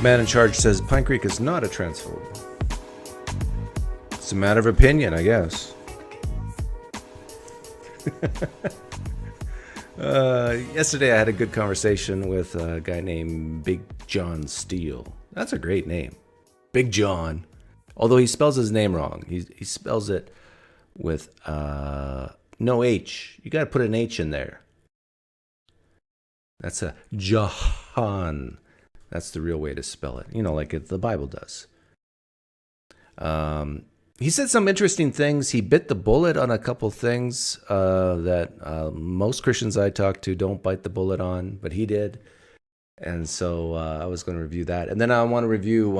The man in charge says Pinecreek is not a transphobe. It's a matter of opinion, I guess. Yesterday I had a good conversation with a guy named Big John Steele. That's a great name. Big John. Although he spells his name wrong. He spells it with no H. You got to put an H in there. That's a Jahan. That's the real way to spell it. You know, like the Bible does. He said some interesting things. He bit the bullet on a couple things that most Christians I talk to don't bite the bullet on, but he did. And so I was going to review that. And then I want to review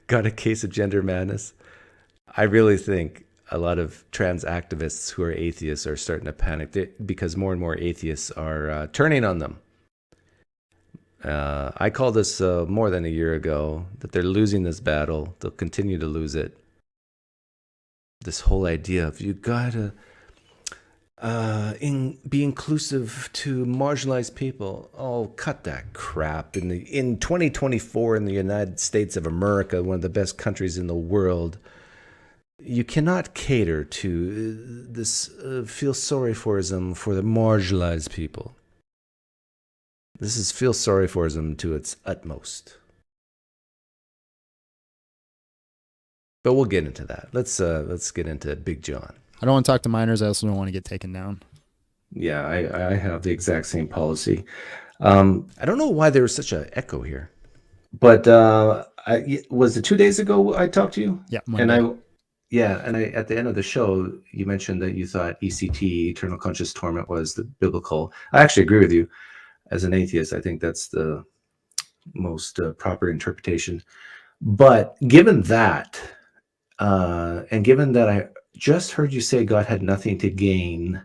Got a Case of Gender Madness. I really think a lot of trans activists who are atheists are starting to panic because more and more atheists are turning on them. I called this more than a year ago, that they're losing this battle. They'll continue to lose it. This whole idea of you gotta be inclusive to marginalized people. Oh, cut that crap. In 2024 in the United States of America, one of the best countries in the world, you cannot cater to this feel sorry forism for the marginalized people. This is feel sorry forism to its utmost. But we'll get into that. Let's get into Big John. I don't want to talk to minors. I also don't want to get taken down. Yeah, I have the exact same policy. I don't know why there was such an echo here. But was it 2 days ago I talked to you? Yeah, Monday. And I at the end of the show, you mentioned that you thought ECT, Eternal Conscious Torment, was the biblical. I actually agree with you. As an atheist, I think that's the most proper interpretation. But given that, and given that I just heard you say God had nothing to gain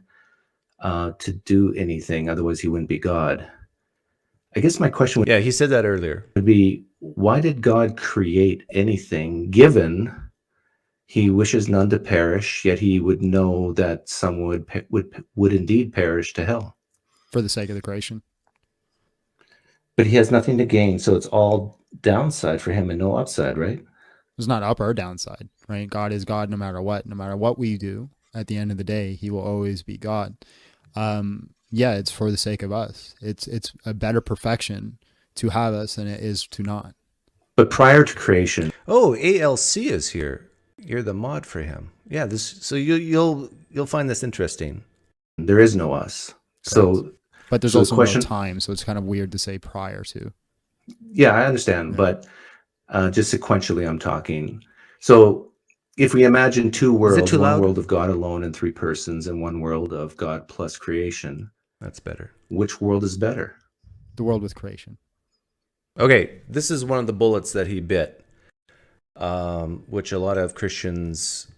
to do anything, otherwise he wouldn't be God. I guess my question would, he said that earlier, would be, why did God create anything, given he wishes none to perish, yet he would know that some would indeed perish to hell? For the sake of the creation. But he has nothing to gain, so it's all downside for him and no upside, right? It's not up or downside, right? God is God no matter what. No matter what we do, at the end of the day, he will always be God. Yeah, it's for the sake of us. It's a better perfection to have us than it is to not. But prior to creation... Oh, ALC is here. You're the mod for him. Yeah, so you'll find this interesting. There is no us. Correct. So... But there's also no time, so it's kind of weird to say prior to. Yeah, I understand, but just sequentially I'm talking. So if we imagine two worlds, one world of God alone and three persons, and one world of God plus creation. That's better. Which world is better? The world with creation. Okay, this is one of the bullets that he bit, which a lot of Christians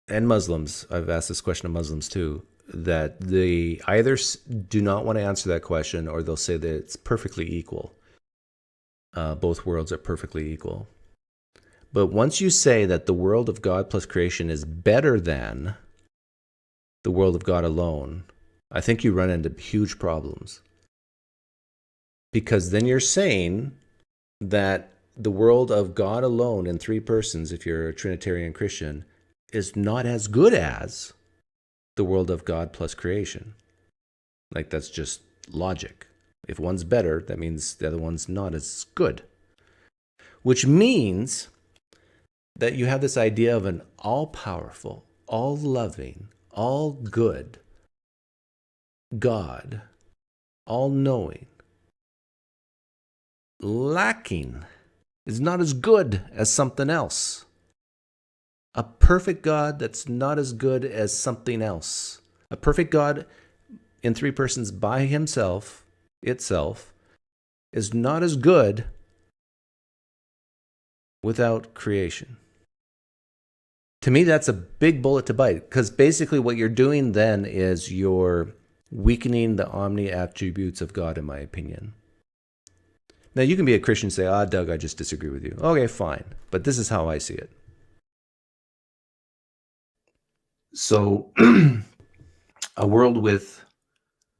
and Muslims, I've asked this question of Muslims too, that they either do not want to answer that question, or they'll say that it's perfectly equal. Both worlds are perfectly equal. But once you say that the world of God plus creation is better than the world of God alone, I think you run into huge problems. Because then you're saying that the world of God alone in three persons, if you're a Trinitarian Christian, is not as good as the world of God plus creation. Like, that's just logic. If one's better, that means the other one's not as good. Which means that you have this idea of an all-powerful, all-loving, all-good God, all-knowing, lacking, is not as good as something else. A perfect God that's not as good as something else. A perfect God in three persons by himself, itself, is not as good without creation. To me, that's a big bullet to bite, because basically what you're doing then is you're weakening the omni attributes of God, in my opinion. Now, you can be a Christian and say, Doug, I just disagree with you. Okay, fine. But this is how I see it. So a world with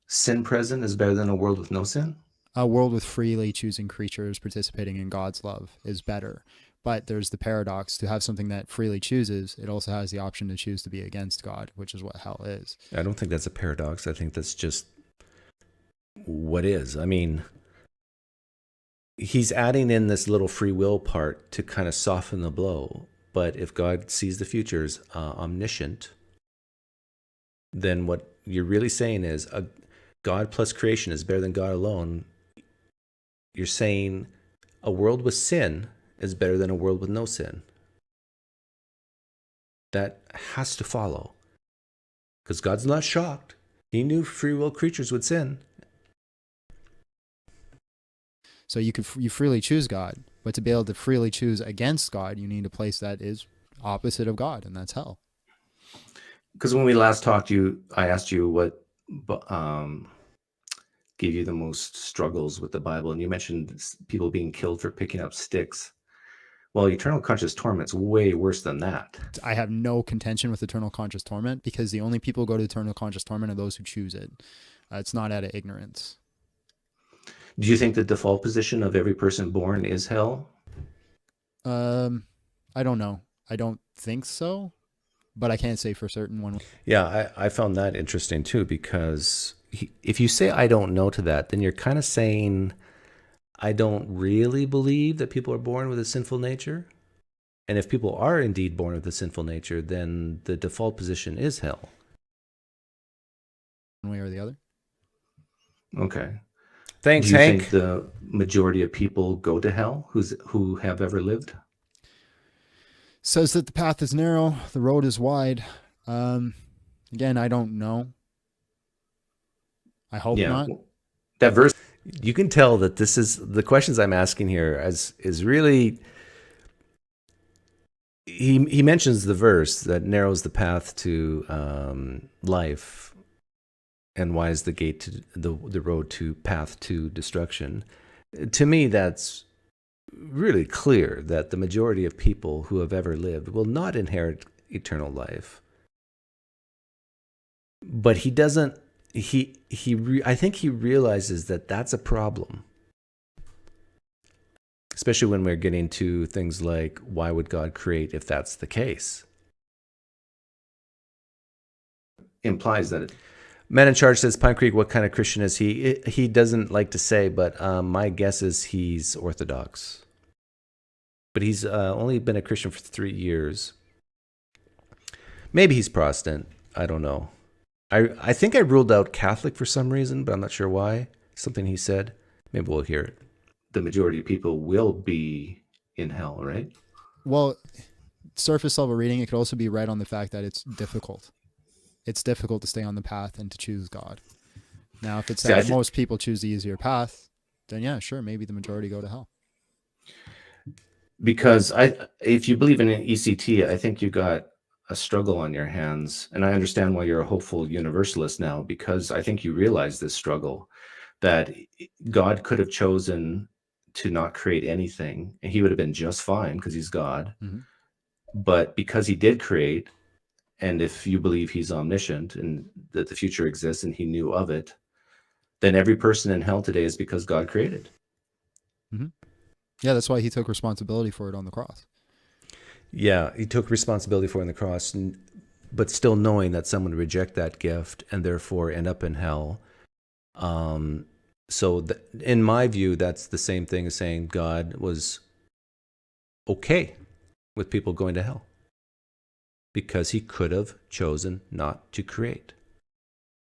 sin present is better than a world with no sin? A world with freely choosing creatures participating in God's love is better. But there's the paradox: to have something that freely chooses, it also has the option to choose to be against God, which is what hell is. I don't think that's a paradox. I think that's just what is. I mean, he's adding in this little free will part to kind of soften the blow. But if God sees the future as omniscient, then what you're really saying is God plus creation is better than God alone. You're saying a world with sin is better than a world with no sin. That has to follow. Because God's not shocked. He knew free will creatures would sin. So you freely choose God, but to be able to freely choose against God, you need a place that is opposite of God, and that's hell. Because when we last talked, I asked you what gave you the most struggles with the Bible, and you mentioned people being killed for picking up sticks. Well, eternal conscious torment's way worse than that. I have no contention with eternal conscious torment, because the only people who go to eternal conscious torment are those who choose it. It's not out of ignorance. Do you think the default position of every person born is hell? I don't know. I don't think so, but I can't say for certain one. Yeah, I found that interesting too, because if you say I don't know to that, then you're kind of saying I don't really believe that people are born with a sinful nature. And if people are indeed born with a sinful nature, then the default position is hell. One way or the other. Okay. Thanks, Do you Hank. think the majority of people go to hell who have ever lived? Says that the path is narrow, the road is wide. Again, I don't know. I hope not. That verse, You can tell that this is the questions I'm asking here is really. He mentions the verse that narrows the path to life, and wide is the gate to the road to path to destruction. To me, that's really clear that the majority of people who have ever lived will not inherit eternal life. But he doesn't. I think he realizes that that's a problem, especially when we're getting to things like, why would God create if that's the case? implies that Man in Charge says, Pinecreek, what kind of Christian is he? He doesn't like to say, but my guess is he's Orthodox. But he's only been a Christian for 3 years. Maybe he's Protestant. I don't know. I think I ruled out Catholic for some reason, but I'm not sure why. Something he said. Maybe we'll hear it. the majority of people will be in hell, right? Well, surface level reading, it could also be read on the fact that it's difficult. It's difficult to stay on the path and to choose God. Now, if it's that most people choose the easier path, then yeah, sure, maybe the majority go to hell. Because if you believe in an ECT, I think you got a struggle on your hands. And I understand why you're a hopeful universalist now, because I think you realize this struggle, that God could have chosen to not create anything, and he would have been just fine because he's God. Mm-hmm. But because he did create, and if you believe he's omniscient and that the future exists and he knew of it, then every person in hell today is because God created. Mm-hmm. Yeah, that's why he took responsibility for it on the cross. Yeah, he took responsibility for it on the cross, but still knowing that someone would reject that gift and therefore end up in hell. So in my view, that's the same thing as saying God was okay with people going to hell, because he could have chosen not to create.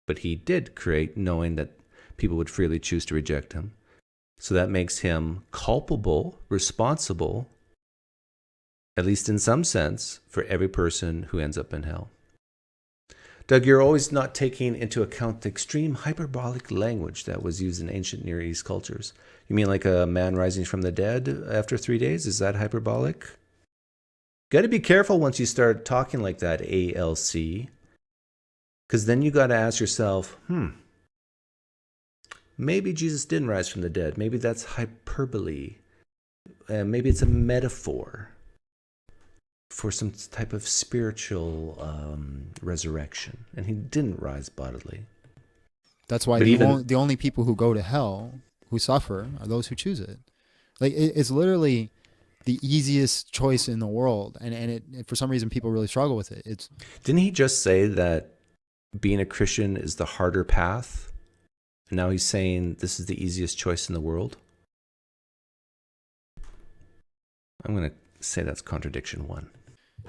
But he did create, knowing that people would freely choose to reject him. So that makes him culpable, responsible, at least in some sense, for every person who ends up in hell. Doug, you're always not taking into account the extreme hyperbolic language that was used in ancient Near East cultures. You mean like a man rising from the dead after 3 days? Is that hyperbolic? Got to be careful once you start talking like that, ALC. Because then you got to ask yourself, maybe Jesus didn't rise from the dead. Maybe that's hyperbole. Maybe it's a metaphor for some type of spiritual resurrection. And he didn't rise bodily. That's why the only people who go to hell, who suffer are those who choose it. Like it's literally the easiest choice in the world, and it for some reason people really struggle with it. Didn't he just say that being a Christian is the harder path? And now he's saying this is the easiest choice in the world? I'm going to say that's contradiction one.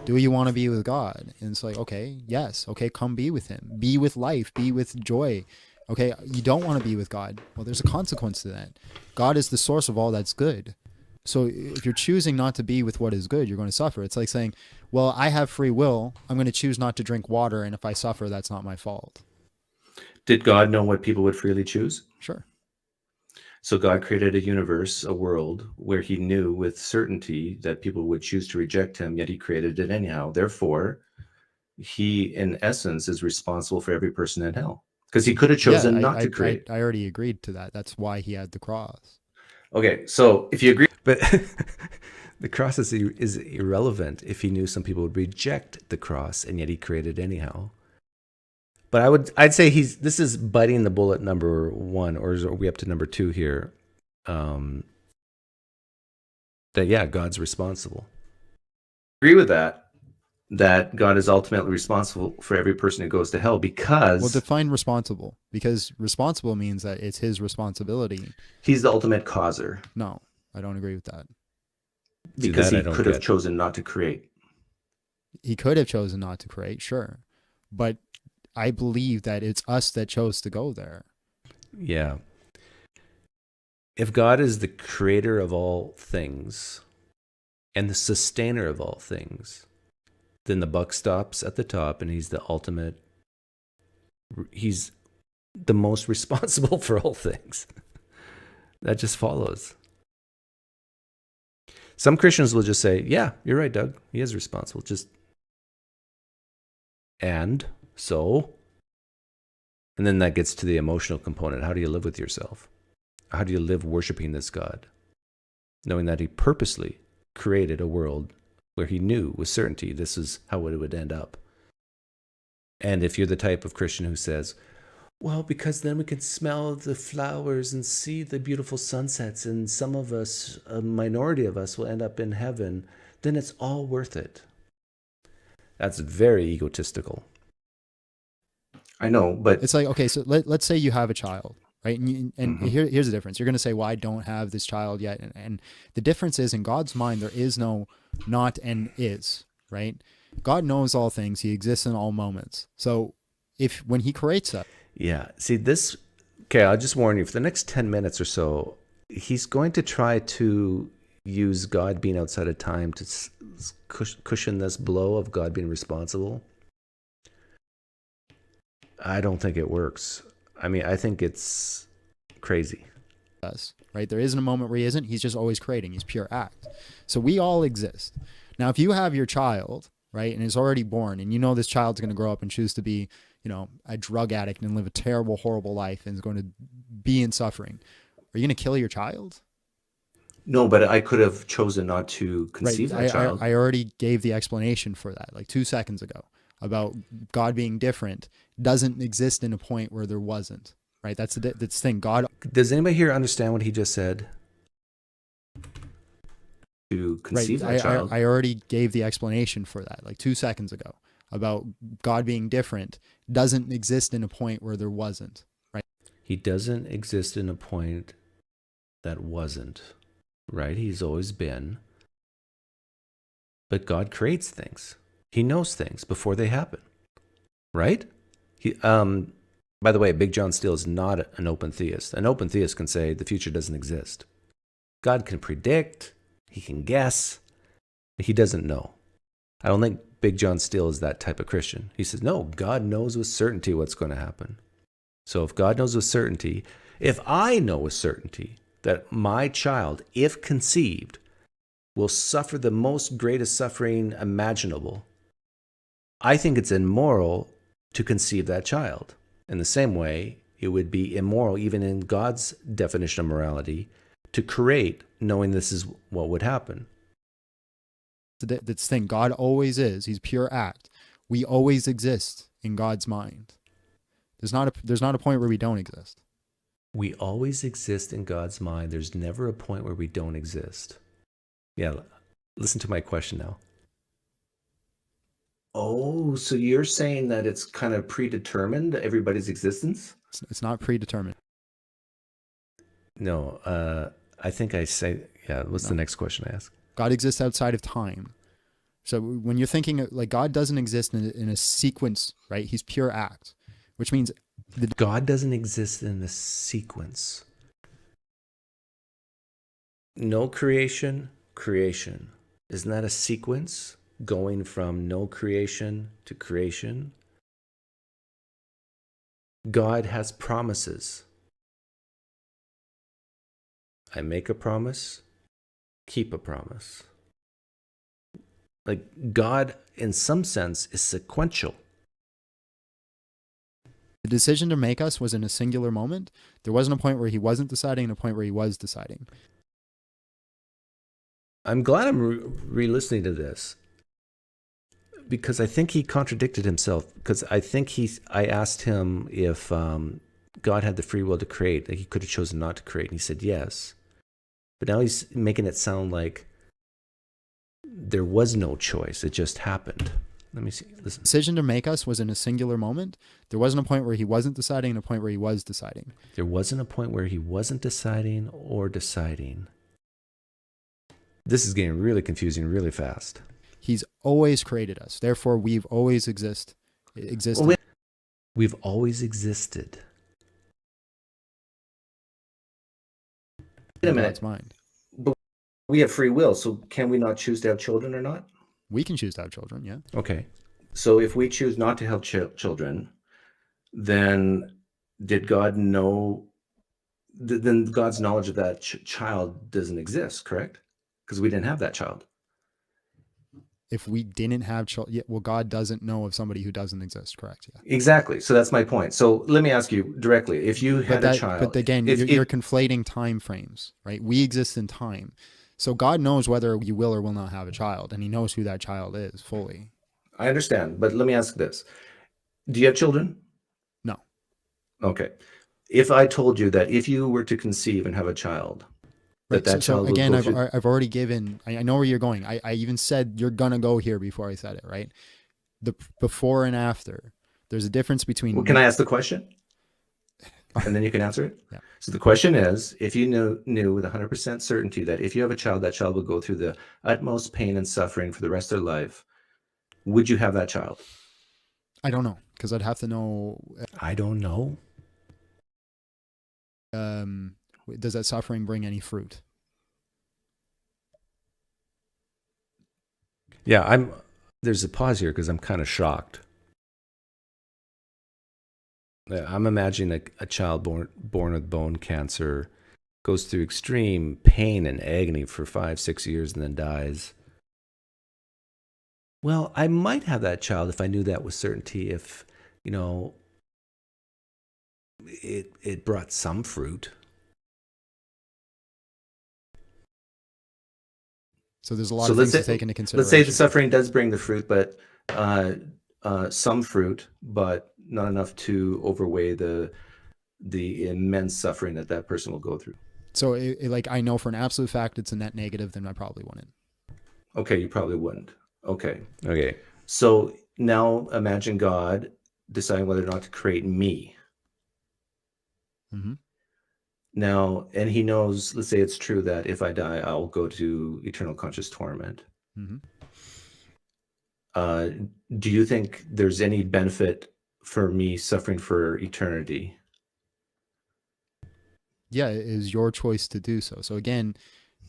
Do you want to be with God? And it's like, okay, yes, okay, come be with him. Be with life, be with joy. Okay, you don't want to be with God. Well, there's a consequence to that. God is the source of all that's good. So if you're choosing not to be with what is good, you're going to suffer. It's like saying, well, I have free will. I'm going to choose not to drink water, and if I suffer, that's not my fault. Did God know what people would freely choose? Sure. So God created a universe, a world, where he knew with certainty that people would choose to reject him, yet he created it anyhow. Therefore, he, in essence, is responsible for every person in hell. Because he could have chosen not to create. I already agreed to that. That's why he had the cross. Okay, so if you agree... But the cross is irrelevant if he knew some people would reject the cross, and yet he created anyhow. But I'd say this is biting the bullet number one, or are we up to number two here? That God's responsible. Agree with that God is ultimately responsible for every person who goes to hell because... Well, define responsible, because responsible means that it's his responsibility. He's the ultimate causer. No, I don't agree with that. Because he could have chosen not to create. He could have chosen not to create, sure. But I believe that it's us that chose to go there. Yeah. If God is the creator of all things and the sustainer of all things, then the buck stops at the top, and he's the most responsible for all things. That just follows. Some Christians will just say, yeah, you're right, Doug. He is responsible. And then that gets to the emotional component. How do you live with yourself? How do you live worshiping this God? Knowing that he purposely created a world where he knew with certainty this is how it would end up. And if you're the type of Christian who says, well, because then we can smell the flowers and see the beautiful sunsets, and some of us, a minority of us, will end up in heaven, then it's all worth it. That's very egotistical. I know, but... It's like, okay, so let's say you have a child, right? And here's the difference. You're going to say, well, I don't have this child yet. And the difference is, in God's mind, there is no not and is, right? God knows all things. He exists in all moments. So when he creates that... Yeah. See, okay, I'll just warn you, for the next 10 minutes or so, he's going to try to use God being outside of time to cushion this blow of God being responsible. I don't think it works. I mean, I think it's crazy. Right? There isn't a moment where he isn't. He's just always creating. He's pure act. So we all exist. Now, if you have your child, right, and is already born, and you know this child's going to grow up and choose to be, a drug addict and live a terrible, horrible life and is going to be in suffering, are you going to kill your child? No, but I could have chosen not to conceive that child. I already gave the explanation for that like 2 seconds ago about God being different. Doesn't exist in a point where there wasn't, right? That's the thing. God. Does anybody here understand what he just said? To conceive that child. I already gave the explanation for that like 2 seconds ago about God being different. Doesn't exist in a point where there wasn't, right? He doesn't exist in a point that wasn't, right? He's always been. But God creates things. He knows things before they happen, right? By the way, Big John Steele is not an open theist. An open theist can say the future doesn't exist. God can predict. He can guess. He doesn't know. I don't think Big John Steele is that type of Christian. He says, no, God knows with certainty what's going to happen. So if God knows with certainty, if I know with certainty that my child, if conceived, will suffer the most greatest suffering imaginable, I think it's immoral to conceive that child. In the same way, it would be immoral, even in God's definition of morality, to create knowing this is what would happen. That's the thing. God always is. He's pure act. We always exist in God's mind. There's not a point where we don't exist. We always exist in God's mind. There's never a point where we don't exist. Yeah, listen to my question now. Oh, so you're saying that it's kind of predetermined, everybody's existence? It's not predetermined. No, I think I say, yeah, what's No. the next question I ask? God exists outside of time. So when you're thinking like God doesn't exist in a sequence, right? He's pure act, which means God doesn't exist in a sequence. No creation, creation. Isn't that a sequence going from no creation to creation? God has promises. I make a promise, keep a promise. Like God, in some sense, is sequential. the decision to make us was in a singular moment. There wasn't a point where he wasn't deciding and a point where he was deciding. I'm glad I'm re-listening to this because I think he contradicted himself. Because I think I asked him if God had the free will to create, that he could have chosen not to create, and he said yes. But now he's making it sound like there was no choice; it just happened. Let me see. Listen. The decision to make us was in a singular moment. There wasn't a point where he wasn't deciding and a point where he was deciding. There wasn't a point where he wasn't deciding or deciding. This is getting really confusing really fast. He's always created us. Therefore, we've always existed. Well, We've always existed. wait a in minute. God's mind. But we have free will, so can we not choose to have children or not? We can choose to have children, yeah. Okay. So if we choose not to have children, then did God know? Then God's knowledge of that child doesn't exist, correct? Because we didn't have that child. If we didn't have children, yeah, well, God doesn't know of somebody who doesn't exist, correct? Yeah. Exactly. So that's my point. So let me ask you directly: if you had a child, but again, you're conflating time frames, right? We exist in time. So God knows whether you will or will not have a child, and he knows who that child is fully. I understand, but let me ask this: do you have children? No. Okay. If I told you that if you were to conceive and have a child, Right. that So child again, would go through... I've already given, I know where you're going. I even said you're going to go here before I said it, right? The before and after. There's a difference between... Well, can I ask the question? And then you can answer it? Yeah. So the question is, if you knew with 100% certainty that if you have a child, that child will go through the utmost pain and suffering for the rest of their life, would you have that child? I don't know, because I'd have to know... I don't know. Does that suffering bring any fruit? Yeah, there's a pause here because I'm kind of shocked. I'm imagining a child born with bone cancer goes through extreme pain and agony for 5-6 years and then dies. Well, I might have that child if I knew that with certainty, if, it brought some fruit. So there's a lot of things to take into consideration. Let's say the suffering does bring the fruit, but some fruit, but not enough to overweigh the immense suffering that person will go through. So like I know for an absolute fact it's a net negative, then I probably wouldn't. Okay, you probably wouldn't. Okay. Okay. So now imagine God deciding whether or not to create me. Mm-hmm. Now, and he knows, let's say it's true that if I die, I'll go to eternal conscious torment. Mm-hmm. Do you think there's any benefit for me suffering for eternity? Yeah, it is your choice to do so. So again,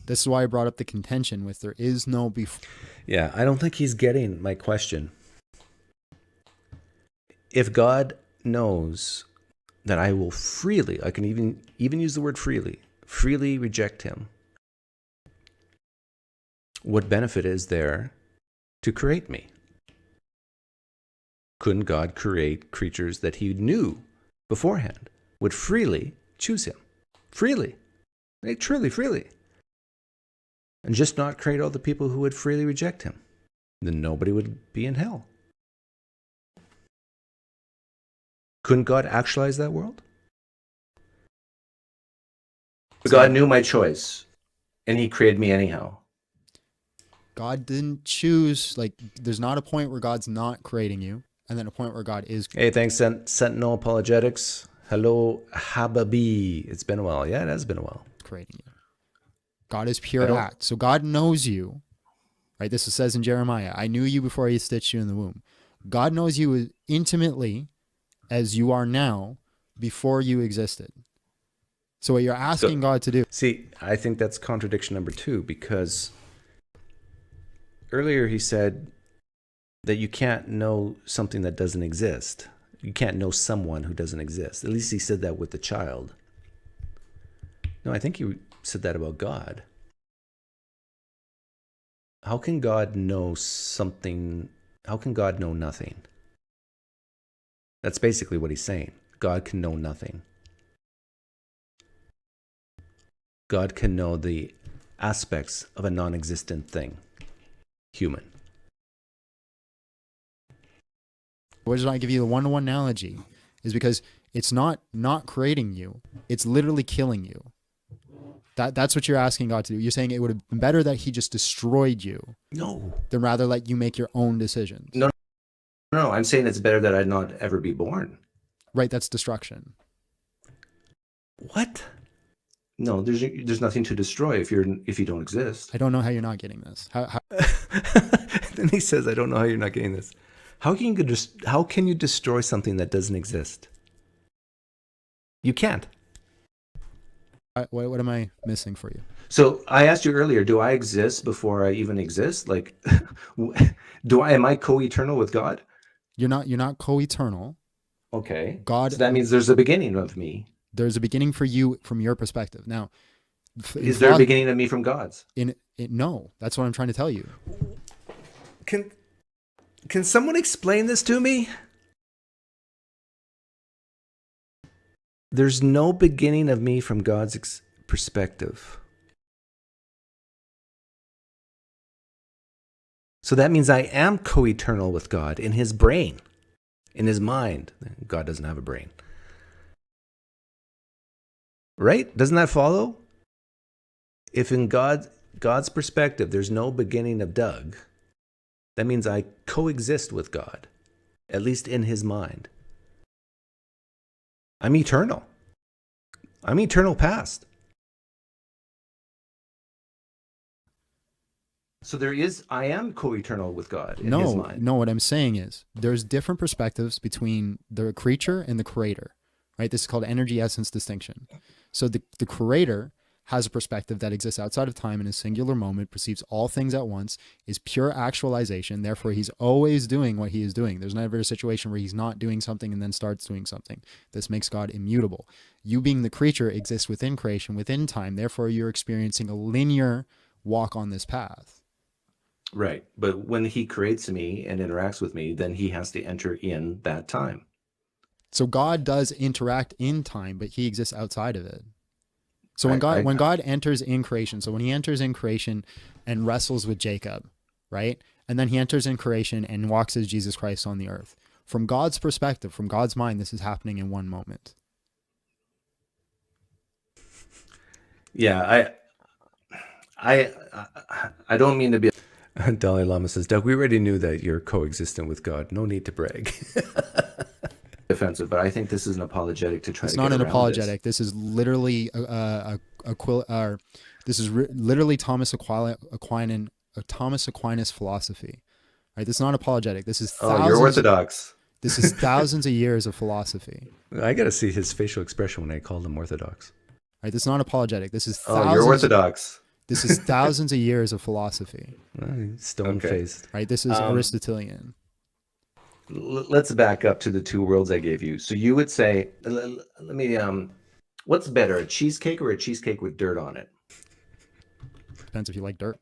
this is why I brought up the contention with there is no before. Yeah, I don't think he's getting my question. If God knows that I will freely, I can even use the word freely reject him, what benefit is there to create me? Couldn't God create creatures that he knew beforehand would freely choose him? Freely. Like, truly, freely. And just not create all the people who would freely reject him? Then nobody would be in hell. Couldn't God actualize that world? But God knew my choice, and he created me anyhow. God didn't choose. Like, there's not a point where God's not creating you, and then a point where God is Hey, thanks, Sentinel Apologetics. Hello, Hababi. It's been a while. Yeah, it has been a while. creating you. God is pure act. So God knows you, right? This says in Jeremiah, I knew you before he stitched you in the womb. God knows you as intimately as you are now before you existed. So what you're asking God to do. See, I think that's contradiction number 2, because earlier he said that you can't know something that doesn't exist. You can't know someone who doesn't exist. At least he said that with the child. No, I think he said that about God. How can God know something? How can God know nothing? That's basically what he's saying. God can know nothing. God can know the aspects of a non-existent thing, human. The reason I give you the one-to-one analogy is because it's not creating you. It's literally killing you. That's what you're asking God to do. You're saying it would have been better that he just destroyed you. No. Than rather let you make your own decisions. No, I'm saying it's better that I not ever be born. Right, that's destruction. What? No, there's nothing to destroy if you don't exist. I don't know how you're not getting this. How Then he says, I don't know how you're not getting this. How can you destroy something that doesn't exist? You can't. what am I missing for you? So I asked you earlier, do I exist before I even exist? Like, am I co-eternal with God? You're not co-eternal. Okay. God. So that means there's a beginning of me. There's a beginning for you from your perspective. Now, is there a beginning of me from God's? No, that's what I'm trying to tell you. Can someone explain this to me? There's no beginning of me from God's perspective. So that means I am co-eternal with God in his brain, in his mind. God doesn't have a brain. Right? Doesn't that follow? If in God's perspective there's no beginning of Doug, that means I coexist with God, at least in his mind. I'm eternal. I'm eternal past. So I am co-eternal with God in his mind. No, what I'm saying is there's different perspectives between the creature and the creator, right? This is called energy essence distinction. So the creator has a perspective that exists outside of time in a singular moment, perceives all things at once, is pure actualization. Therefore, he's always doing what he is doing. There's never a situation where he's not doing something and then starts doing something. This makes God immutable. You being the creature exists within creation, within time. Therefore, you're experiencing a linear walk on this path. Right. But when he creates me and interacts with me, then he has to enter in that time. So God does interact in time, but he exists outside of it. So when God enters in creation, so when he enters in creation and wrestles with Jacob, right? And then he enters in creation and walks as Jesus Christ on the earth. From God's perspective, from God's mind, this is happening in one moment. Yeah, I don't mean to be Dalai Lama says, Doug, we already knew that you're coexistent with God. No need to brag. offensive, but I think this is an apologetic to try it's to not get an around apologetic. This is literally literally Thomas Aquinas philosophy. Right? This is not apologetic. This is you're orthodox. This is thousands of years of philosophy. I got to see his facial expression when I called him orthodox. Right? This is not apologetic. This is you're orthodox. This is thousands of years of philosophy. Stone-faced. Right? This is Aristotelian. Let's back up to the two worlds I gave you. So you would say, let me, what's better, a cheesecake or a cheesecake with dirt on it? Depends if you like dirt.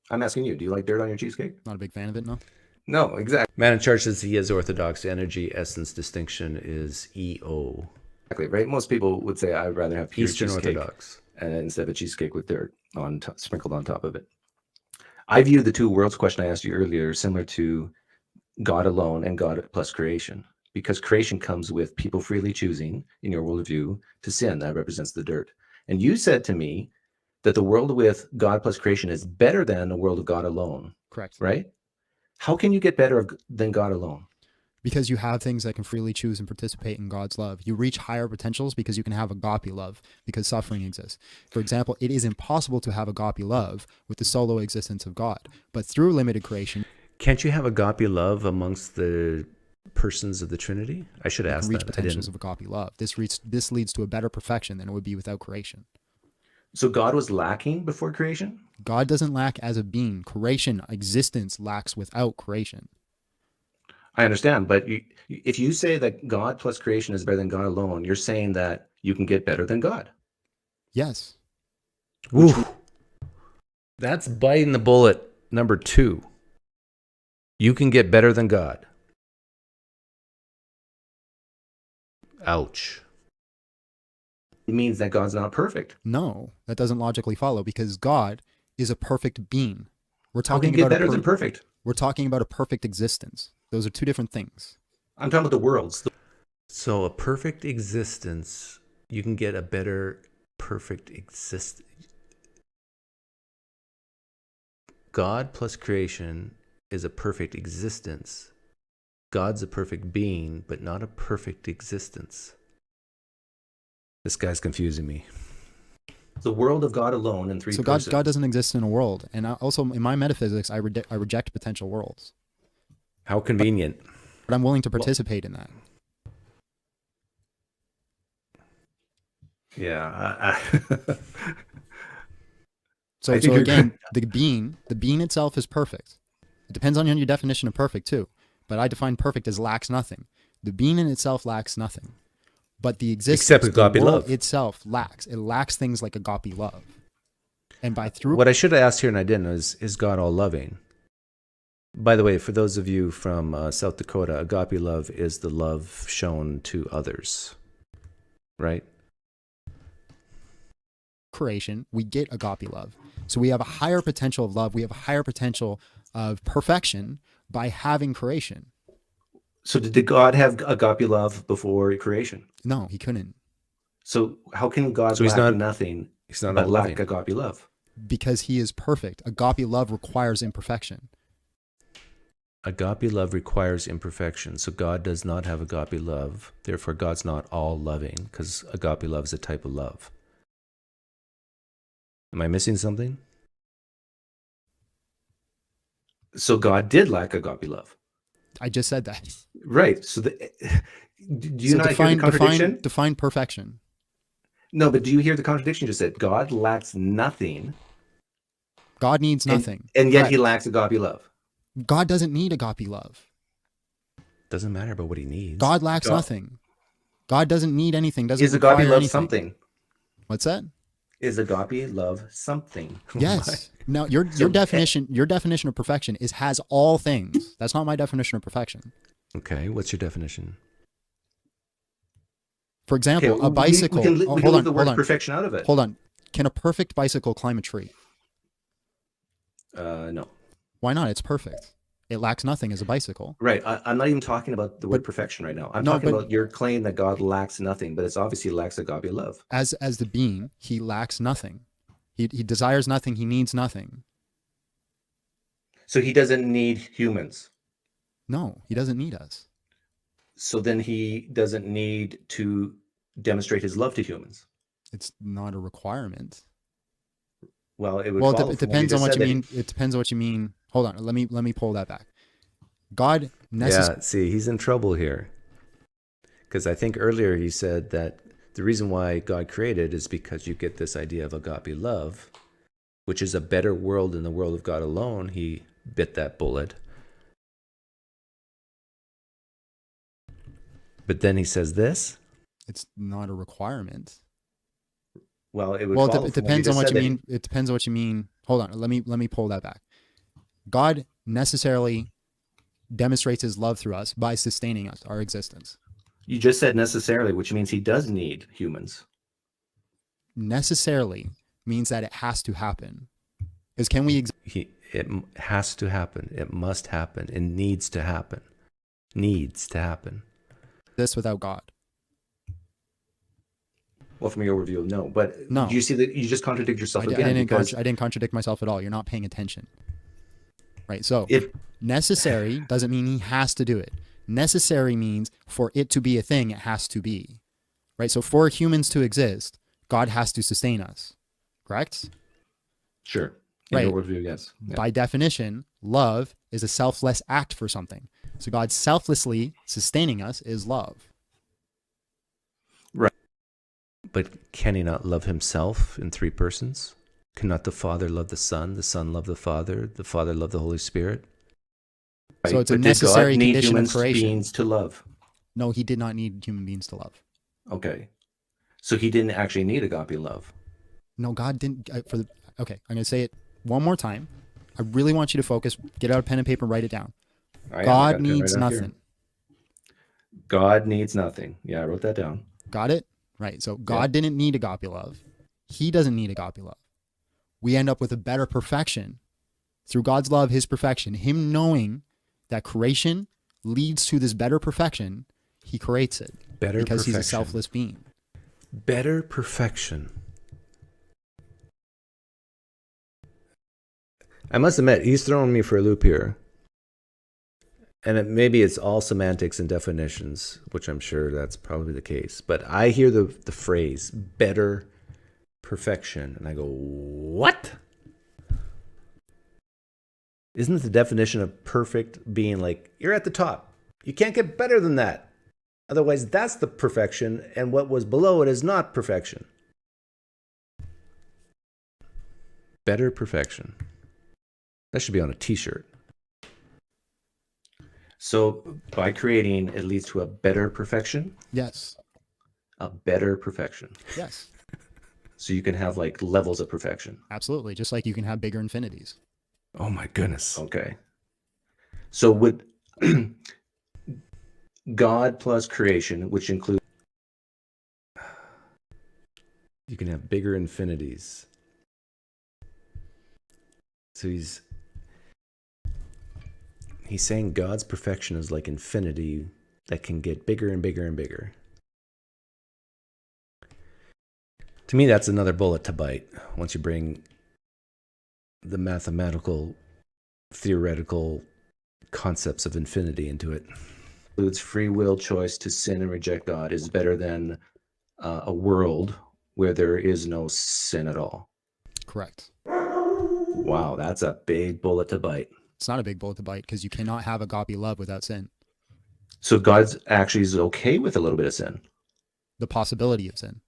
I'm asking you, do you like dirt on your cheesecake? Not a big fan of it, no? No, exactly. Man in Charge says he is orthodox. Energy essence distinction is EO. Exactly, right? Most people would say I'd rather have pure Eastern cheesecake Orthodox and instead of a cheesecake with dirt sprinkled on top of it. I view the two worlds question I asked you earlier similar to God alone and God plus creation, because creation comes with people freely choosing, in your worldview, to sin. That represents the dirt. And you said to me that the world with God plus creation is better than the world of God alone, Correct. right? How can you get better than God alone? Because you have things that can freely choose and participate in God's love. You reach higher potentials because you can have agape love, because suffering exists. For example, it is impossible to have agape love with the solo existence of God. But through limited creation, Can't you have agape love amongst the persons of the Trinity? I should you ask can reach that. I potentials didn't. of agape love. This leads to a better perfection than it would be without creation. So God was lacking before creation? God doesn't lack as a being. Creation, existence lacks without creation. I understand, but if you say that God plus creation is better than God alone, you're saying that you can get better than God. Yes. Woo. That's biting the bullet number 2. You can get better than God. Ouch. It means that God's not perfect. No, that doesn't logically follow, because God is a perfect being. We're How can talking you get about better than perfect? We're talking about a perfect existence. Those are two different things. I'm talking about the worlds. So a perfect existence, you can get a better perfect existence. God plus creation is a perfect existence. God's a perfect being, but not a perfect existence. This guy's confusing me. The world of God alone in three So persons. God doesn't exist in a world. And also in my metaphysics, I reject potential worlds. How convenient. But I'm willing to participate in that. Yeah. So I think again, the being itself is perfect. It depends on your definition of perfect too. But I define perfect as lacks nothing. The being in itself lacks nothing. But the existence, Except agape the world love. itself lacks. It lacks things like agape love. And by through What I should have asked here and I didn't is God all loving? By the way, for those of you from South Dakota, agape love is the love shown to others, right? creation, we get agape love. So we have a higher potential of love. We have a higher potential of perfection by having creation. So did God have agape love before creation? No, he couldn't. So how can God So he's lack not- nothing He's not but all lack loving. agape love? Because he is perfect. Agape love requires imperfection. Agape love requires imperfection. So God does not have agape love. Therefore, God's not all loving because agape love is a type of love. Am I missing something? So God did lack agape love. I just said that. Right. So do you So not hear the contradiction? define perfection. No, but do you hear the contradiction you just said? God lacks nothing. God needs nothing. And yet he Correct. lacks agape love. God doesn't need agape love. Doesn't matter about what he needs. God lacks God- nothing. God doesn't need anything. Doesn't Is require agape love anything. something? What's that? Is agape love something? Yes. No, your So- definition of perfection is has all things. That's not my definition of perfection. Okay, what's your definition? For example, Okay, a bicycle. We can, oh, we can hold leave on, the hold word on, perfection out of it. hold on. Can a perfect bicycle climb a tree? No. Why not? It's perfect. It lacks nothing as a bicycle. Right. I'm not even talking about the word But- perfection right now. I'm No, talking but- about your claim that God lacks nothing, but it's obviously lacks agape love. As the being, he lacks nothing. He desires nothing. He needs nothing. So he doesn't need humans. No, he doesn't need us. So then he doesn't need to demonstrate his love to humans. It's not a requirement. Well, it would Well, follow it from depends on just what said you that mean. It depends on what you mean. Hold on. Let me pull that back. God necessarily. Yeah, see, he's in trouble here. Because I think earlier he said that the reason why God created is because you get this idea of agape love, which is a better world than the world of God alone. He bit that bullet. But then he says this. It's not a requirement. Well, it would Well, follow it from depends on just what said you that- mean. It depends on what you mean. Hold on. Let me pull that back. God necessarily demonstrates his love through us by sustaining us, our existence. You just said necessarily, which means he does need humans. Necessarily means that it has to happen. Because can we It has to happen. It must happen. It needs to happen. Needs to happen. exist without God? Well, from your overview, no. But No. do you see that you just contradict yourself I again? Because didn't contradict myself at all. You're not paying attention. Right. So if necessary doesn't mean he has to do it. Necessary means for it to be a thing, it has to be. Right. So for humans to exist, God has to sustain us. Correct? sure, in Right. your overview, yes. Yeah. By definition, love is a selfless act for something. So God selflessly sustaining us is love. But can he not love himself in three persons? Cannot the Father love the Son love the Father love the Holy Spirit? So it's a But did necessary God need condition of human creation. beings to love? No, he did not need human beings to love. Okay. So he didn't actually need agape love. No, God didn't. Okay, I'm going to say it one more time. I really want you to focus. Get out a pen and paper, write it down. I God got it needs right up here. nothing. God needs nothing. Yeah, I wrote that down. Got it? Right. So God didn't need agape love. He doesn't need agape love. We end up with a better perfection through God's love, his perfection, him knowing that creation leads to this better perfection. He creates it Better because he's a perfection. selfless being. Better perfection. I must admit, he's throwing me for a loop here. And maybe it's all semantics and definitions, which I'm sure that's probably the case. But I hear the phrase better perfection, and I go, what? Isn't the definition of perfect being like, you're at the top? You can't get better than that. Otherwise, that's the perfection, and what was below it is not perfection. Better perfection. That should be on a t-shirt. So by creating, it leads to a better perfection. Yes. A better perfection. Yes. So you can have like levels of perfection. Absolutely. Just like you can have bigger infinities. Oh my goodness. Okay. So would God plus creation, which includes You can have bigger infinities. So he's saying God's perfection is like infinity that can get bigger and bigger and bigger. To me, that's another bullet to bite once you bring the mathematical, theoretical concepts of infinity into it. includes free will choice to sin and reject God is better than a world where there is no sin at all. Correct. Wow, that's a big bullet to bite. It's not a big bullet to bite because you cannot have agape love without sin. So God's actually is okay with a little bit of sin. The possibility of sin.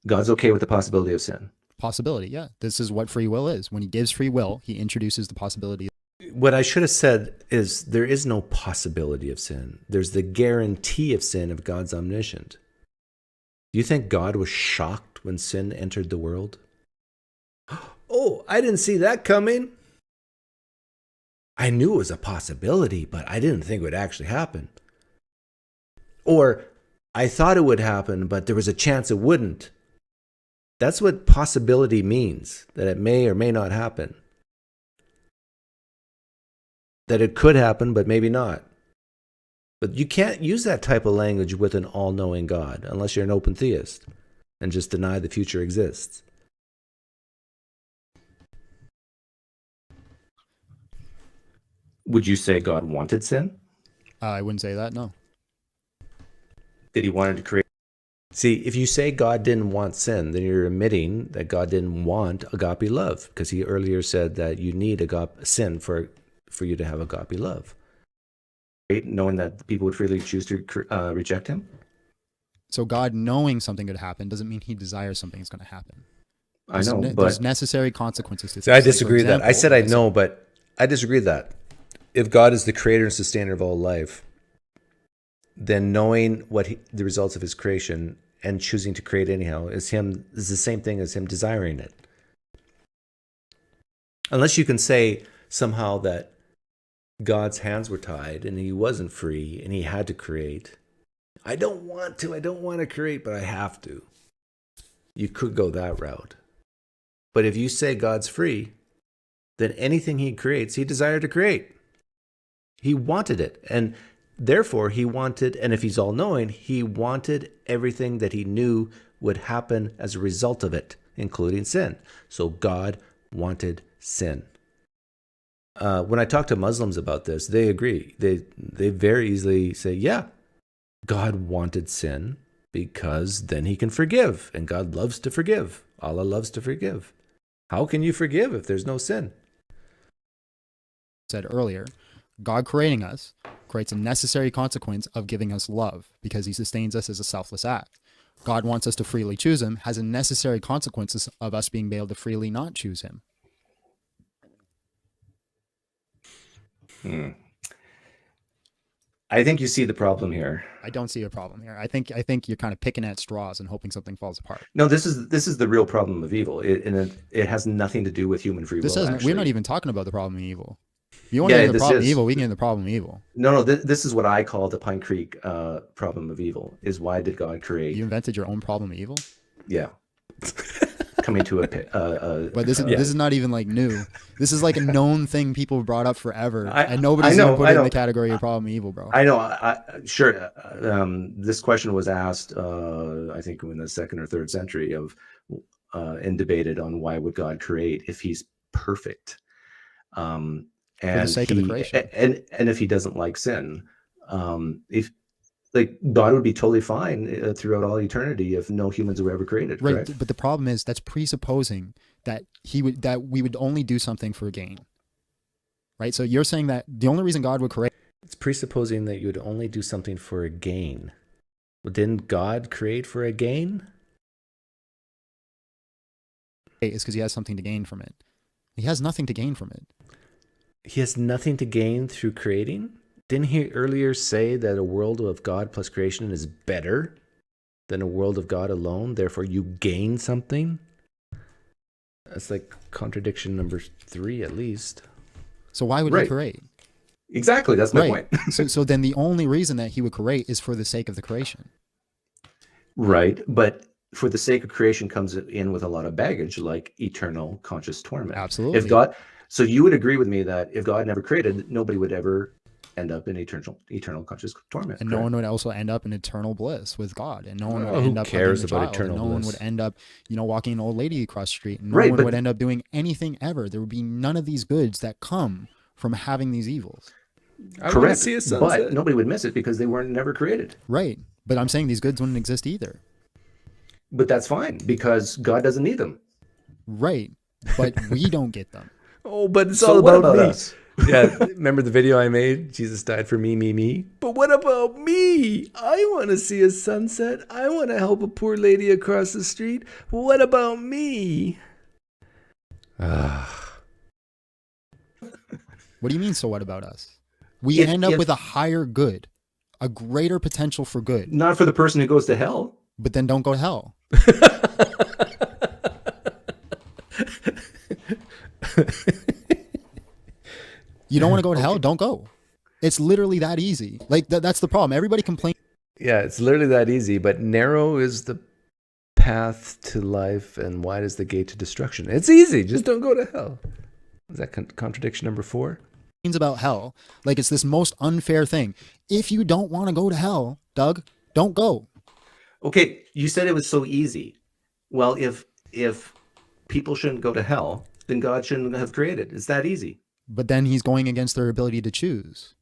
God's okay with the possibility of sin. Possibility, yeah. This is what free will is. When he gives free will, he introduces the possibility. What I should have said is there is no possibility of sin. There's the guarantee of sin if God's omniscient. Do you think God was shocked when sin entered the world? Oh, I didn't see that coming. I knew it was a possibility, but I didn't think it would actually happen. Or I thought it would happen, but there was a chance it wouldn't. That's what possibility means, that it may or may not happen. That it could happen, but maybe not. But you can't use that type of language with an all-knowing God unless you're an open theist and just deny the future exists. Would you say God wanted sin? I wouldn't say that, no. Did he want to create? See, if you say God didn't want sin, then you're admitting that God didn't want agape love, because he earlier said that you need sin for you to have agape love. Knowing that people would freely choose to reject him? So God knowing something could happen doesn't mean he desires something is going to happen. I know, There's but necessary consequences to So I things. Like, for disagree with that. I example, said I know, but I disagree with that. If God is the creator and sustainer of all life, then knowing what the results of his creation and choosing to create anyhow is the same thing as him desiring it. Unless you can say somehow that God's hands were tied and he wasn't free and he had to create. I don't want to create, but I have to. You could go that route. But if you say God's free, then anything he creates, he desired to create. He wanted it. And therefore he wanted, and if he's all-knowing, he wanted everything that he knew would happen as a result of it, including sin. So God wanted sin. When I talk to Muslims about this, they agree. They very easily say, yeah, God wanted sin because then he can forgive, and God loves to forgive. Allah loves to forgive. How can you forgive if there's no sin? Said earlier, God creating us creates a necessary consequence of giving us love because he sustains us as a selfless act. God wants us to freely choose him, has a necessary consequences of us being able to freely not choose him. I think you see the problem here. I don't see a problem here. I think you're kind of picking at straws and hoping something falls apart. No, this is the real problem of evil. It has nothing to do with human free will. This doesn't. Actually. We're not even talking about the problem of evil. If you want Yeah, to get the this problem of is. evil, we can get the problem of evil. No. This is what I call the Pinecreek problem of evil. Is why did God create? You invented your own problem of evil. Yeah. Coming to But this is not even like new. This is like a known thing people have brought up forever, and nobody's I know, even put I it in know. the category of problem of evil, bro. I know. Sure. This question was asked, I think, in the 2nd or 3rd century and debated on why would God create if he's perfect, and the sake of the creation. and if he doesn't like sin, if like God would be totally fine throughout all eternity if no humans were ever created. Right, Correct? but the problem is that's presupposing that we would only do something for gain. Right? So you're saying that the only reason God would create It's presupposing that you would only do something for a gain. Well, didn't God create for a gain? is because he has something to gain from it. He has nothing to gain from it. He has nothing to gain through creating? Didn't he earlier say that a world of God plus creation is better than a world of God alone? Therefore, you gain something? That's like contradiction number 3, at least. So why would Right. he create? Exactly. That's my point. so then the only reason that he would create is for the sake of the creation. Right. But for the sake of creation comes in with a lot of baggage, like eternal conscious torment. Absolutely. If God, so you would agree with me that if God never created, nobody would ever end up in eternal conscious torment. And correct? no one would also end up in eternal bliss with God. And no one would Well, who end up cares hugging the about child, eternal and no one bliss? would end up, walking an old lady across the street. And no Right, one but- would end up doing anything ever. There would be none of these goods that come from having these evils. I wanna Correct. see a sunset. But nobody would miss it because they weren't never created. Right. But I'm saying these goods wouldn't exist either. But that's fine because God doesn't need them. Right. But we don't get them. Oh, but it's So all what about, about me. us? Yeah, remember the video I made? Jesus died for me, me, me. But what about me? I want to see a sunset. I want to help a poor lady across the street. What about me? What do you mean, so what about us? We If- end up if- with a higher good, a greater potential for good, Not for the person who goes to hell. but then don't go to hell. You don't want to go to hell? Don't go. It's literally that easy. Like that's the problem. Everybody complains. Yeah, it's literally that easy. But narrow is the path to life and wide is the gate to destruction. It's easy. Just don't go to hell. Is that contradiction number 4? About hell. Like it's this most unfair thing. If you don't want to go to hell, Doug, don't go. Okay, you said it was so easy. Well, if people shouldn't go to hell, then God shouldn't have created. It's that easy. But then he's going against their ability to choose.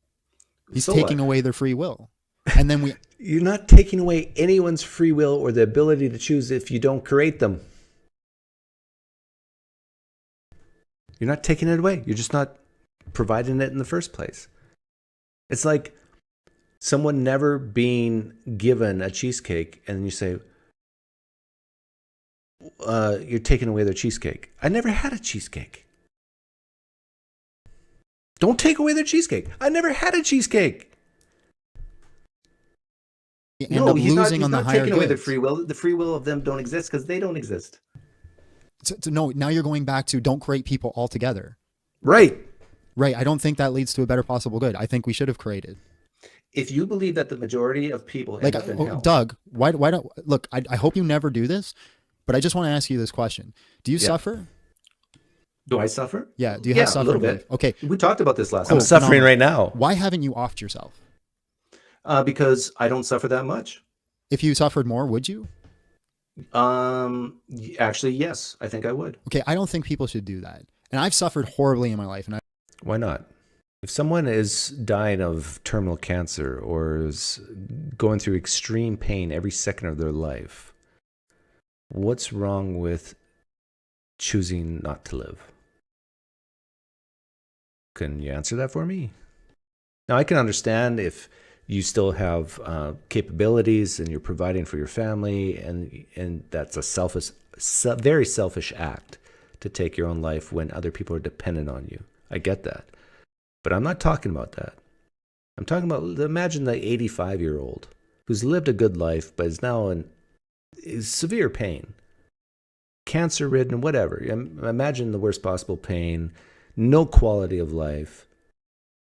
He's So taking what? away their free will. And then You're not taking away anyone's free will or the ability to choose if you don't create them. You're not taking it away. You're just not providing it in the first place. It's like someone never being given a cheesecake and you say, you're taking away their cheesecake. I never had a cheesecake. Don't take away their cheesecake. I never had a cheesecake. you end up he's losing not, on the he's not higher taking away their goods. free will. The free will of them don't exist because they don't exist. So no, now you're going back to don't create people altogether. Right. Right. I don't think that leads to a better possible good. I think we should have created. If you believe that the majority of people end up in hell, Doug, why don't look? I hope you never do this, but I just want to ask you this question: do you suffer? do I suffer? Yeah. Do you Yeah, have a little suffering? bit. Okay. We talked about this last I'm time. suffering right now. Why haven't you offed yourself? Because I don't suffer that much. If you suffered more, would you? Actually, yes, I think I would. Okay, I don't think people should do that. And I've suffered horribly in my life, and Why not? If someone is dying of terminal cancer or is going through extreme pain every second of their life, what's wrong with choosing not to live? Can you answer that for me? Now, I can understand if you still have capabilities and you're providing for your family, and that's a very selfish act to take your own life when other people are dependent on you. I get that. But I'm not talking about that. I'm talking about, imagine the 85-year-old who's lived a good life but is now in severe pain, cancer-ridden, whatever. Imagine the worst possible pain, no quality of life.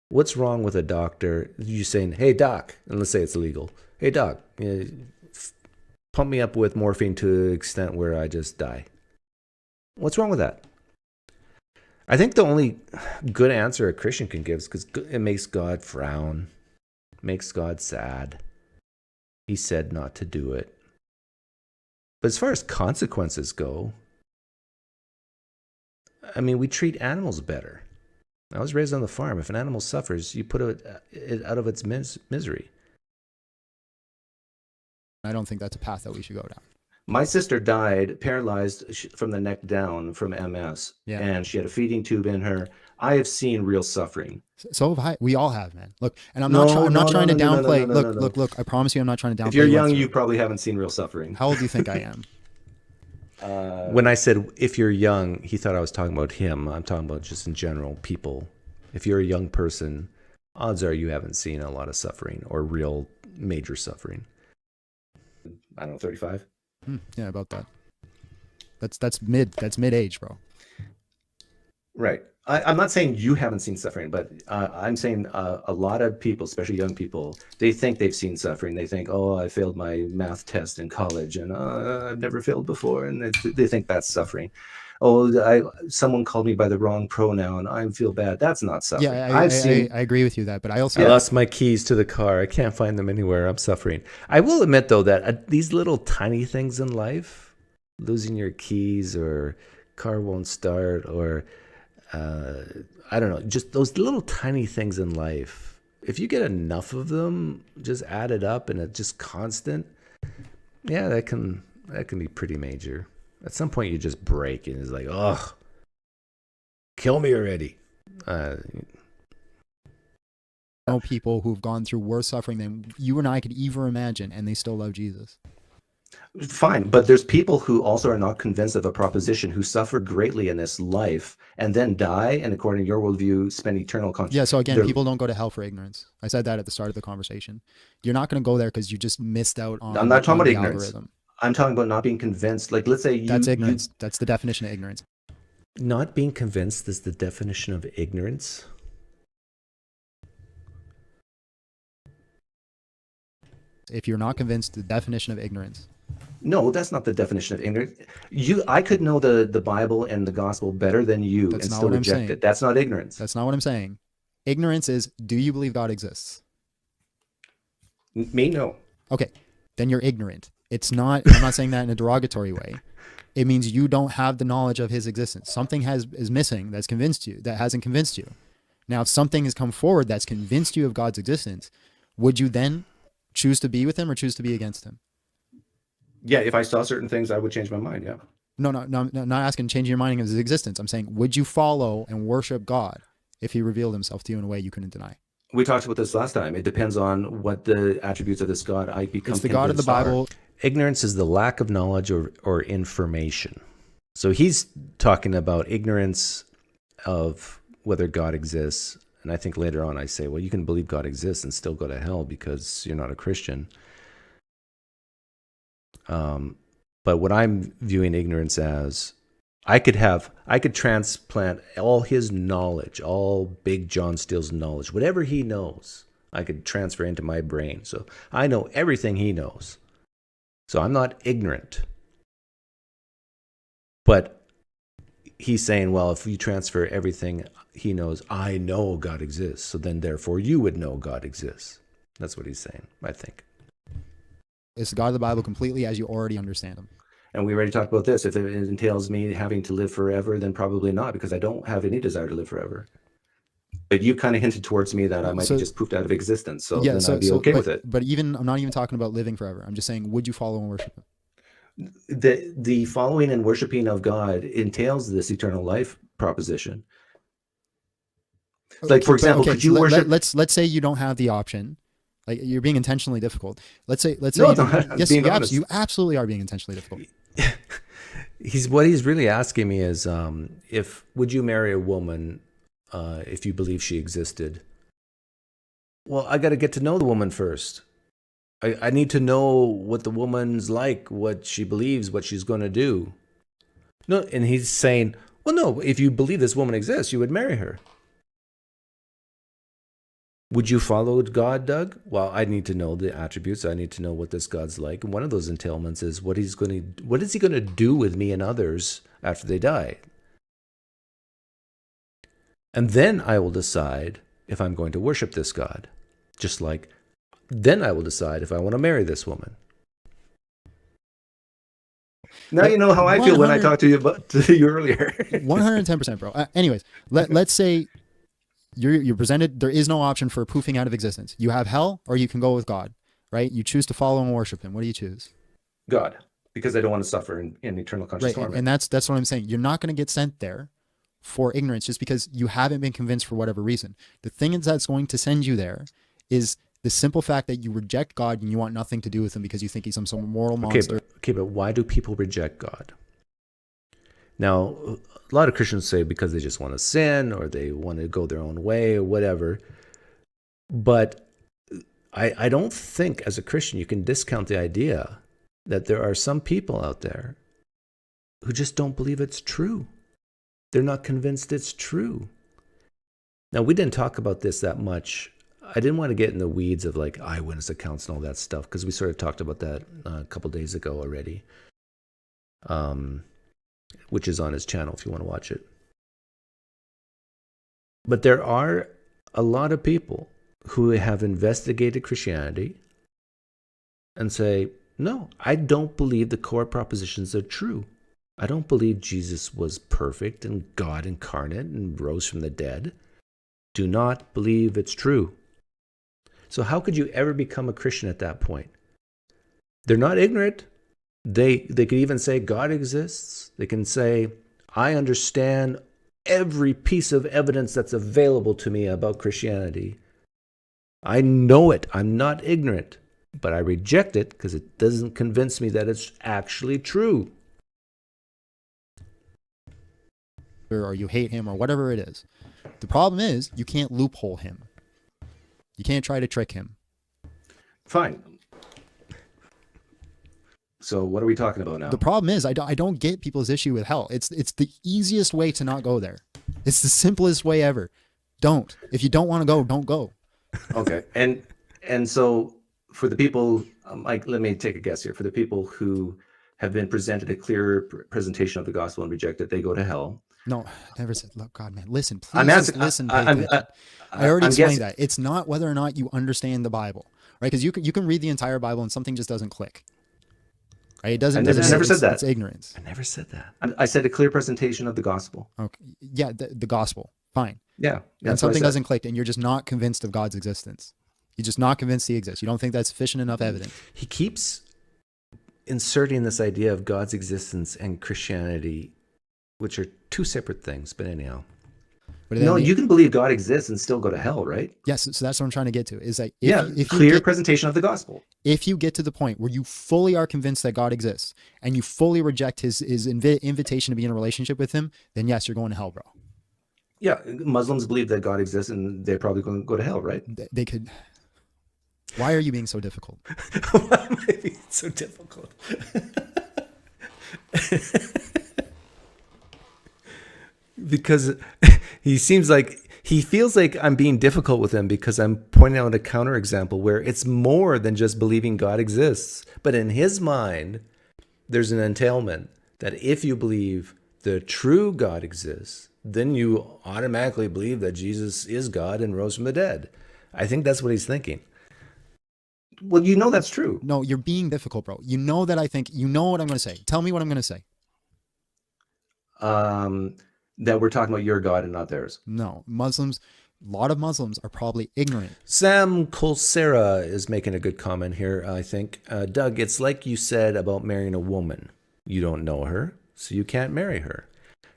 What's wrong with a doctor? You saying, hey, doc, and let's say it's illegal. Hey, doc, pump me up with morphine to the extent where I just die. What's wrong with that? I think the only good answer a Christian can give is because it makes God frown, makes God sad. He said not to do it. But as far as consequences go, I mean, we treat animals better. I was raised on the farm. If an animal suffers, you put it out of its misery. I don't think that's a path that we should go down. My sister died paralyzed from the neck down from MS, Yeah. and she had a feeding tube in her. I have seen real suffering. So have I. We all have, man. Look, and I'm No, not trying to downplay. no. Look. I promise you, I'm not trying to downplay. If you're young, what's- you probably haven't seen real suffering. How old do you think I am? When I said if you're young, he thought I was talking about him. I'm talking about just in general people. If you're a young person, odds are you haven't seen a lot of suffering or real major suffering. I don't know, 35. Yeah, about that. That's mid age, bro. Right. I'm not saying you haven't seen suffering, but I'm saying a lot of people, especially young people, they think they've seen suffering. They think, oh, I failed my math test in college, and I've never failed before, and they think that's suffering. Oh, someone called me by the wrong pronoun. I feel bad. That's not suffering. Yeah, I agree with you that, but I also I lost my keys to the car. I can't find them anywhere. I'm suffering. I will admit, though, that these little tiny things in life, losing your keys or car won't start or I don't know, just those little tiny things in life, if you get enough of them, just add it up and it's just constant, yeah, that can be pretty major. At some point you just break and it's like, oh, kill me already. know people who've gone through worse suffering than you and I could ever imagine, and they still love Jesus. Fine, but there's people who also are not convinced of a proposition, who suffer greatly in this life and then die, and according to your worldview, spend eternal consciousness. Yeah, so again, people don't go to hell for ignorance. I said that at the start of the conversation. You're not going to go there because you just missed out on. I'm not talking about the ignorance. algorithm. I'm talking about not being convinced. Like, let's say That's ignorance. That's the definition of ignorance. Not being convinced is the definition of ignorance. If you're not convinced, the definition of ignorance. No, that's not the definition of ignorance. I could know the Bible and the gospel better than you That's and not still what I'm reject saying. it. That's not ignorance. That's not what I'm saying. Ignorance is, do you believe God exists? Me, no. Okay, then you're ignorant. It's not, I'm not saying that in a derogatory way. It means you don't have the knowledge of his existence. Something is missing that hasn't convinced you. Now, if something has come forward that's convinced you of God's existence, would you then choose to be with him or choose to be against him? Yeah, if I saw certain things, I would change my mind, yeah. No, not asking changing your mind of his existence. I'm saying, would you follow and worship God if he revealed himself to you in a way you couldn't deny? We talked about this last time. It depends on what the attributes of this God I become It's the God of the convinced are. Bible. Ignorance is the lack of knowledge or information. So he's talking about ignorance of whether God exists. And I think later on I say, well, you can believe God exists and still go to hell because you're not a Christian. But what I'm viewing ignorance as, I could transplant all his knowledge, all Big John Steele's knowledge, whatever he knows, I could transfer into my brain. So I know everything he knows. So I'm not ignorant. But he's saying, well, if you transfer everything he knows, I know God exists. So then therefore you would know God exists. That's what he's saying, I think. It's the God of the Bible completely as you already understand him. And we already talked about this. If it entails me having to live forever, then probably not, because I don't have any desire to live forever. But you kind of hinted towards me that I might be just poofed out of existence. So then I'd be okay with it. But even, I'm not even talking about living forever. I'm just saying, would you follow and worship him? The following and worshiping of God entails this eternal life proposition. Like, for example, could you worship? Let's say you don't have the option. Like, you're being intentionally difficult. Let's say No, yes, you absolutely are being intentionally difficult. What he's really asking me is, would you marry a woman if you believe she existed? Well, I got to get to know the woman first. I need to know what the woman's like, what she believes, what she's going to do. No, and he's saying, well, no, if you believe this woman exists, you would marry her. Would you follow God, Doug? Well, I need to know the attributes. I need to know what this God's like. And one of those entailments is what is he going to do with me and others after they die? And then I will decide if I'm going to worship this God. Just like then I will decide if I want to marry this woman. Now you know how I feel when I talked to you earlier. 110%, bro. Anyways, let's say you're presented, there is no option for poofing out of existence. You have hell or you can go with God, right? You choose to follow and worship him. What do you choose? God, because I don't want to suffer in eternal conscious torment. And that's what I'm saying. You're not going to get sent there for ignorance just because you haven't been convinced for whatever reason. The thing that's going to send you there is the simple fact that you reject God and you want nothing to do with him because you think he's some moral monster. Okay, but why do people reject God? Now, a lot of Christians say because they just want to sin or they want to go their own way or whatever. But I don't think as a Christian you can discount the idea that there are some people out there who just don't believe it's true. They're not convinced it's true. Now, we didn't talk about this that much. I didn't want to get in the weeds of like eyewitness accounts and all that stuff because we sort of talked about that a couple days ago already. Which is on his channel if you want to watch it. But there are a lot of people who have investigated Christianity and say, no, I don't believe the core propositions are true. I don't believe Jesus was perfect and God incarnate and rose from the dead. Do not believe it's true. So how could you ever become a Christian at that point? They're not ignorant. They could even say God exists. They can say, I understand every piece of evidence that's available to me about Christianity. I know it. I'm not ignorant. But I reject it because it doesn't convince me that it's actually true. Or you hate him or whatever it is. The problem is you can't loophole him. You can't try to trick him. Fine. So what are we talking about now? The problem is I don't get people's issue with hell. It's the easiest way to not go there. It's the simplest way ever. Don't. If you don't want to go, don't go. Okay. And so for the people, like, let me take a guess here. For the people who have been presented a clear presentation of the gospel and reject it, they go to hell. No, I never said, look, God, man, listen, please listen. I already explained that. It's not whether or not you understand the Bible, right? Because you can read the entire Bible and something just doesn't click. Right? It doesn't. I never said that. It's ignorance. I never said that. I said a clear presentation of the gospel. Okay. Yeah, the gospel. Fine. Yeah. And something doesn't click, and you're just not convinced of God's existence. You're just not convinced he exists. You don't think that's sufficient enough evidence. He keeps inserting this idea of God's existence and Christianity, which are two separate things. But anyhow. No, you can believe God exists and still go to hell, right? Yes, so that's what I'm trying to get to. Is that if clear presentation of the gospel. If you get to the point where you fully are convinced that God exists and you fully reject his invitation to be in a relationship with him, then yes, you're going to hell, bro. Yeah, Muslims believe that God exists and they're probably going to go to hell, right? They could. Why are you being so difficult? Why am I being so difficult? Because he feels like I'm being difficult with him because I'm pointing out a counterexample where it's more than just believing God exists. But in his mind, there's an entailment that if you believe the true God exists, then you automatically believe that Jesus is God and rose from the dead. I think that's what he's thinking. Well, you know that's true. No, you're being difficult, bro. You know that I think, you know what I'm going to say. Tell me what I'm going to say. That we're talking about your God and not theirs. No, Muslims, a lot of Muslims are probably ignorant. Sam Colsera is making a good comment here, I think. Doug, it's like you said about marrying a woman. You don't know her, so you can't marry her.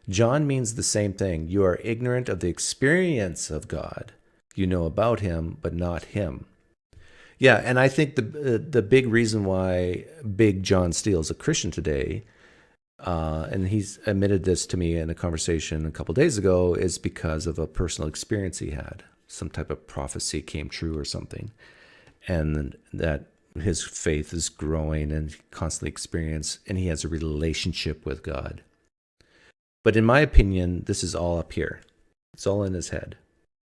John means the same thing. You are ignorant of the experience of God. You know about him, but not him. Yeah, and I think the big reason why Big John Steele is a Christian today, and he's admitted this to me in a conversation a couple days ago, is because of a personal experience he had. Some type of prophecy came true or something, and that his faith is growing and constantly experience, and he has a relationship with God. But in my opinion, this is all up here. It's all in his head.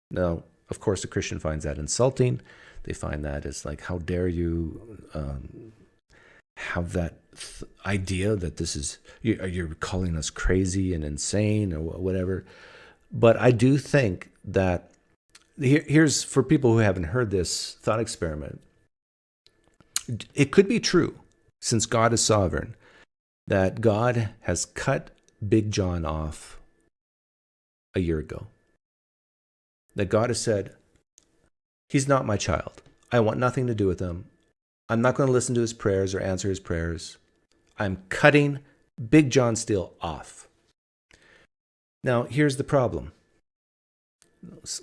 Now, of course, a Christian finds that insulting. They find that as like, how dare you have that idea that this is, you're calling us crazy and insane or whatever. But I do think that, here's for people who haven't heard this thought experiment. It could be true, since God is sovereign, that God has cut Big John off a year ago. That God has said, he's not my child. I want nothing to do with him. I'm not going to listen to his prayers or answer his prayers. I'm cutting Big John Steele off. Now, here's the problem.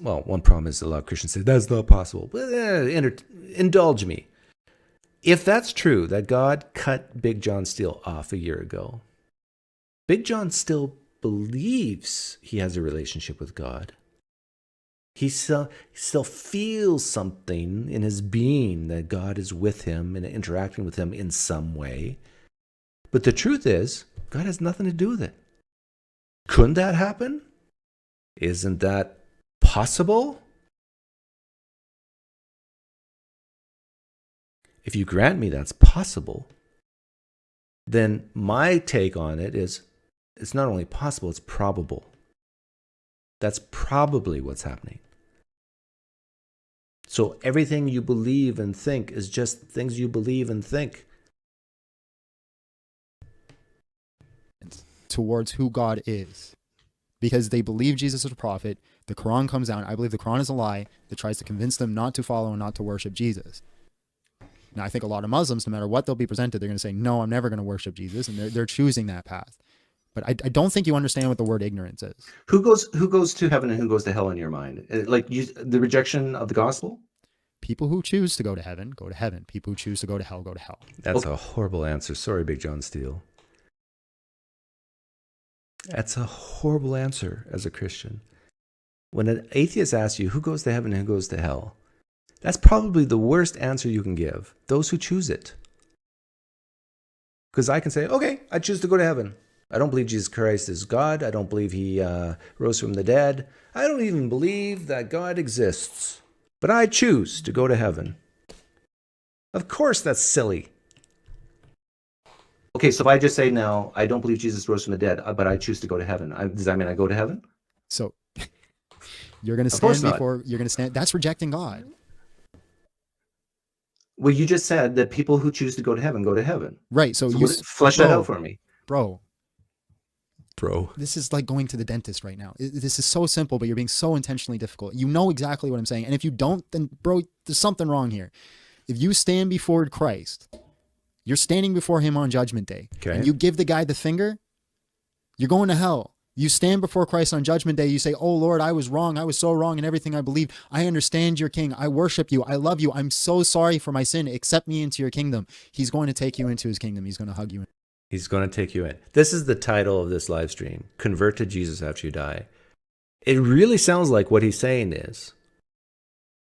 Well, one problem is a lot of Christians say, that's not possible. But indulge me. If that's true, that God cut Big John Steele off a year ago, Big John still believes he has a relationship with God. He still feels something in his being that God is with him and interacting with him in some way. But the truth is, God has nothing to do with it. Couldn't that happen? Isn't that possible? If you grant me that's possible, then my take on it is it's not only possible, it's probable. That's probably what's happening. So everything you believe and think is just things you believe and think. Towards who God is. Because they believe Jesus is a prophet. The Quran comes out. I believe the Quran is a lie that tries to convince them not to follow and not to worship Jesus. Now, I think a lot of Muslims, no matter what they'll be presented, they're going to say, no, I'm never going to worship Jesus. And they're choosing that path. But I don't think you understand what the word ignorance is. Who goes to heaven and who goes to hell in your mind? Like the rejection of the gospel? People who choose to go to heaven, go to heaven. People who choose to go to hell, go to hell. That's a horrible answer. Sorry, Big John Steele. That's a horrible answer as a Christian. When an atheist asks you who goes to heaven and who goes to hell, that's probably the worst answer you can give. Those who choose it. Because I can say, okay, I choose to go to heaven. I don't believe Jesus Christ is God. I don't believe he rose from the dead. I don't even believe that God exists. But I choose to go to heaven. Of course, that's silly. Okay, so if I just say now, I don't believe Jesus rose from the dead, but I choose to go to heaven, does that mean I go to heaven? So you're going to stand before, you're going to stand, that's rejecting God. Well, you just said that people who choose to go to heaven go to heaven. Right. So you flesh that out for me. Bro, this is like going to the dentist right now. This is so simple, but you're being so intentionally difficult. You know exactly what I'm saying. And if you don't, then bro, there's something wrong here. If you stand before Christ, you're standing before him on Judgment Day. Okay. And you give the guy the finger, you're going to hell. You stand before Christ on Judgment Day. You say, oh Lord, I was wrong. I was so wrong in everything I believed. I understand you're king. I worship you. I love you. I'm so sorry for my sin. Accept me into your kingdom. He's going to take you into his kingdom. He's going to hug you. He's going to take you in. This is the title of this live stream. Convert to Jesus after you die. It really sounds like what he's saying is,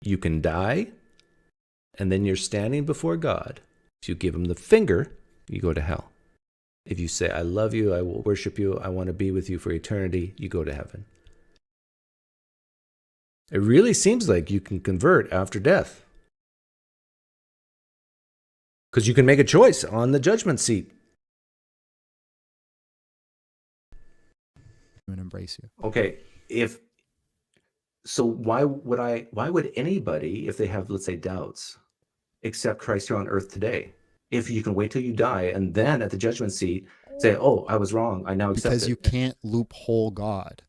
you can die, and then you're standing before God. If you give him the finger, you go to hell. If you say, I love you, I will worship you, I want to be with you for eternity, you go to heaven. It really seems like you can convert after death. Because you can make a choice on the judgment seat. And embrace you. Okay, why would anybody, if they have, let's say, doubts, accept Christ here on earth today? If you can wait till you die and then at the judgment seat say, "Oh, I was wrong. I now accept Because it." you can't loophole God.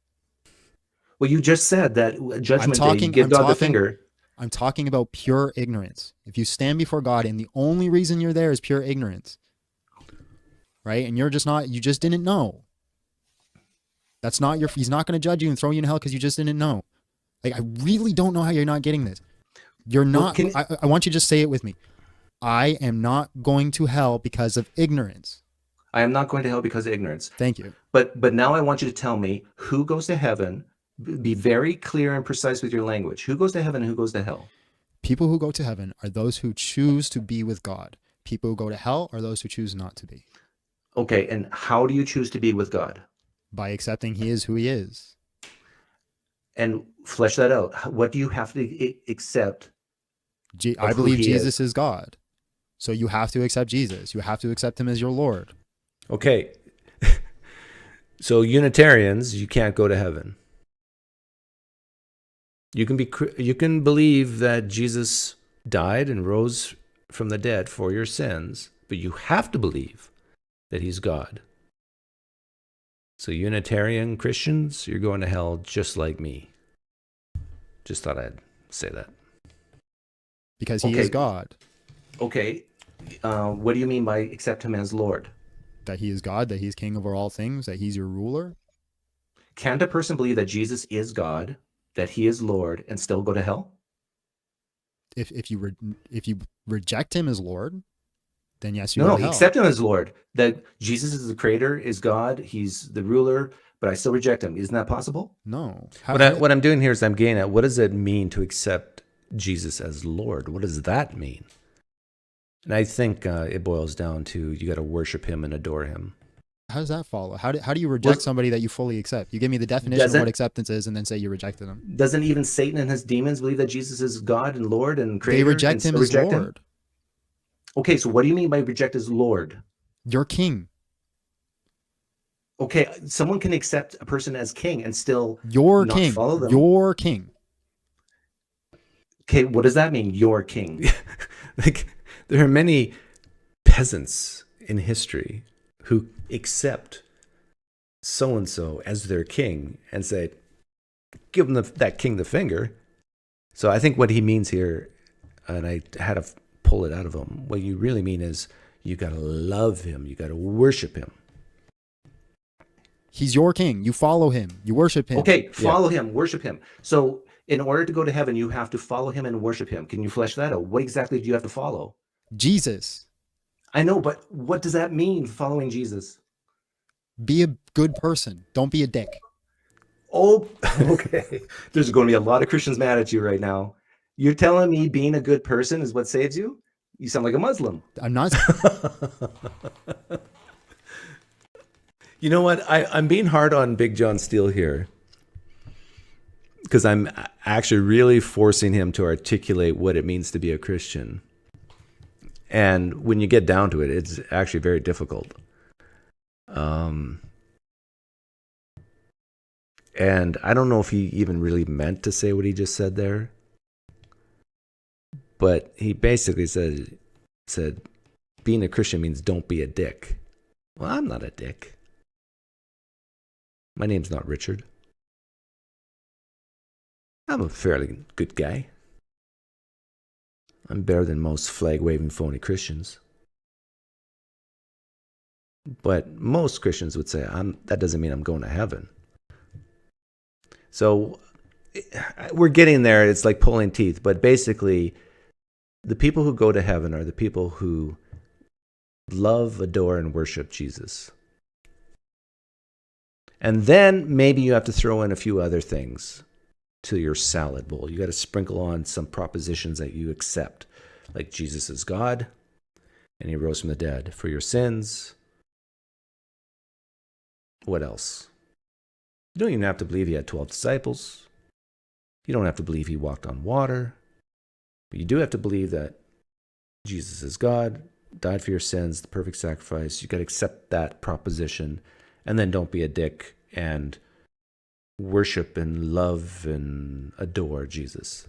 Well, you just said that judgment day, you give God the finger. I'm talking about pure ignorance. If you stand before God and the only reason you're there is pure ignorance, right? And you just didn't know. He's not going to judge you and throw you in hell because you just didn't know. Like, I really don't know how you're not getting this. You're not, I want you to just say it with me. I am not going to hell because of ignorance. I am not going to hell because of ignorance. Thank you. But now I want you to tell me who goes to heaven. Be very clear and precise with your language. Who goes to heaven and who goes to hell? People who go to heaven are those who choose to be with God. People who go to hell are those who choose not to be. Okay, and how do you choose to be with God? By accepting he is who he is. And flesh that out. What do you have to accept? I believe Jesus is God. So you have to accept Jesus. You have to accept him as your Lord. Okay. So Unitarians, you can't go to heaven. You can believe that Jesus died and rose from the dead for your sins, but you have to believe that he's God. So Unitarian Christians, you're going to hell just like me. Just thought I'd say that. Because he is God. Okay. What do you mean by accept him as Lord? That he is God, that he's king over all things, that he's your ruler. Can't a person believe that Jesus is God, that he is Lord, and still go to hell? If you reject him as Lord, then yes, you go to hell. Accept him as Lord. That Jesus is the creator, is God, he's the ruler, but I still reject him. Isn't that possible? No. What I'm doing here is I'm getting at, what does it mean to accept Jesus as Lord? What does that mean? And I think it boils down to you got to worship him and adore him. How does that follow? How do you reject somebody that you fully accept? You give me the definition of what acceptance is and then say you rejected them. Doesn't even Satan and his demons believe that Jesus is God and Lord and creator? They reject him as Lord. Okay, so what do you mean by reject as Lord? You're king. Okay, someone can accept a person as king and still not king. Follow them. You're king. Okay, what does that mean, you're king? Like, there are many peasants in history who accept so-and-so as their king and say, give them that king the finger. So I think what he means here, and I had to pull it out of him, what you really mean is you got to love him. You got to worship him. He's your king. You follow him. You worship him. Okay, follow him, worship him. So in order to go to heaven, you have to follow him and worship him. Can you flesh that out? What exactly do you have to follow? Jesus. I know, but what does that mean, following Jesus? Be a good person. Don't be a dick. Oh, okay. There's going to be a lot of Christians mad at you right now. You're telling me being a good person is what saves you? You sound like a Muslim. I'm not. You know what? I'm being hard on Big John Steele here because I'm actually really forcing him to articulate what it means to be a Christian. And when you get down to it, it's actually very difficult. And I don't know if he even really meant to say what he just said there. But he basically said being a Christian means don't be a dick. Well, I'm not a dick. My name's not Richard. I'm a fairly good guy. I'm better than most flag-waving phony Christians. But most Christians would say, that doesn't mean I'm going to heaven. So we're getting there. It's like pulling teeth. But basically, the people who go to heaven are the people who love, adore, and worship Jesus. And then maybe you have to throw in a few other things to your salad bowl. You got to sprinkle on some propositions that you accept, like Jesus is God, and he rose from the dead for your sins. What else? You don't even have to believe he had 12 disciples. You don't have to believe he walked on water. But you do have to believe that Jesus is God, died for your sins, the perfect sacrifice. You got to accept that proposition, and then don't be a dick and worship and love and adore Jesus.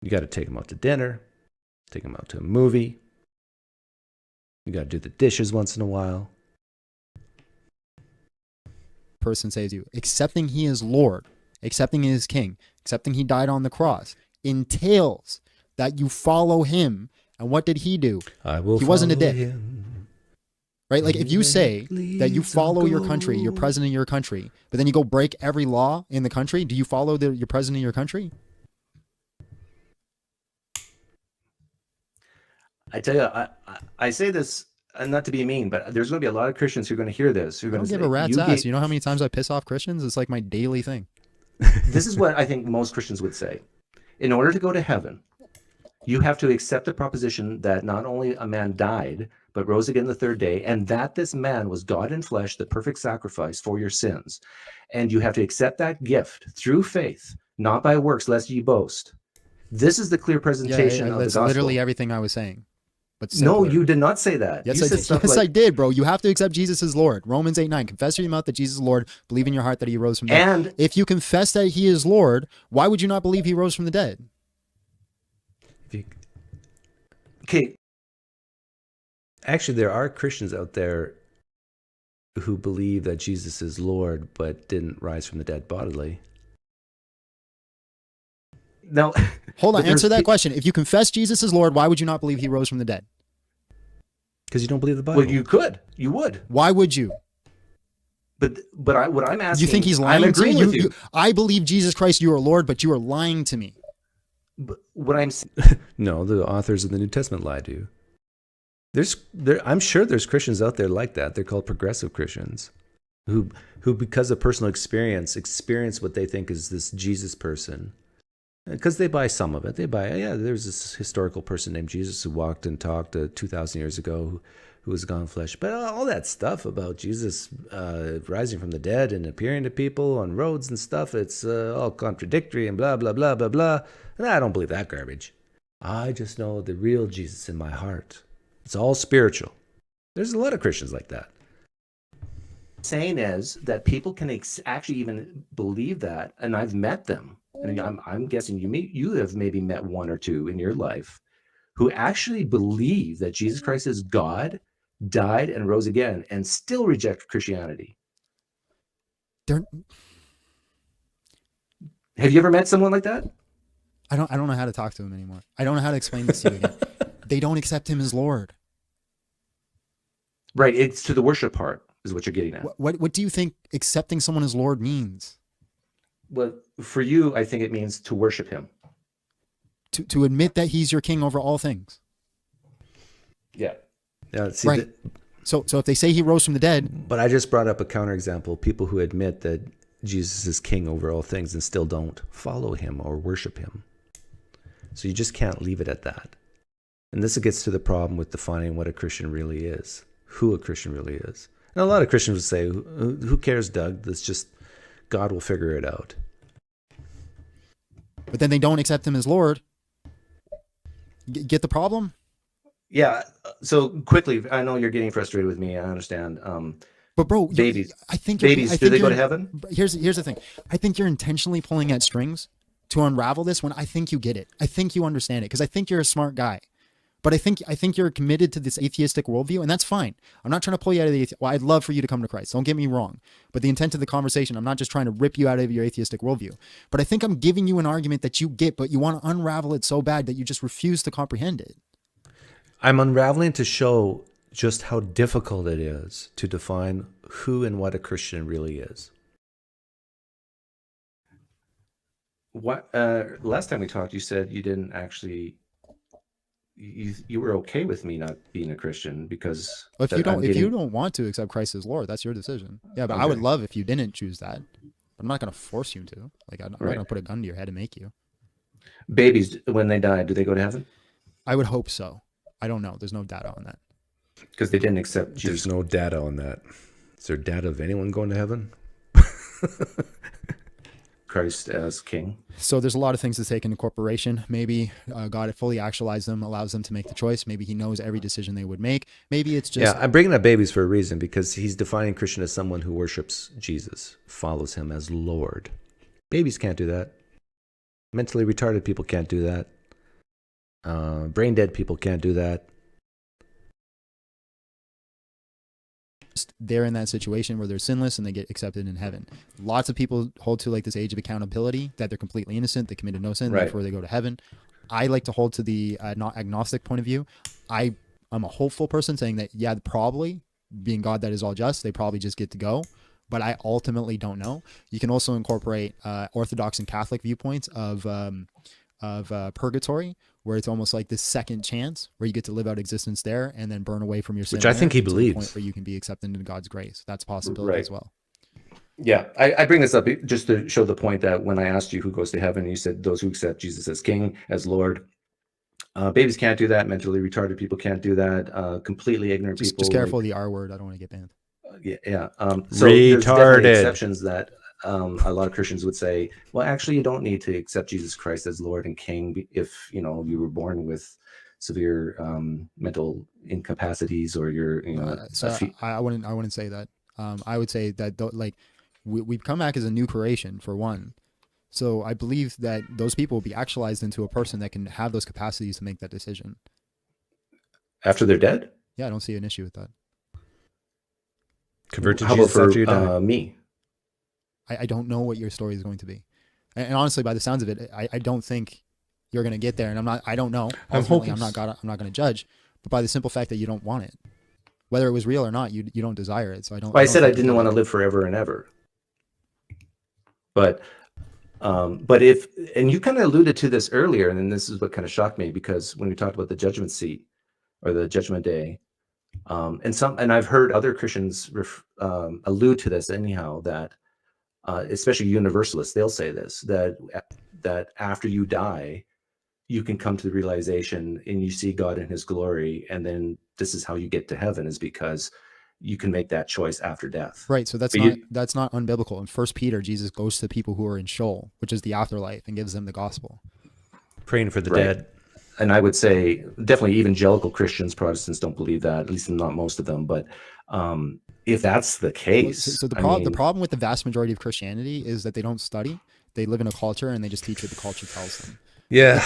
You got to take them out to dinner, take them out to a movie. You got to do the dishes once in a while. Person says to you, accepting he is Lord, accepting he is King, accepting he died on the cross entails that you follow him. And what did he do? He wasn't a dick. Right? Like if you say that you follow your country, your president of your country, but then you go break every law in the country, do you follow your president of your country? I tell you, I say this not to be mean, but there's going to be a lot of Christians who are going to hear this. Who are I going don't to give say, a rat's ass. You know how many times I piss off Christians? It's like my daily thing. This is what I think most Christians would say. In order to go to heaven, you have to accept the proposition that not only a man died, but rose again the third day, and that this man was God in flesh, the perfect sacrifice for your sins. And you have to accept that gift through faith, not by works, lest ye boast. This is the clear presentation of the that's gospel. literally everything I was saying. But no, simpler. you did not say that. Yes, you I said did. stuff Yes, like, I did, bro. You have to accept Jesus as Lord. Romans 8:9. Confess with your mouth that Jesus is Lord. Believe in your heart that he rose from the dead. And if you confess that he is Lord, why would you not believe he rose from the dead? okay, Actually, there are Christians out there who believe that Jesus is Lord, but didn't rise from the dead bodily. now Hold on, but there's answer that pe- question. If you confess Jesus is Lord, why would you not believe he rose from the dead? Because you don't believe the Bible. well, you would. Why would you? But what I'm asking, You think he's lying I'm to agreeing you? with you. I believe Jesus Christ, you are Lord, but you are lying to me. But what I'm No, the authors of the New Testament lie to you. I'm sure there's Christians out there like that. They're called progressive Christians who because of personal experience what they think is this Jesus person. Because they buy some of it. They buy, there's this historical person named Jesus who walked and talked 2,000 years ago who was God in flesh. But all that stuff about Jesus rising from the dead and appearing to people on roads and stuff, it's all contradictory and blah, blah, blah, blah, blah. And I don't believe that garbage. I just know the real Jesus in my heart. It's all spiritual. There's a lot of Christians like that. saying is that people can actually even believe that, and I've met them. And I'm guessing you have maybe met one or two in your life who actually believe that Jesus Christ is God, died and rose again, and still reject Christianity. They're, Have you ever met someone like that? I don't know how to talk to them anymore. I don't know how to explain this to you again. They don't accept him as Lord. Right. It's to the worship part is what you're getting at. What do you think accepting someone as Lord means? Well, for you, I think it means to worship him. To admit that he's your king over all things. Yeah. See, right. So if they say he rose from the dead. But I just brought up a counterexample. People who admit that Jesus is king over all things and still don't follow him or worship him. So you just can't leave it at that. And this gets to the problem with defining what a Christian really is, who a Christian really is. And a lot of Christians would say, who cares, Doug? That's just, God will figure it out. But then they don't accept him as Lord. Get the problem? Yeah. So quickly, I know you're getting frustrated with me. I understand. But bro, babies. I think babies, do they go to heaven? Here's the thing. I think you're intentionally pulling at strings to unravel this when I think you get it. I think you understand it because I think you're a smart guy. But I think you're committed to this atheistic worldview, and that's fine. I'm not trying to pull you out of the well, I'd love for you to come to Christ. Don't get me wrong. But the intent of the conversation, I'm not just trying to rip you out of your atheistic worldview. But I think I'm giving you an argument that you get, but you want to unravel it so bad that you just refuse to comprehend it. I'm unraveling to show just how difficult it is to define who and what a Christian really is. What last time we talked, you said you didn't actually. You were okay with me not being a Christian because well, if you don't want to accept Christ as Lord, that's your decision. Yeah, but okay. I would love if you didn't choose that. But I'm not going to force you to. Like I'm not going to put a gun to your head and make you. Babies, when they die, do they go to heaven? I would hope so. I don't know. There's no data on that. Because they didn't accept Jesus. There's no data on that. Is there data of anyone going to heaven? Christ as king. So there's a lot of things to take into corporation. Maybe God fully actualized them, allows them to make the choice. Maybe he knows every decision they would make. Maybe it's just... Yeah, I'm bringing up babies for a reason because he's defining Christian as someone who worships Jesus, follows him as Lord. Babies can't do that. Mentally retarded people can't do that. Brain dead people can't do that. They're in that situation where they're sinless and they get accepted in heaven. Lots of people hold to like this age of accountability, that they're completely innocent, they committed no sin, Right. therefore they go to heaven. I like to hold to the not agnostic point of view. I'm a hopeful person saying that, yeah, probably, being God that is all just, they probably just get to go. But I ultimately don't know. You can also incorporate Orthodox and Catholic viewpoints of purgatory, where it's almost like this second chance where you get to live out existence there and then burn away from your sin. Which I think he to the believes. point where you can be accepted into God's grace. That's a possibility Right. as well. Yeah, I bring this up just to show the point that when I asked you who goes to heaven, you said those who accept Jesus as King, as Lord. Babies can't do that. Mentally retarded people can't do that. Completely ignorant people. Just careful of the R word. I don't want to get banned. Yeah. So there's definitely Retarded. exceptions that a lot of Christians would say, well, actually, you don't need to accept Jesus Christ as Lord and King if you were born with severe mental incapacities or you're I wouldn't say that. I would say that we've come back as a new creation for one. So I believe that those people will be actualized into a person that can have those capacities to make that decision. after they're dead. Yeah, I don't see an issue with that. Convert to How about Jesus after you for die. me? I don't know what your story is going to be. And honestly, by the sounds of it, I don't think you're going to get there. And I don't know. Ultimately, I'm not going to judge. But by the simple fact that you don't want it, whether it was real or not, you don't desire it. So I don't. Well, I don't said I think didn't you're want to gonna- live forever and ever. But if, and you kind of alluded to this earlier, and then this is what kind of shocked me, because when we talked about the judgment seat or the judgment day, and I've heard other Christians allude to this anyhow, that especially universalists, they'll say this, that after you die, you can come to the realization and you see God in his glory, and then this is how you get to heaven, is because you can make that choice after death. Right. So that's not unbiblical. In 1 Peter, Jesus goes to people who are in Sheol, which is the afterlife, and gives them the gospel. Praying for the Right. dead. And I would say definitely evangelical Christians, Protestants don't believe that, at least not most of them. But if that's the case, So the problem with the vast majority of Christianity is that they don't study. They live in a culture and they just teach what the culture tells them. Yeah.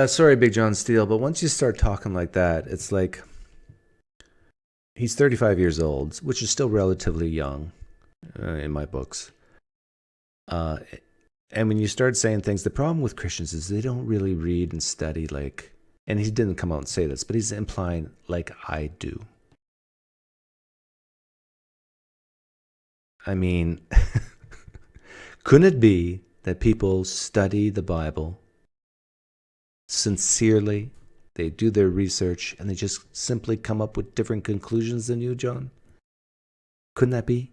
Sorry, Big John Steele, but once you start talking like that, it's like he's 35 years old, which is still relatively young in my books. And when you start saying things, the problem with Christians is they don't really read and study like, and he didn't come out and say this, but he's implying like I do. I mean, couldn't it be that people study the Bible sincerely, they do their research, and they just simply come up with different conclusions than you, John? Couldn't that be?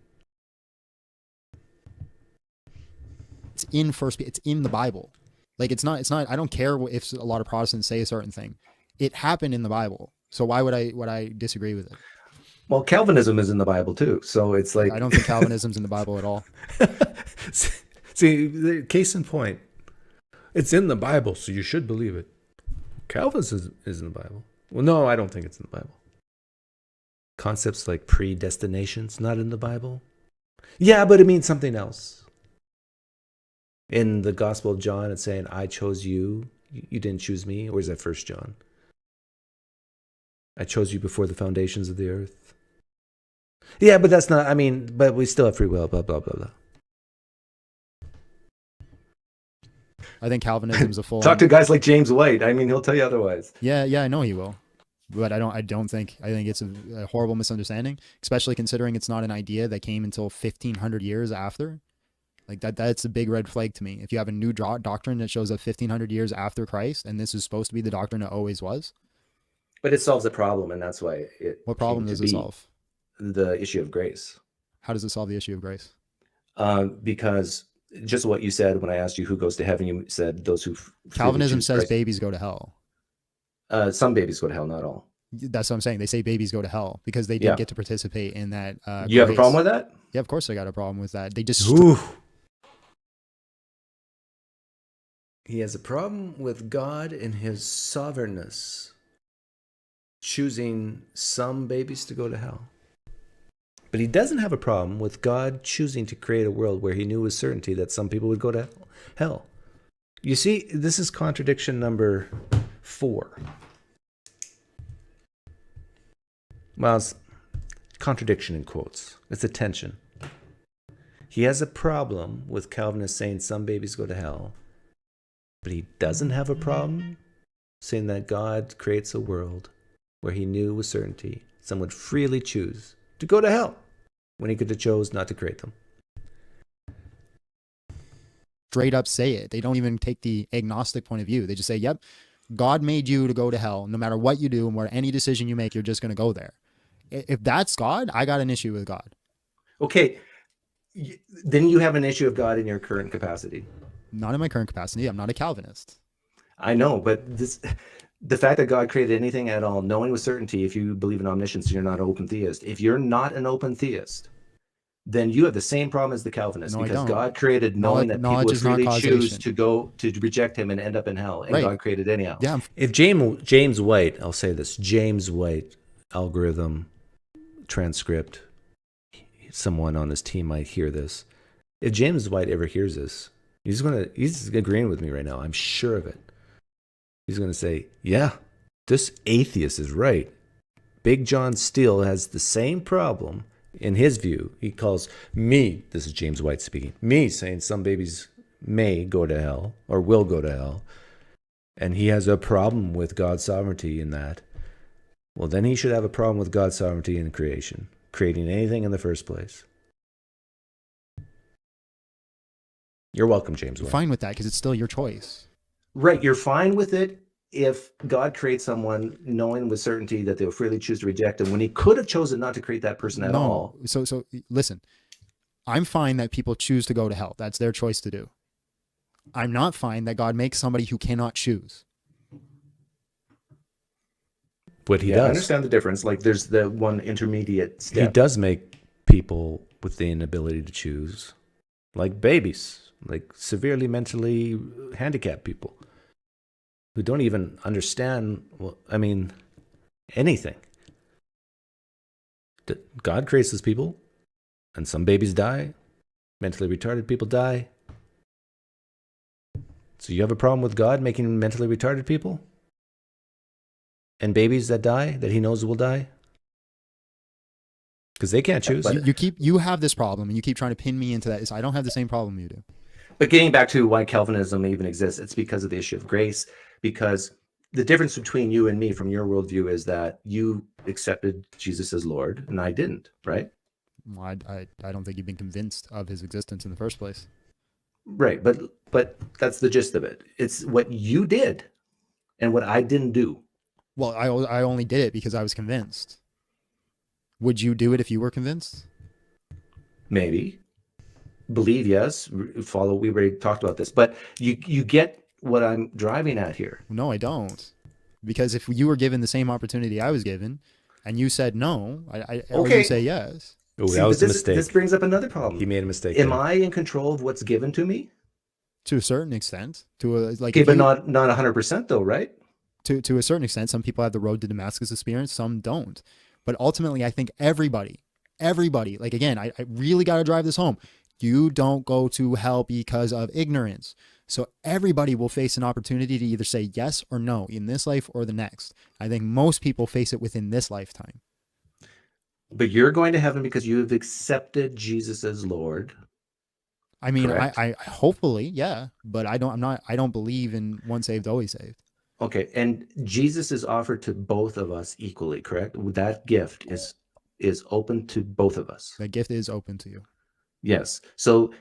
It's in the Bible. Like it's not, I don't care if a lot of Protestants say a certain thing. It happened in the Bible. So why would I disagree with it? Well, Calvinism is in the Bible too. So it's like, I don't think Calvinism's in the Bible at all. See, the case in point, it's in the Bible, so you should believe it. Calvinism is in the Bible. Well, no, I don't think it's in the Bible. Concepts like predestination's not in the Bible. Yeah, but it means something else. In the Gospel of John, it's saying, I chose you. You didn't choose me. Or is that 1 John? I chose you before the foundations of the earth. Yeah, but that's not, but we still have free will, blah, blah, blah, blah. I think Calvinism's a full. talk to guys like James White. I mean, he'll tell you otherwise. Yeah, I know he will, but I think it's a horrible misunderstanding, especially considering it's not an idea that came until 1,500 years after. Like that's a big red flag to me. If you have a new doctrine that shows up 1,500 years after Christ, and this is supposed to be the doctrine it always was. But it solves a problem, and that's why it. What problem does it solve? The issue of grace. How does it solve the issue of grace? Because just what you said when I asked you who goes to heaven, you said those who. Calvinism says babies go to hell. Some babies go to hell, not all. That's what I'm saying. They say babies go to hell because they didn't get to participate in that. You have a problem with that? Yeah, of course I got a problem with that. They just. He has a problem with God in his sovereignness, choosing some babies to go to hell. But he doesn't have a problem with God choosing to create a world where he knew with certainty that some people would go to hell. You see, this is contradiction number 4. Well, it's contradiction in quotes. It's a tension. He has a problem with Calvinists saying some babies go to hell, but he doesn't have a problem saying that God creates a world where he knew with certainty some would freely choose to go to hell when he could have chose not to create them. Straight up say it. They don't even take the agnostic point of view. They just say, yep, God made you to go to hell. No matter what you do and where any decision you make, you're just going to go there. If that's God, I got an issue with God. Okay. Then you have an issue of God in your current capacity. Not in my current capacity. I'm not a Calvinist. I know, but the fact that God created anything at all, knowing with certainty, if you believe in omniscience, you're not an open theist. If you're not an open theist, then you have the same problem as the Calvinists, No, I because don't. God created knowing that people would is not freely choose causation. to reject him and end up in hell, and Right. God created anyhow. Yeah. If James White, I'll say this, James White algorithm transcript, someone on his team might hear this. If James White ever hears this, he's agreeing with me right now. I'm sure of it. He's going to say, yeah, this atheist is right. Big John Steele has the same problem in his view. He calls me, this is James White speaking, me saying some babies may go to hell or will go to hell. And he has a problem with God's sovereignty in that. Well, then he should have a problem with God's sovereignty in creation, creating anything in the first place. You're welcome, James I'm White. fine with that because it's still your choice. Right, you're fine with it if God creates someone knowing with certainty that they'll freely choose to reject him when he could have chosen not to create that person at all. So listen, I'm fine that people choose to go to hell. That's their choice to do. I'm not fine that God makes somebody who cannot choose. What he I does. understand the difference. Like there's the one intermediate He step. does make people with the inability to choose, like babies, like severely mentally handicapped people who don't even understand, anything. God creates those people, and some babies die. Mentally retarded people die. So you have a problem with God making mentally retarded people? And babies that die, that he knows will die? Because they can't choose. You have this problem and you keep trying to pin me into that. I don't have the same problem you do. But getting back to why Calvinism even exists, it's because of the issue of grace, because the difference between you and me from your worldview is that you accepted Jesus as Lord and I didn't, right? Well, I don't think you've been convinced of his existence in the first place. Right, but that's the gist of it. It's what you did and what I didn't do. Well, I only did it because I was convinced. Would you do it if you were convinced? Maybe. Believe, yes. Follow, we already talked about this. But you get what I'm driving at here. No, I don't. Because if you were given the same opportunity I was given, and you said no, or you say yes. Oh, See, that was but a mistake. This brings up another problem. He made a mistake. Am there. I in control of what's given to me? To a certain extent. Okay, but not 100% though, right? To a certain extent, some people have the road to Damascus experience, some don't. But ultimately, I think everybody, like again, I really got to drive this home. You don't go to hell because of ignorance. So everybody will face an opportunity to either say yes or no in this life or the next. I think most people face it within this lifetime. But you're going to heaven because you have accepted Jesus as Lord. I mean, Correct. I hopefully, yeah, but I don't believe in once saved, always saved. Okay, and Jesus is offered to both of us equally, correct? That gift is open to both of us. That gift is open to you. Yes. So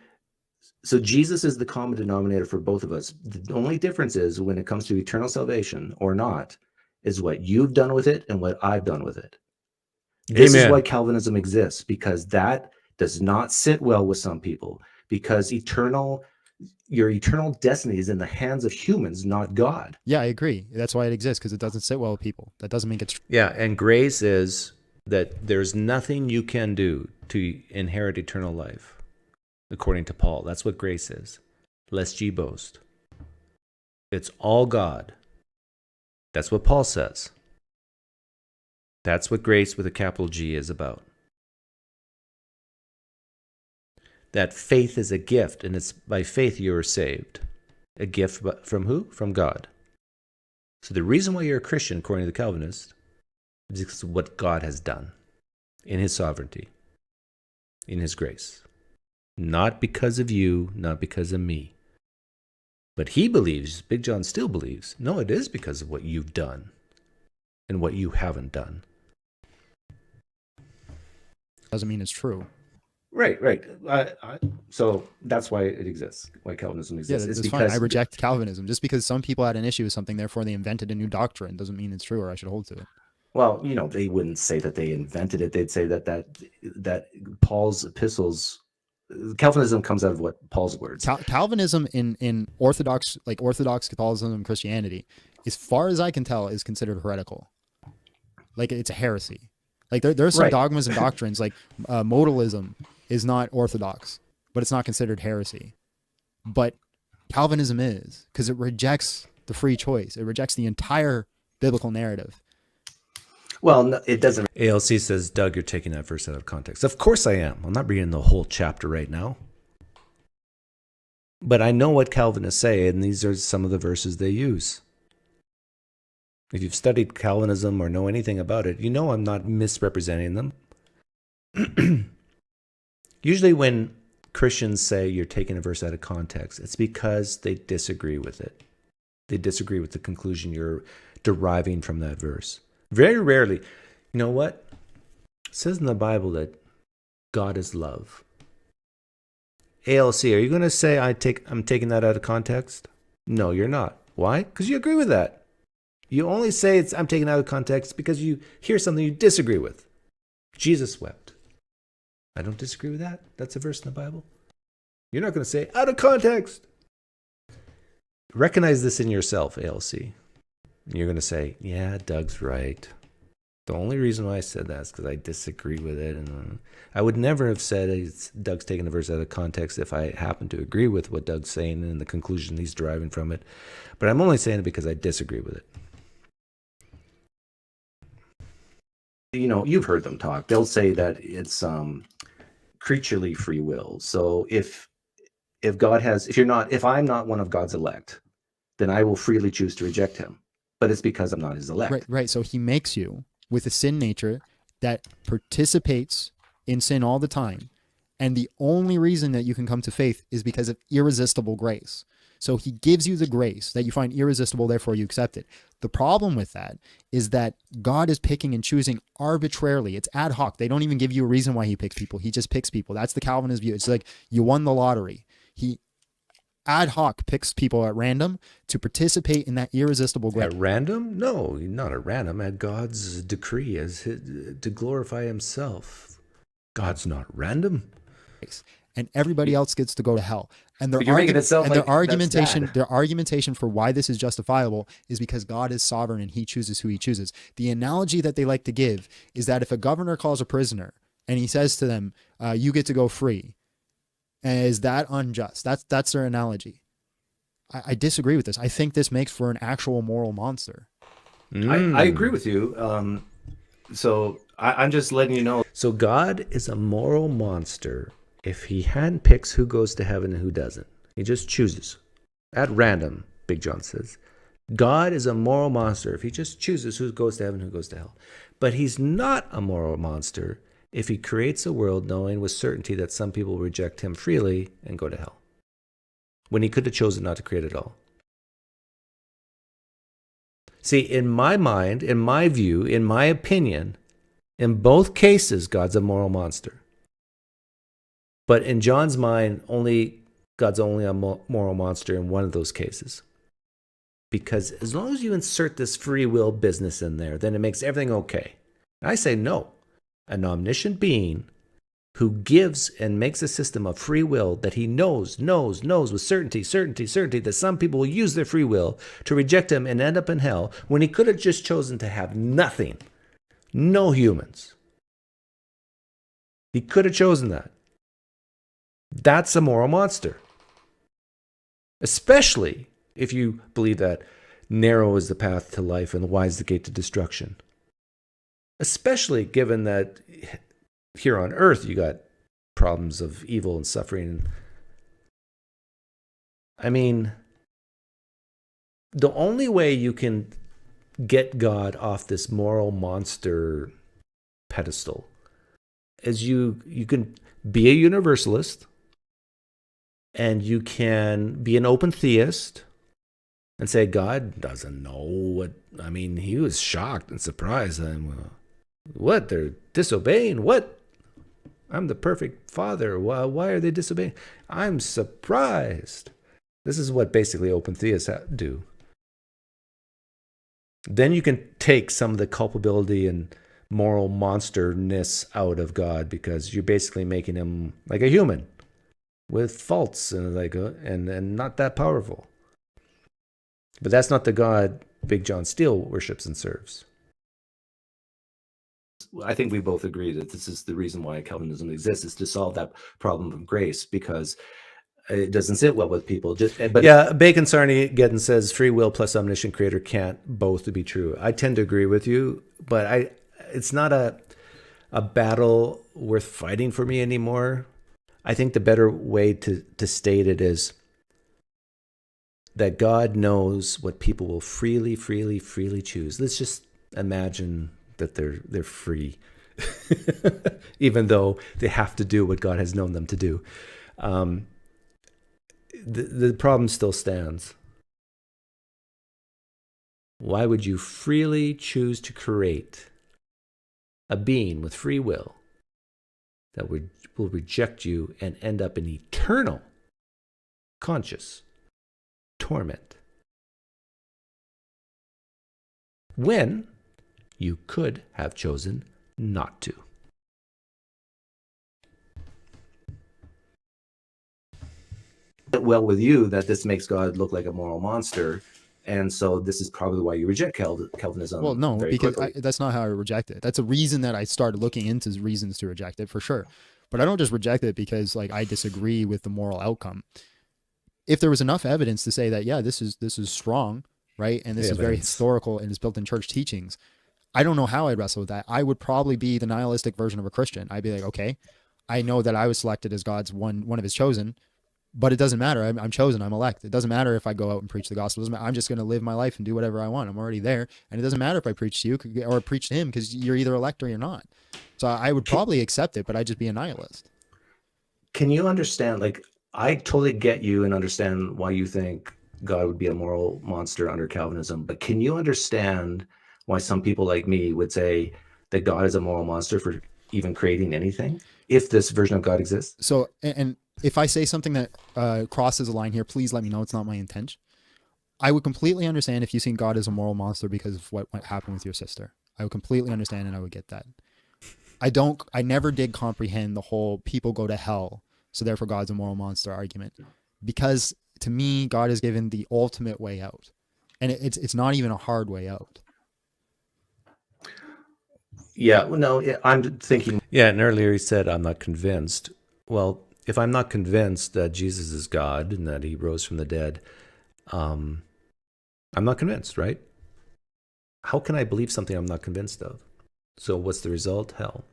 Jesus is the common denominator for both of us. The only difference is when it comes to eternal salvation or not, is what you've done with it and what I've done with it. This is why Calvinism exists, because that does not sit well with some people, because your eternal destiny is in the hands of humans, not God. Yeah, I agree. That's why it exists, because it doesn't sit well with people. That doesn't make it true. Yeah, and grace is that there's nothing you can do to inherit eternal life, according to Paul. That's what grace is. Lest ye boast. It's all God. That's what Paul says. That's what grace with a capital G is about. That faith is a gift, and it's by faith you are saved. A gift from who? From God. So the reason why you're a Christian, according to the Calvinists, is because of what God has done in his sovereignty, in his grace. Not because of you, not because of me. But he believes, Big John still believes, no, it is because of what you've done and what you haven't done. Doesn't mean it's true. Right. So that's why it exists, why Calvinism Yeah, exists. that's It's fine. I because reject Calvinism. Just because some people had an issue with something, therefore they invented a new doctrine, doesn't mean it's true or I should hold to it. well, they wouldn't say that they invented it. They'd say that Paul's epistles, Calvinism comes out of what Paul's words. Calvinism in Orthodox Catholicism and Christianity, as far as I can tell, is considered heretical. Like it's a heresy. Like there's some Right. dogmas and doctrines, like modalism is not Orthodox, but it's not considered heresy. But Calvinism is, because it rejects the free choice. It rejects the entire biblical narrative. Well, no, it doesn't. ALC says, Doug, you're taking that verse out of context. Of course I am. I'm not reading the whole chapter right now. But I know what Calvinists say, and these are some of the verses they use. If you've studied Calvinism or know anything about it, you know I'm not misrepresenting them. Usually when Christians say you're taking a verse out of context, it's because they disagree with it. They disagree with the conclusion you're deriving from that verse. Very rarely, you know what? It says in the Bible that God is love. ALC, are you going to say I'm taking that out of context? No, you're not. Why? Because you agree with that. You only say I'm taking it out of context because you hear something you disagree with. Jesus wept. I don't disagree with that. That's a verse in the Bible. You're not going to say out of context. Recognize this in yourself, ALC. You're going to say, yeah, Doug's right. The only reason why I said that is because I disagree with it. And I would never have said Doug's taking the verse out of context if I happen to agree with what Doug's saying and the conclusion he's deriving from it. But I'm only saying it because I disagree with it. You've heard them talk. They'll say that it's creaturely free will. So if I'm not one of God's elect, then I will freely choose to reject him. But it's because I'm not his elect. Right. So he makes you with a sin nature that participates in sin all the time. And the only reason that you can come to faith is because of irresistible grace. So he gives you the grace that you find irresistible, therefore you accept it. The problem with that is that God is picking and choosing arbitrarily. It's ad hoc. They don't even give you a reason why he picks people. He just picks people. That's the Calvinist view. It's like you won the lottery. He ad hoc picks people at random to participate in that irresistible grace. At random? No, not at random. At God's decree to glorify himself. God's not random. And everybody else gets to go to hell. And their You're making it sound like their that's bad. their argumentation for why this is justifiable is because God is sovereign and he chooses who he chooses. The analogy that they like to give is that if a governor calls a prisoner and he says to them, you get to go free, is that unjust? That's their analogy. I disagree with this. I think this makes for an actual moral monster. I agree with you. So I'm just letting you know. So God is a moral monster if he handpicks who goes to heaven and who doesn't. He just chooses. At random, Big John says. God is a moral monster if he just chooses who goes to heaven and who goes to hell. But he's not a moral monster if he creates a world knowing with certainty that some people will reject him freely and go to hell, when he could have chosen not to create it all. See, in my mind, in my view, in my opinion, in both cases, God's a moral monster. But in John's mind, God's only a moral monster in one of those cases. Because as long as you insert this free will business in there, then it makes everything okay. And I say no. An omniscient being who gives and makes a system of free will that he knows with certainty that some people will use their free will to reject him and end up in hell when he could have just chosen to have nothing. No humans. He could have chosen that. That's a moral monster. Especially if you believe that narrow is the path to life and wide is the gate to destruction. Especially given that here on earth you got problems of evil and suffering. I mean, the only way you can get God off this moral monster pedestal is you can be a universalist, and you can be an open theist and say God doesn't know what. I mean, he was shocked and surprised. What? They're disobeying? What? I'm the perfect father. Why are they disobeying? I'm surprised. This is what basically open theists do. Then you can take some of the culpability and moral monsterness out of God, because you're basically making him like a human with faults and and not that powerful. But that's not the God Big John Steele worships and serves. I think we both agree that this is the reason why Calvinism exists, is to solve that problem of grace, because it doesn't sit well with people. Bacon Sarni Geddon says free will plus omniscient creator can't both be true. I tend to agree with you, but it's not a battle worth fighting for me anymore. I think the better way to state it is that God knows what people will freely choose. Let's just imagine that they're free, even though they have to do what God has known them to do. The problem still stands. Why would you freely choose to create a being with free will that will reject you and end up in eternal conscious torment, when you could have chosen not to? Well with you that this makes God look like a moral monster, and so this is probably why you reject Calvinism. Well, no, because quickly. that's not how I reject it. That's a reason that I started looking into reasons to reject it, for sure. But I don't just reject it because like I disagree with the moral outcome. If there was enough evidence to say that, yeah, this is strong, right, and this is very historical and is built in church teachings, I don't know how I'd wrestle with that. I would probably be the nihilistic version of a Christian. I'd be like, okay, I know that I was selected as God's one of his chosen, but it doesn't matter. I'm chosen. I'm elect. It doesn't matter if I go out and preach the gospel. I'm just going to live my life and do whatever I want. I'm already there. And it doesn't matter if I preach to you or preach to him, because you're either elect or you're not. So I would probably accept it, but I'd just be a nihilist. Can you understand, like, I totally get you and understand why you think God would be a moral monster under Calvinism, but can you understand why some people like me would say that God is a moral monster for even creating anything, if this version of God exists? So, and if I say something that crosses a line here, please let me know. It's not my intention. I would completely understand if you seen God as a moral monster because of what happened with your sister. I would completely understand, and I would get that. I never did comprehend the whole people go to hell, so therefore God's a moral monster argument, because to me, God is given the ultimate way out, and it's not even a hard way out. Yeah, well, no, I'm thinking. Yeah, and earlier he said, I'm not convinced. Well, if I'm not convinced that Jesus is God and that he rose from the dead, I'm not convinced, right? How can I believe something I'm not convinced of? So what's the result? Hell.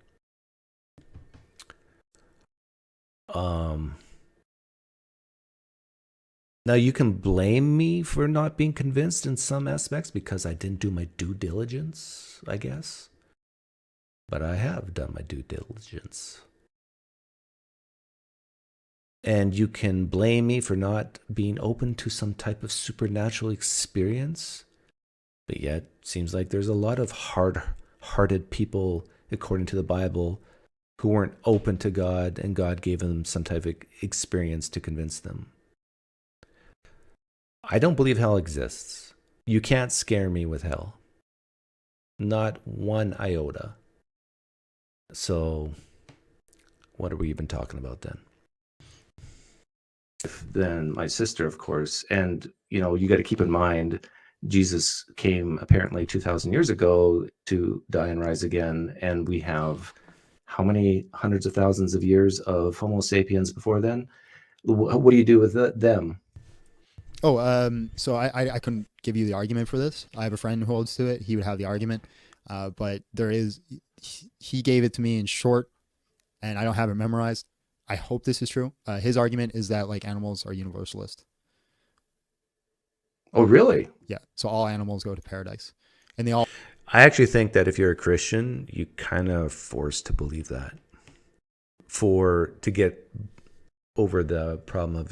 Now you can blame me for not being convinced in some aspects because I didn't do my due diligence, I guess. But I have done my due diligence. And you can blame me for not being open to some type of supernatural experience. But yet, it seems like there's a lot of hard-hearted people, according to the Bible, who weren't open to God, and God gave them some type of experience to convince them. I don't believe hell exists. You can't scare me with hell. Not one iota. So, what are we even talking about then? Than my sister, of course. And, you got to keep in mind, Jesus came apparently 2,000 years ago to die and rise again. And we have how many hundreds of thousands of years of Homo sapiens before then? What do you do with them? So I couldn't give you the argument for this. I have a friend who holds to it. He would have the argument. But he gave it to me in short, and I don't have it memorized. I hope this is true. His argument is that like animals are universalist. Oh, really? Yeah. So all animals go to paradise. and they all I actually think that if you're a Christian, you kind of forced to believe that to get over the problem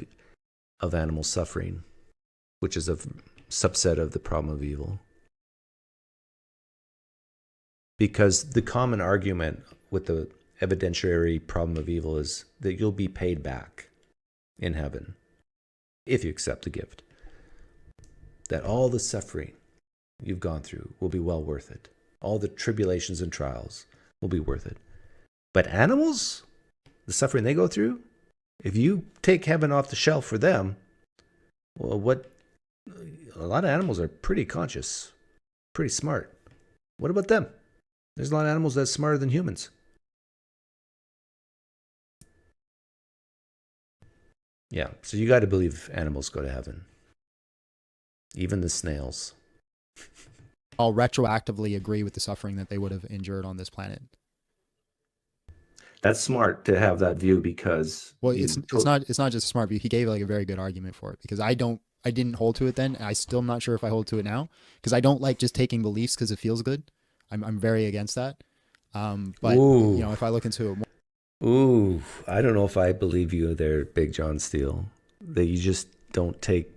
of animal suffering, which is a subset of the problem of evil. Because the common argument with the evidentiary problem of evil is that you'll be paid back in heaven if you accept the gift. That all the suffering you've gone through will be well worth it. All the tribulations and trials will be worth it. But animals, the suffering they go through, if you take heaven off the shelf for them, well, a lot of animals are pretty conscious, pretty smart. What about them? There's a lot of animals that's smarter than humans. Yeah, so you got to believe animals go to heaven. Even the snails. all retroactively agree with the suffering that they would have endured on this planet. That's smart to have that view because It's not just a smart view. He gave like a very good argument for it because I didn't hold to it then. I still am not sure if I hold to it now because I don't like just taking beliefs because it feels good. I'm very against that. But Ooh. you know, if I look into it more, Ooh, I don't know if I believe you there, Big John Steele, that you just don't take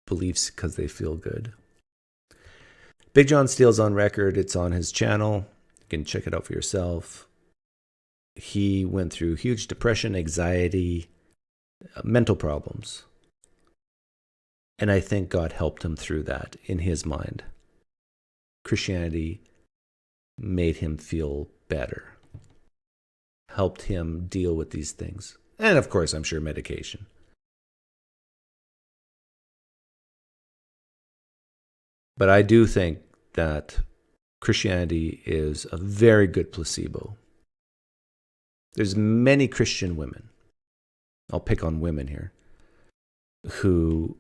beliefs because they feel good. Big John Steele's on record. It's on his channel. You can check it out for yourself. He went through huge depression, anxiety, mental problems. And I think God helped him through that in his mind. Christianity made him feel better, helped him deal with these things. And of course, I'm sure medication. But I do think that Christianity is a very good placebo. There's many Christian women, I'll pick on women here, who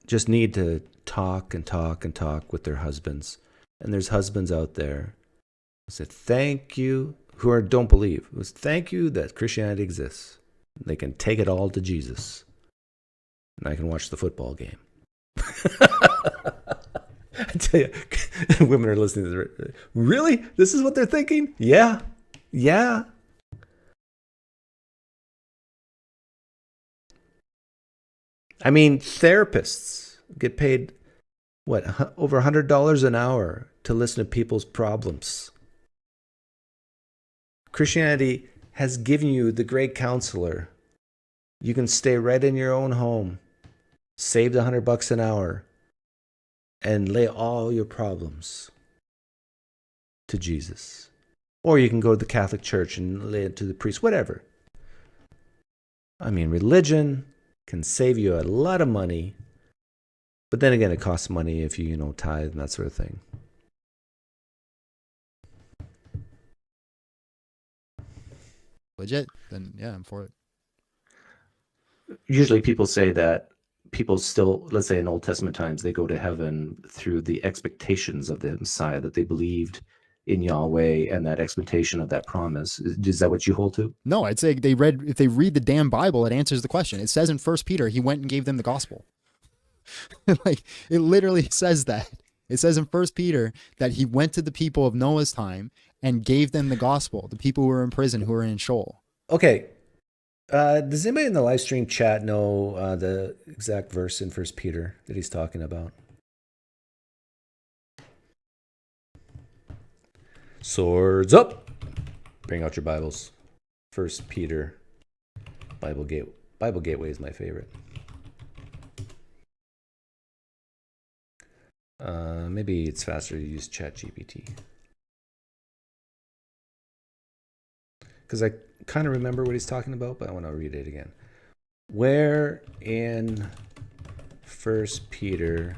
just need to talk and talk and talk with their husbands. And there's husbands out there who say, thank you, who don't believe. It was, thank you that Christianity exists. They can take it all to Jesus. And I can watch the football game. I tell you, women are listening to this. Really? This is what they're thinking? Yeah. Yeah. I mean, therapists get paid, what, over $100 an hour to listen to people's problems. Christianity has given you the great counselor. You can stay right in your own home, save the $100 an hour, and lay all your problems to Jesus. Or you can go to the Catholic Church and lay it to the priest, whatever. I mean, religion can save you a lot of money, but then again, it costs money if you tithe and that sort of thing. legit, then yeah, I'm for it. Usually people say that people still, let's say in Old Testament times, they go to heaven through the expectations of the Messiah, that they believed in Yahweh and that expectation of that promise. Is that what you hold to? No, I'd say if they read the damn Bible, it answers the question. It says in 1 Peter, he went and gave them the gospel. Like, it literally says that. It says in 1 Peter that he went to the people of Noah's time and gave them the gospel, the people who were in prison, who were in Sheol. Okay. Does anybody in the live stream chat know the exact verse in 1 Peter that he's talking about? Swords up! Bring out your Bibles. 1 Peter. Bible Gateway is my favorite. Maybe it's faster to use ChatGPT. Because I kind of remember what he's talking about, but I want to read it again. Where in 1 Peter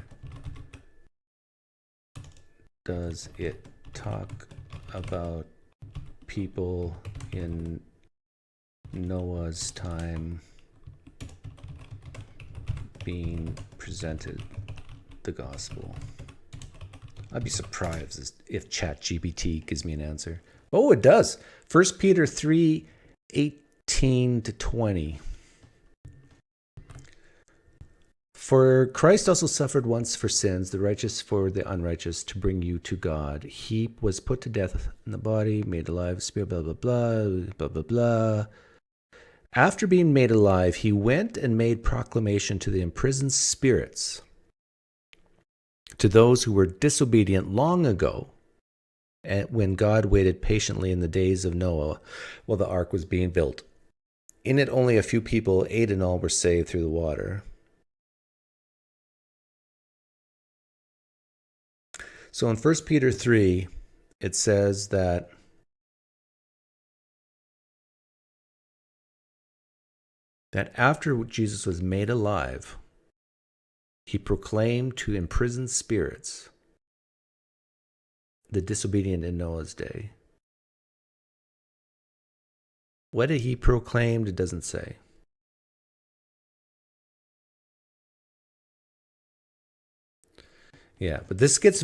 does it talk about people in Noah's time being presented the gospel? I'd be surprised if ChatGPT gives me an answer. Oh, it does. 1 Peter 3:18 to 20. For Christ also suffered once for sins, the righteous for the unrighteous, to bring you to God. He was put to death in the body, made alive, spirit, blah, blah, blah, blah, blah, blah. After being made alive, he went and made proclamation to the imprisoned spirits, to those who were disobedient long ago, and when God waited patiently in the days of Noah while the ark was being built. In it only a few people, 8 in all, were saved through the water. So in 1 Peter 3, it says that after Jesus was made alive, he proclaimed to imprisoned spirits, the disobedient in Noah's day. What did he proclaim? It doesn't say. Yeah, but this gets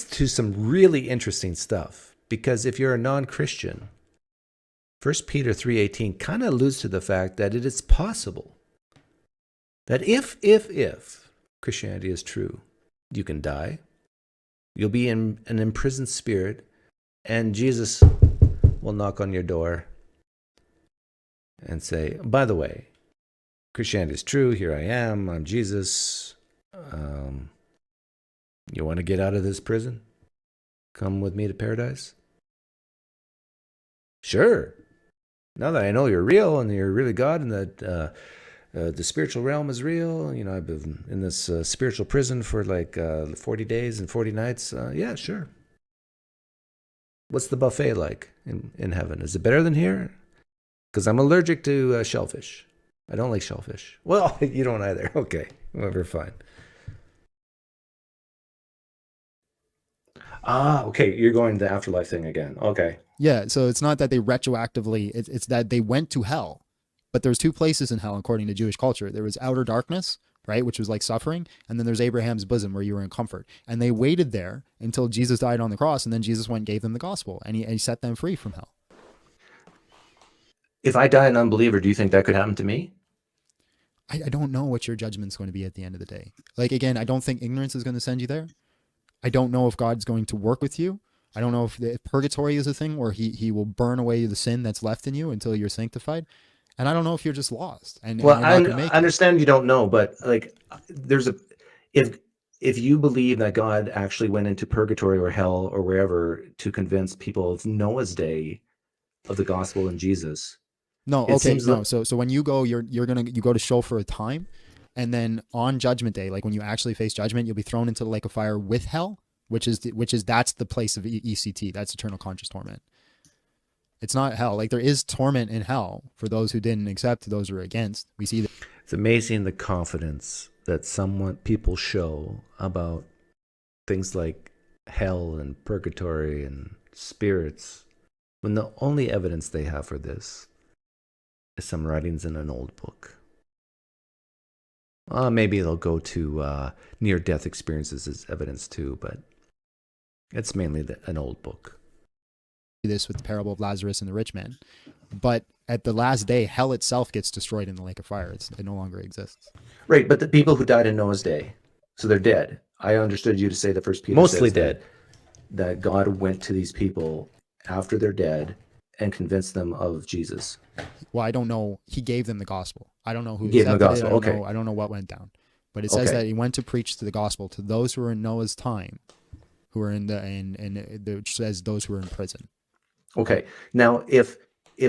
to some really interesting stuff, because if you're a non-Christian, 1 Peter 3:18 kind of alludes to the fact that it is possible that if Christianity is true, you can die, you'll be in an imprisoned spirit, and Jesus will knock on your door and say, by the way, Christianity is true, here I am, I'm Jesus. You want to get out of this prison? Come with me to paradise? Sure. Now that I know you're real and you're really God and that the spiritual realm is real, I've been in this spiritual prison for like 40 days and 40 nights. Yeah, sure. What's the buffet like in heaven? Is it better than here? Because I'm allergic to shellfish. I don't like shellfish. Well, you don't either. Okay, whatever, fine. Okay. You're going the afterlife thing again. Okay. Yeah, so it's not that they retroactively, it's that they went to hell. But there's two places in hell, according to Jewish culture. There was outer darkness, right, which was like suffering. And then there's Abraham's bosom, where you were in comfort. And they waited there until Jesus died on the cross. And then Jesus went and gave them the gospel. And he set them free from hell. If I die an unbeliever, do you think that could happen to me? I don't know what your judgment's going to be at the end of the day. Like, again, I don't think ignorance is going to send you there. I don't know if God's going to work with you. I don't know if purgatory is a thing where he will burn away the sin that's left in you until you're sanctified. And I don't know if you're just lost. And Well, and I you're not gonna make it. understand you don't know, but like, if you believe that God actually went into purgatory or hell or wherever to convince people of Noah's day of the gospel and Jesus. No, It okay, seems no. like- So when you go, you go to show for a time, and then on Judgment Day, like when you actually face judgment, you'll be thrown into the lake of fire with hell, which is that's the place of ECT. That's eternal conscious torment. It's not hell. Like, there is torment in hell for those who didn't accept, those who are against. We see that. It's amazing the confidence that people show about things like hell and purgatory and spirits, when the only evidence they have for this is some writings in an old book. Maybe they'll go to near-death experiences as evidence too, but it's mainly an old book. This with the parable of Lazarus and the rich man. But at the last day, hell itself gets destroyed in the lake of fire. It no longer exists. Right, but the people who died in Noah's day, so they're dead. I understood you to say the first Peter Mostly says dead. that God went to these people after they're dead and convinced them of Jesus. Well, I don't know. He gave them the gospel. I don't know who Gave them the accepted it. gospel, okay. I don't know what went down. But it says Okay. that he went to preach the gospel to those who were in Noah's time, who were in which says those who were in prison. Okay. Now, if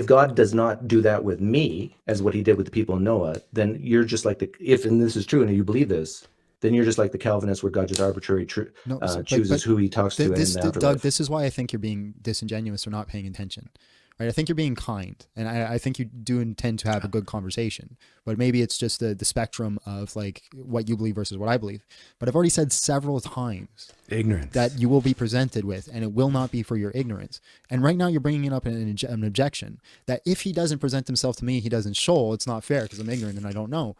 God does not do that with me, as what he did with the people in Noah, then you're just like and this is true, and you believe this, then you're just like the Calvinists, where God just arbitrarily chooses who he talks to in the afterlife. Doug, this is why I think you're being disingenuous or not paying attention. Right? I think you're being kind, and I think you do intend to have a good conversation, but maybe it's just the spectrum of like what you believe versus what I believe. But I've already said several times Ignorance. that you will be presented with, and it will not be for your ignorance. And right now you're bringing it up in an objection that if he doesn't present himself to me, he doesn't show, it's not fair because I'm ignorant and I don't know.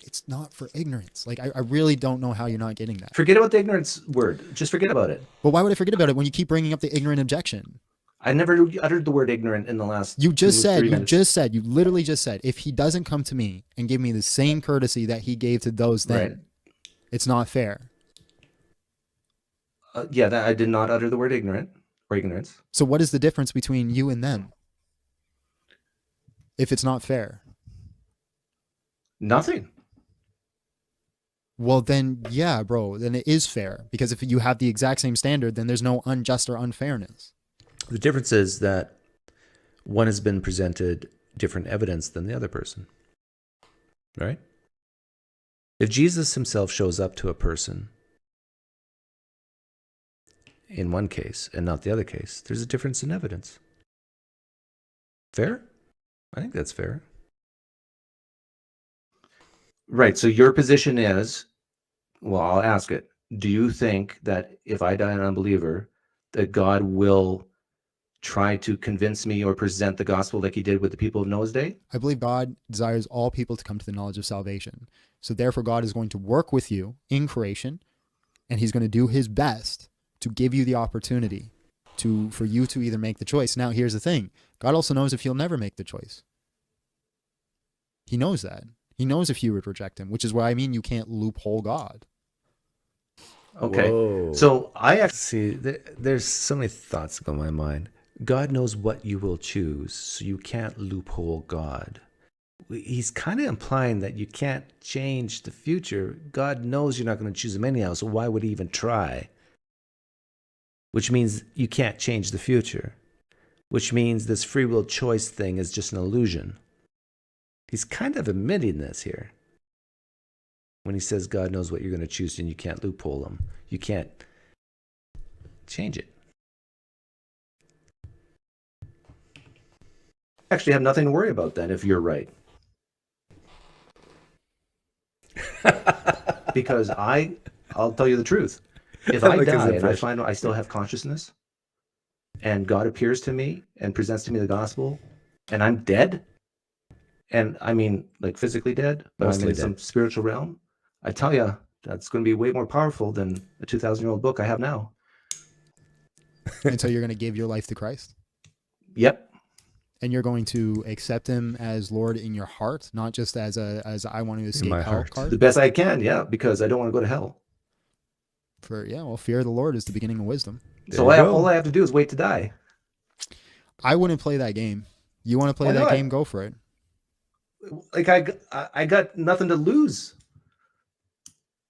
It's not for ignorance. Like, I really don't know how you're not getting that. Forget about the ignorance word. Just forget about it. But why would I forget about it when you keep bringing up the ignorant objection? I never uttered the word ignorant in the last. You just said, 3 minutes. you literally just said, if he doesn't come to me and give me the same courtesy that he gave to those then, Right. it's not fair. Yeah, that I did not utter the word ignorant or ignorance. So what is the difference between you and them? If it's not fair? Nothing. Well, then, yeah, bro, then it is fair. Because if you have the exact same standard, then there's no unjust or unfairness. The difference is that one has been presented different evidence than the other person, right? If Jesus himself shows up to a person in one case and not the other case, there's a difference in evidence. Fair? I think that's fair. Right. So your position is, well, I'll ask it. Do you think that if I die an unbeliever, that God will try to convince me or present the gospel like he did with the people of Noah's day? I believe God desires all people to come to the knowledge of salvation. So therefore, God is going to work with you in creation, and he's going to do his best to give you the opportunity for you to either make the choice. Now, here's the thing. God also knows if you'll never make the choice. He knows that. He knows if you would reject him, which is why I mean you can't loophole God. Okay. Whoa. So I actually See, there's so many thoughts go in my mind. God knows what you will choose, so you can't loophole God. He's kind of implying that you can't change the future. God knows you're not going to choose him anyhow, so why would he even try? Which means you can't change the future. Which means this free will choice thing is just an illusion. He's kind of admitting this here. When he says God knows what you're going to choose and you can't loophole him. You can't change it. have nothing to worry about then if you're right. Because I'll tell you the truth. If I Look at die the and I fish. find out I still have consciousness and God appears to me and presents to me the gospel and I'm dead, and I mean like physically dead, but Mostly I'm in dead. some spiritual realm, I tell you, that's going to be way more powerful than a 2,000-year-old book I have now. And so you're going to give your life to Christ? Yep. And you're going to accept him as Lord in your heart, not just as I want to escape my hell heart. card? The best I can, yeah, because I don't want to go to hell. Well, fear of the Lord is the beginning of wisdom. So There you go. all I have to do is wait to die. I wouldn't play that game. You want to play Why that not? game? Go for it. Like I got nothing to lose.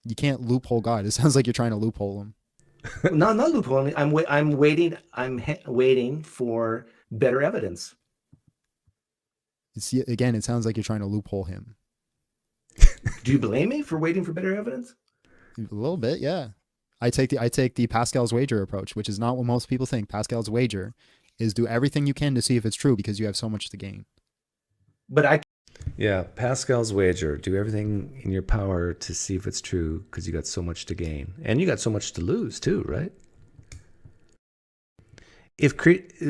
You can't loophole God. It sounds like you're trying to loophole him. No, not loopholing. I'm waiting. I'm waiting for better evidence. Again, it sounds like you're trying to loophole him. Do you blame me for waiting for better evidence? A little bit, yeah. I take the Pascal's wager approach, which is not what most people think. Pascal's wager is do everything you can to see if it's true because you have so much to gain. But Yeah, Pascal's wager. Do everything in your power to see if it's true because you got so much to gain. And you got so much to lose too, right?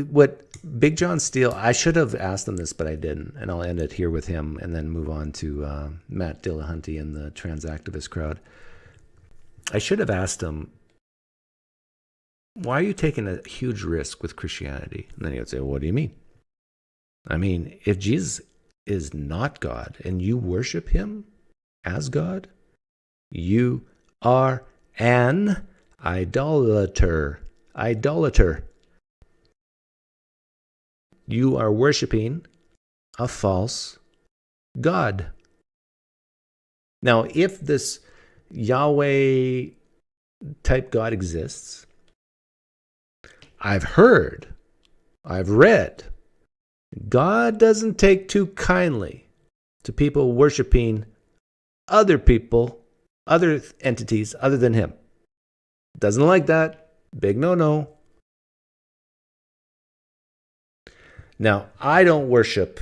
What Big John Steele, I should have asked him this, but I didn't. And I'll end it here with him and then move on to Matt Dillahunty and the Transactivist crowd. I should have asked him, why are you taking a huge risk with Christianity? And then he would say, well, what do you mean? I mean, if Jesus is not God and you worship him as God, you are an idolater. You are worshiping a false God. Now, if this Yahweh type God exists, I've read, God doesn't take too kindly to people worshiping other people, other entities other than him. Doesn't like that. Big no-no. Now, I don't worship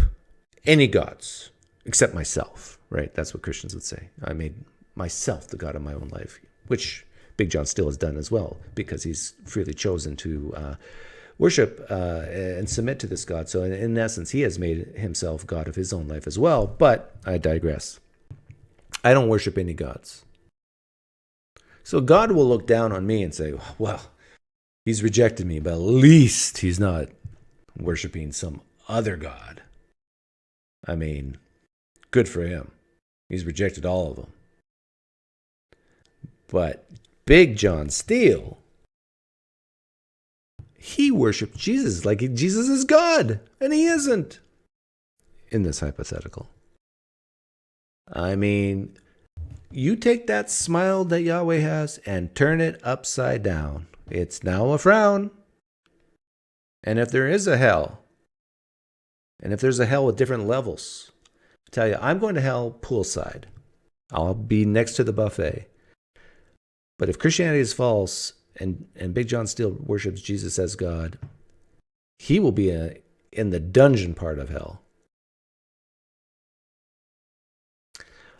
any gods except myself, right? That's what Christians would say. I made myself the God of my own life, which Big John still has done as well because he's freely chosen to worship and submit to this God. So in essence, he has made himself God of his own life as well. But I digress. I don't worship any gods. So God will look down on me and say, well, he's rejected me, but at least he's not worshiping some other god. I mean, good for him. He's rejected all of them. But Big John Steele, he worshiped Jesus like Jesus is God, and he isn't in this hypothetical. I mean, you take that smile that Yahweh has and turn it upside down. It's now a frown. And if there is a hell, and if there's a hell with different levels, I tell you, I'm going to hell poolside. I'll be next to the buffet. But if Christianity is false and Big John Steele worships Jesus as God, he will be in the dungeon part of hell.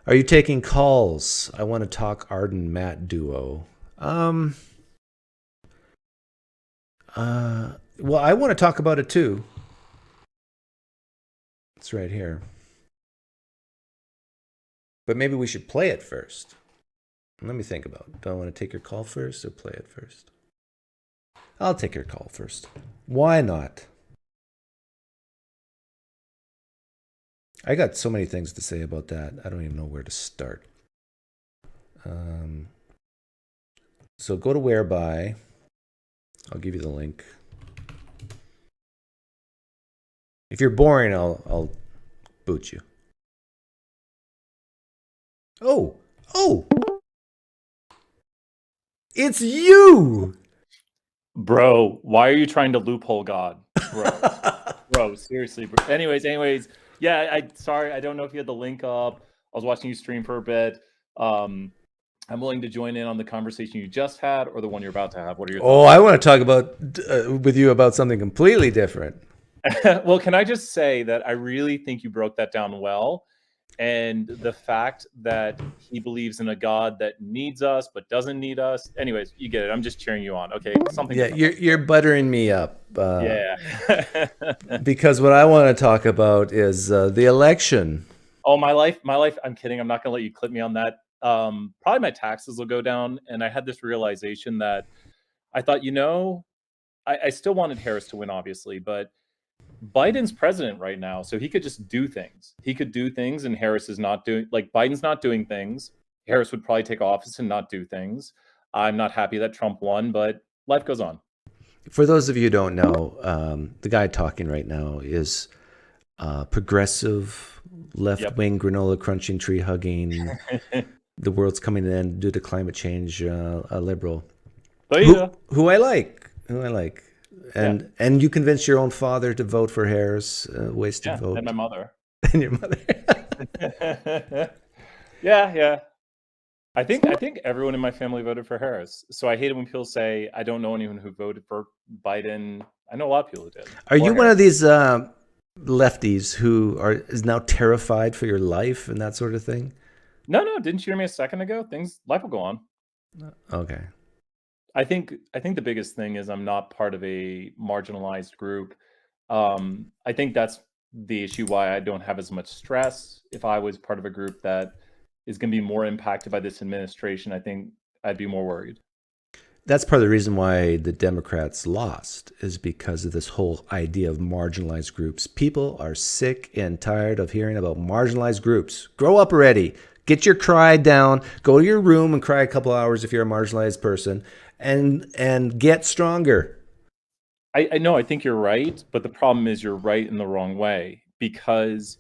Are you taking calls? I want to talk Arden Matt duo. Well, I want to talk about it too. It's right here. But maybe we should play it first. Let me think about it. Do I want to take your call first or play it first? I'll take your call first. Why not? I got so many things to say about that. I don't even know where to start. So go to Whereby. I'll give you the link. If you're boring, I'll boot you. Oh! It's you! Bro, why are you trying to loophole God? Bro, seriously. Bro. Anyways. Yeah, sorry, I don't know if you had the link up. I was watching you stream for a bit. I'm willing to join in on the conversation you just had or the one you're about to have. What are your thoughts? Oh, I want to talk with you about something completely different. Well, can I just say that I really think you broke that down well. And the fact that he believes in a God that needs us but doesn't need us. Anyways, you get it. I'm just cheering you on. Okay, something. Yeah, you're buttering me up. Yeah. Because what I want to talk about is the election. Oh, my life. I'm kidding. I'm not going to let you clip me on that. Probably my taxes will go down. And I had this realization that I thought, I still wanted Harris to win, obviously, but Biden's president right now, so he could just do things. He could do things, and Harris is not doing. Like, Biden's not doing things. Harris would probably take office and not do things. I'm not happy that Trump won, but life goes on. For those of you who don't know, the guy talking right now is progressive, left-wing, granola crunching, tree hugging. The world's coming to an end due to climate change. A liberal, who I like. And you convinced your own father to vote for Harris, wasted vote. And my mother. And your mother. Yeah. I think everyone in my family voted for Harris. So I hate it when people say I don't know anyone who voted for Biden. I know a lot of people who did. Are you one of these lefties who is now terrified for your life and that sort of thing? No. Didn't you hear me a second ago? Life will go on. Okay. I think the biggest thing is I'm not part of a marginalized group. I think that's the issue why I don't have as much stress. If I was part of a group that is going to be more impacted by this administration, I think I'd be more worried. That's part of the reason why the Democrats lost, is because of this whole idea of marginalized groups. People are sick and tired of hearing about marginalized groups. Grow up already. Get your cry down. Go to your room and cry a couple hours if you're a marginalized person. And get stronger. I know, I think you're right, but the problem is you're right in the wrong way, because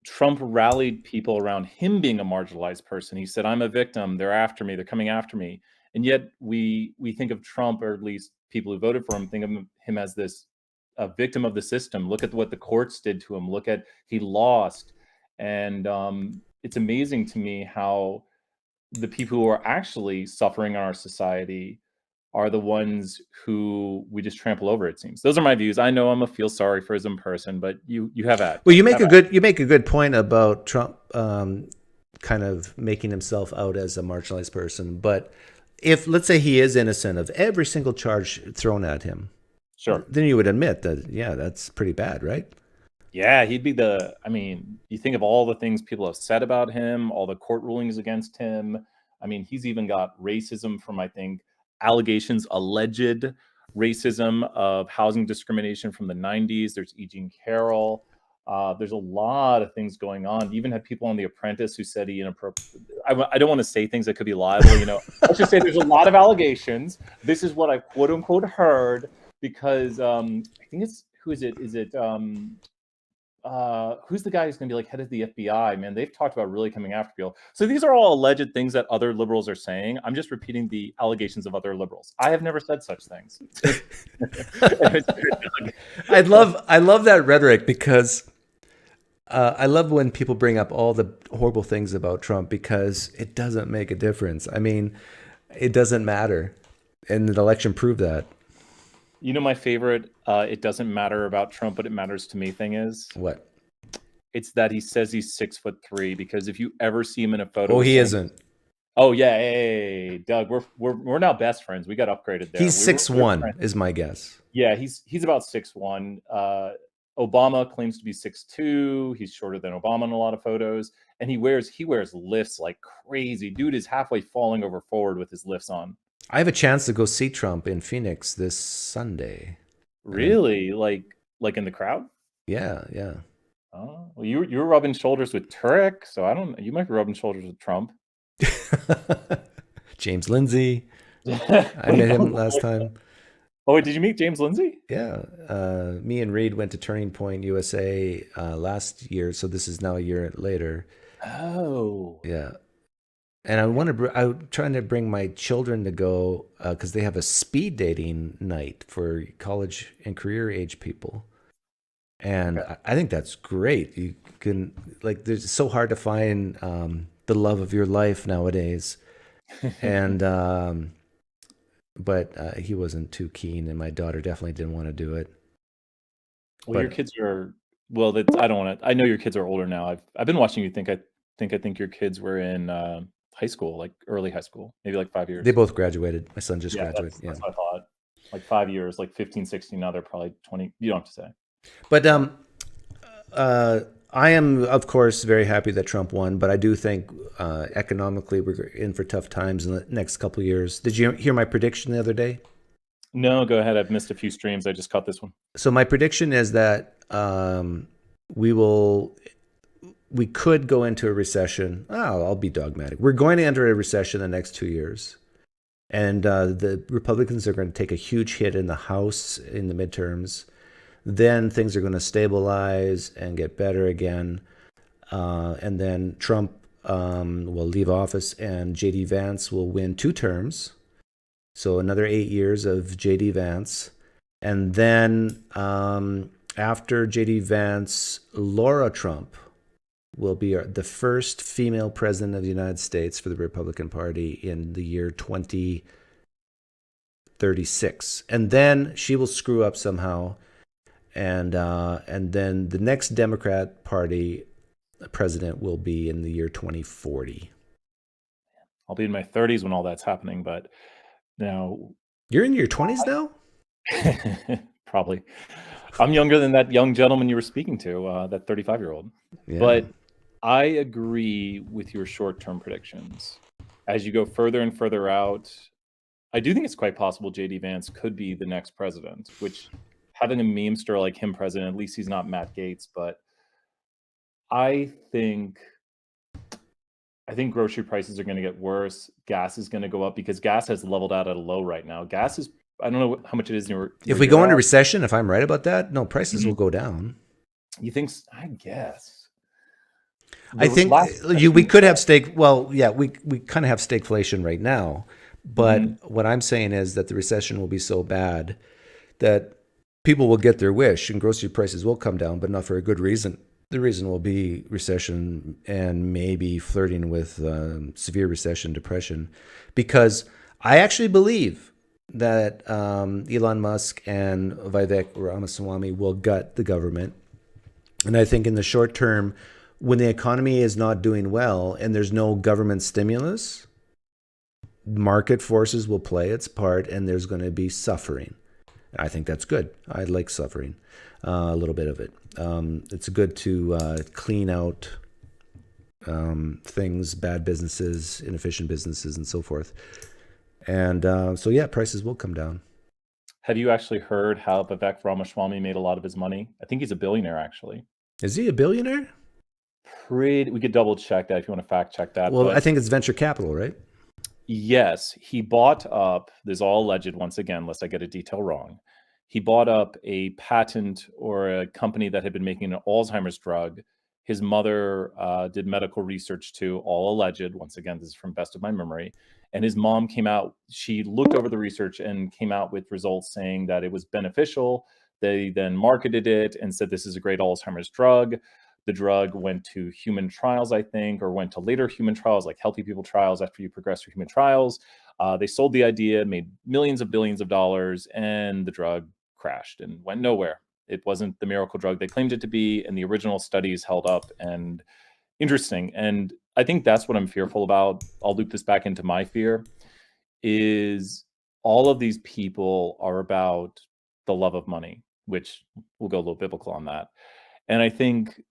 Trump rallied people around him being a marginalized person. He said, I'm a victim. They're after me. They're coming after me. And yet we think of Trump, or at least people who voted for him, think of him as a victim of the system. Look at what the courts did to him. Look at, he lost. And it's amazing to me how the people who are actually suffering in our society are the ones who we just trample over, it seems. Those are my views. I know I'm a feel sorry for him person, but you have that. Well, you make a good point about Trump kind of making himself out as a marginalized person. But if, let's say, he is innocent of every single charge thrown at him, sure, then you would admit that, yeah, that's pretty bad, right? Yeah, he'd be you think of all the things people have said about him, all the court rulings against him. I mean, he's even got racism from, I think, allegations alleged racism, of housing discrimination from the 90s. There's E. Jean Carroll. There's a lot of things going on. You even had people on The Apprentice who said he inappropriate. I don't want to say things that could be liable. Let's just say there's a lot of allegations. This is what I quote unquote heard, because I think it's, who is it? Is it who's the guy who's going to be like head of the FBI? Man, they've talked about really coming after people. So these are all alleged things that other liberals are saying. I'm just repeating the allegations of other liberals. I have never said such things. I love that rhetoric, because I love when people bring up all the horrible things about Trump, because it doesn't make a difference. I mean, it doesn't matter. And the election proved that. My favorite, it doesn't matter about Trump, but it matters to me thing is What? It's that he says he's 6'3", because if you ever see him in a photo, He isn't. Oh yeah, hey Doug, we're now best friends. We got upgraded there. He's 6'1" is my guess. Yeah, he's about 6'1". Obama claims to be 6'2". He's shorter than Obama in a lot of photos, and he wears lifts like crazy. Dude is halfway falling over forward with his lifts on. I have a chance to go see Trump in Phoenix this Sunday. Really? Like in the crowd? Yeah. Oh, well, you were rubbing shoulders with Turek, so I don't. You might be rubbing shoulders with Trump. James Lindsay. I met him last time. Oh, wait, did you meet James Lindsay? Yeah. Me and Reed went to Turning Point USA last year, so this is now a year later. Oh. Yeah. And I'm trying to bring my children to go because they have a speed dating night for college and career age people. And okay. I think that's great. You can, it's so hard to find the love of your life nowadays. And, but he wasn't too keen, and my daughter definitely didn't want to do it. Well, your kids are, I don't want to, I know your kids are older now. I've been watching you I think your kids were in high school, like early high school, maybe like 5 years. They both graduated. My son just graduated. That's what I thought. Like 5 years, like 15, 16. Now they're probably 20. You don't have to say. But I am, of course, very happy that Trump won. But I do think economically we're in for tough times in the next couple of years. Did you hear my prediction the other day? No, go ahead. I've missed a few streams. I just caught this one. So my prediction is that we could go into a recession. I'll be dogmatic. We're going to enter a recession in the next 2 years. And the Republicans are going to take a huge hit in the House in the midterms. Then things are going to stabilize and get better again. And then Trump will leave office, and J.D. Vance will win 2 terms. So another 8 years of J.D. Vance. And then after J.D. Vance, Laura Trump will be the first female president of the United States for the Republican Party in the year 2036. And then she will screw up somehow. And then the next Democrat Party president will be in the year 2040. I'll be in my 30s when all that's happening, but now... You're in your 20s now? Probably. I'm younger than that young gentleman you were speaking to, that 35-year-old. Yeah. But I agree with your short-term predictions. As you go further and further out, I do think it's quite possible J.D. Vance could be the next president, which having a memester like him president, at least he's not Matt Gaetz, but I think grocery prices are going to get worse. Gas is going to go up because gas has leveled out at a low right now. Gas is, I don't know how much it is. If we go into recession, if I'm right about that, no, prices will go down. You think? I guess. I think we could have we kind of have stagflation right now. But what I'm saying is that the recession will be so bad that people will get their wish and grocery prices will come down, but not for a good reason. The reason will be recession and maybe flirting with severe recession, depression, because I actually believe that Elon Musk and Vivek Ramaswamy will gut the government. And I think in the short term, when the economy is not doing well and there's no government stimulus, market forces will play its part and there's going to be suffering. I think that's good. I like suffering, a little bit of it. It's good to clean out things, bad businesses, inefficient businesses, and so forth. And prices will come down. Have you actually heard how Vivek Ramaswamy made a lot of his money? I think he's a billionaire, actually. Is he a billionaire? We could double check that if you want to fact check that. Well, but I think it's venture capital, right? yes, he bought up, this is all alleged once again, lest I get a detail wrong. He bought up a patent or a company that had been making an Alzheimer's drug. His mother did medical research too, all alleged. Once again, this is from best of my memory. And his mom came out, she looked over the research and came out with results saying that it was beneficial. They then marketed it and said, this is a great Alzheimer's drug. The drug went to human trials, I think, or went to later human trials, like healthy people trials after you progress through human trials. They sold the idea, made millions of billions of dollars, and the drug crashed and went nowhere. It wasn't the miracle drug they claimed it to be, and the original studies held up. And interesting. And I think that's what I'm fearful about. I'll loop this back into my fear, is all of these people are about the love of money, which we'll go a little biblical on that. And I think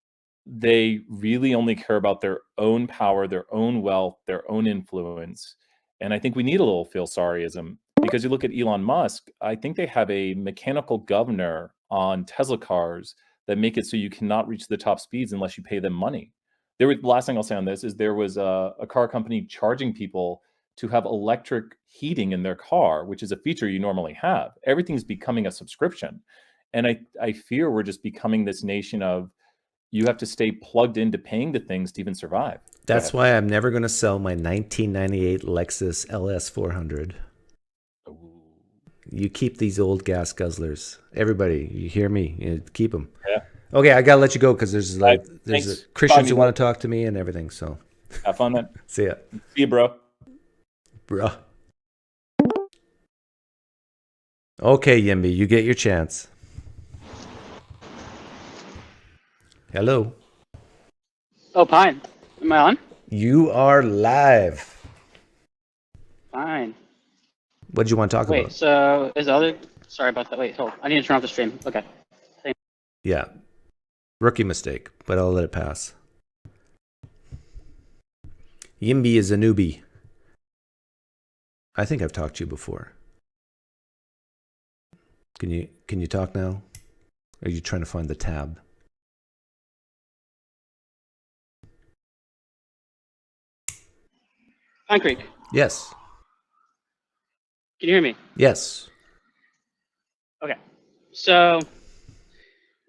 they really only care about their own power, their own wealth, their own influence. And I think we need a little feel sorryism, because you look at Elon Musk, I think they have a mechanical governor on Tesla cars that make it so you cannot reach the top speeds unless you pay them money. The last thing I'll say on this is there was a car company charging people to have electric heating in their car, which is a feature you normally have. Everything's becoming a subscription. And I fear we're just becoming this nation of, you have to stay plugged into paying the things to even survive. That's why I'm never going to sell my 1998 Lexus LS 400. You keep these old gas guzzlers. Everybody, you hear me? You keep them. Yeah. Okay, I got to let you go because there's Thanks. Christians who want to talk to me and everything. So Have fun, man. see ya. See you, bro. Bruh. Okay, Yimby, you get your chance. Hello. Oh, Pine. Am I on? You are live. Fine. What did you want to talk Wait, about? so is the other... Sorry about that. Wait, hold. I need to turn off the stream. Okay. Yeah. Rookie mistake, but I'll let it pass. Yimby is a newbie. I think I've talked to you before. Can you talk now? Or are you trying to find the tab? Pinecreek. Yes. Can you hear me? Yes. Okay. So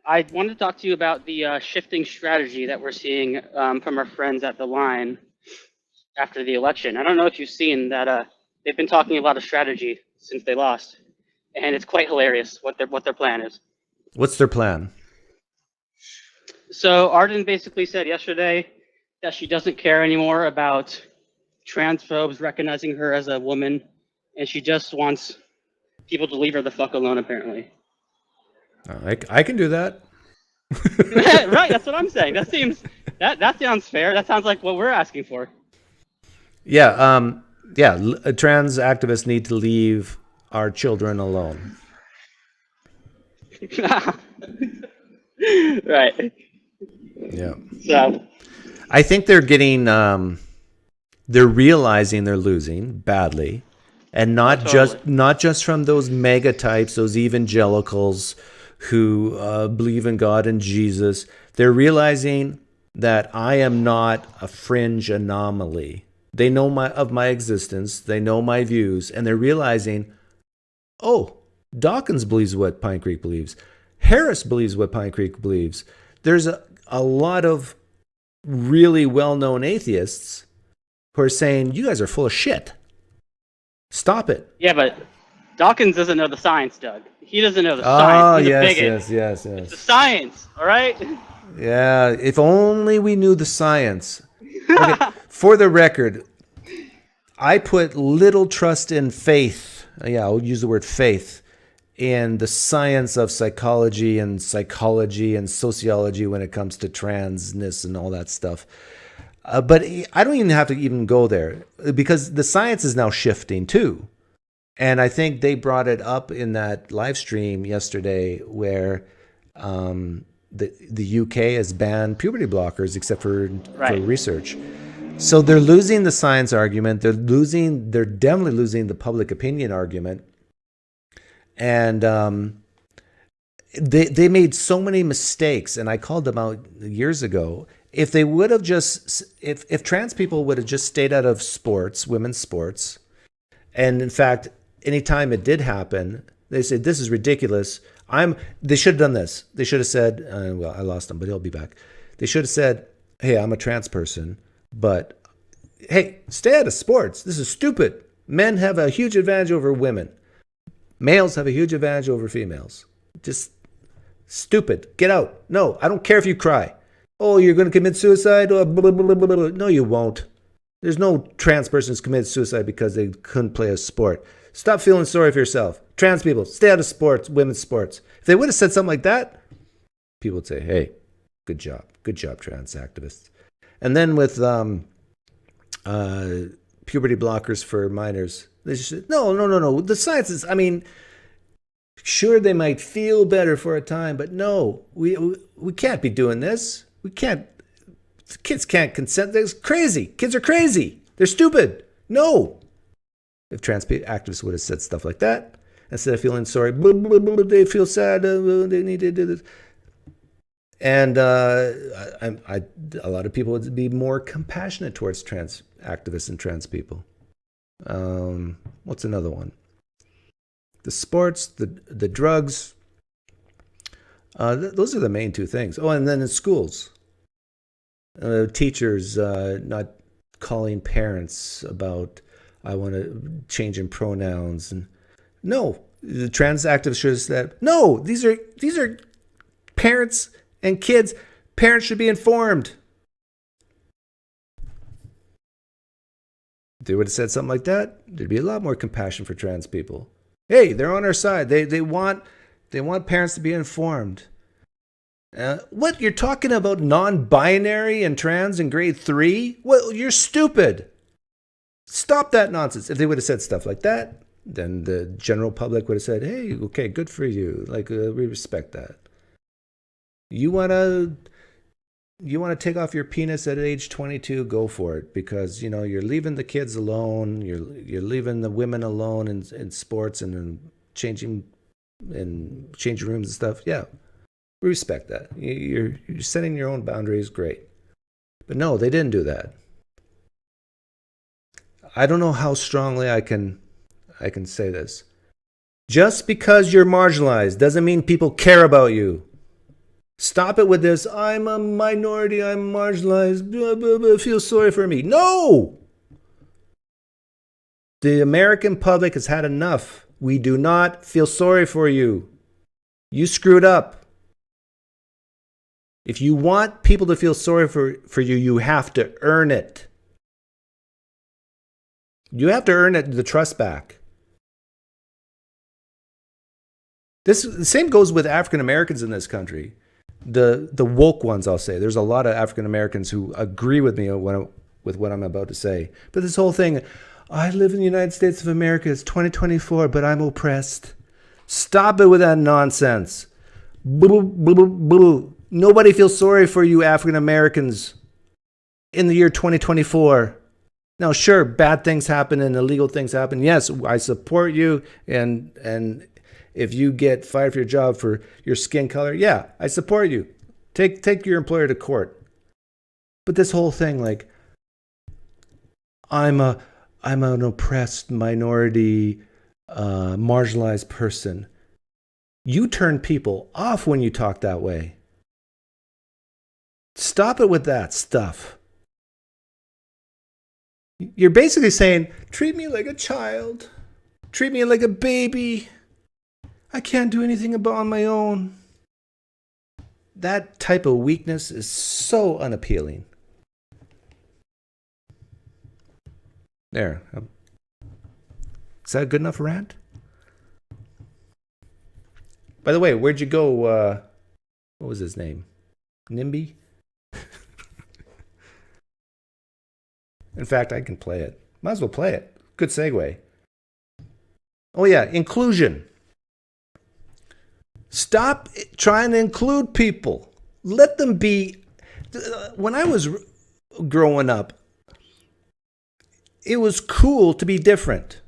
I wanted to talk to you about the shifting strategy that we're seeing from our friends at the line after the election. I don't know if you've seen that they've been talking a lot of strategy since they lost, and it's quite hilarious what their plan is. What's their plan? So Arden basically said yesterday that she doesn't care anymore about transphobes recognizing her as a woman, and she just wants people to leave her the fuck alone, apparently. I can do that. Right, that's what I'm saying. That sounds fair. That sounds like what we're asking for. Yeah, trans activists need to leave our children alone. Right. Yeah. So I think they're getting they're realizing they're losing badly, and not just from those mega types, those evangelicals who believe in God and Jesus. They're realizing that I am not a fringe anomaly. They know of my existence, they know my views, and they're realizing, oh, Dawkins believes what Pinecreek believes. Harris believes what Pinecreek believes. There's a lot of really well-known atheists who are saying, you guys are full of shit. Stop it. yeah, but Dawkins doesn't know the science, Doug. He doesn't know the science. He's a bigot. yes. It's the science, all right? Yeah, if only we knew the science. Okay, for the record, I put little trust in faith. Yeah, I'll use the word faith in the science of psychology and sociology when it comes to transness and all that stuff. But I don't even have to even go there because the science is now shifting too. And I think they brought it up in that live stream yesterday where the UK has banned puberty blockers except for research. So they're losing the science argument. They're definitely losing the public opinion argument. And they made so many mistakes, and I called them out years ago. If they would have just, if trans people would have just stayed out of sports, women's sports, and in fact, anytime it did happen, they said, this is ridiculous. They should have done this. They should have said, well, I lost him, but he'll be back. They should have said, hey, I'm a trans person, but hey, stay out of sports. This is stupid. Men have a huge advantage over women. Males have a huge advantage over females. Just stupid. Get out. No, I don't care if you cry. Oh, you're going to commit suicide? Oh, blah, blah, blah, blah. No, you won't. There's no trans person who's committed suicide because they couldn't play a sport. Stop feeling sorry for yourself. Trans people, stay out of sports, women's sports. If they would have said something like that, people would say, hey, good job. Good job, trans activists. And then with puberty blockers for minors, they just said, no. The science is, I mean, sure, they might feel better for a time, but no, we can't be doing this. We can't. Kids can't consent. That's crazy. Kids are crazy. They're stupid. No. If trans activists would have said stuff like that, instead of feeling sorry, blah, blah, blah, they feel sad, they need to do this. And a lot of people would be more compassionate towards trans activists and trans people. What's another one? The sports, the drugs. Those are the main two things. Oh, and then in schools, teachers not calling parents about, I want to change in pronouns. And no, the trans activists should have said, no, these are parents and kids. Parents should be informed. If they would have said something like that, there'd be a lot more compassion for trans people. Hey, they're on our side. They want parents to be informed. What, you're talking about non-binary and trans in grade 3? Well, you're stupid. Stop that nonsense. If they would have said stuff like that, then the general public would have said, hey, okay, good for you. Like, we respect that. You want to take off your penis at age 22, go for it, because, you know, you're leaving the kids alone. You're leaving the women alone in sports and in changing rooms and stuff. Yeah, we respect that. You're setting your own boundaries. Great. But no, they didn't do that. I don't know how strongly I can say this. Just because you're marginalized doesn't mean people care about you. Stop it with this, I'm a minority, I'm marginalized, blah, blah, blah, feel sorry for me. No! The American public has had enough. We do not feel sorry for you. You screwed up. If you want people to feel sorry for you, you have to earn it. You have to earn the trust back. The same goes with African Americans in this country. The woke ones, I'll say. There's a lot of African Americans who agree with me with what I'm about to say. But this whole thing, I live in the United States of America, it's 2024, but I'm oppressed. Stop it with that nonsense. Boo, boo, boo, boo. Nobody feels sorry for you African Americans in the year 2024. Now, sure, bad things happen and illegal things happen. Yes, I support you, and if you get fired for your job for your skin color, yeah, I support you. Take your employer to court. But this whole thing, like, I'm an oppressed minority, marginalized person. You turn people off when you talk that way. Stop it with that stuff. You're basically saying, treat me like a child. Treat me like a baby. I can't do anything on my own. That type of weakness is so unappealing. There. Is that a good enough rant? By the way, where'd you go? What was his name? NIMBY? In fact, I can play it. Might as well play it. Good segue. Oh yeah, inclusion. Stop trying to include people. Let them be. When I was growing up, it was cool to be different.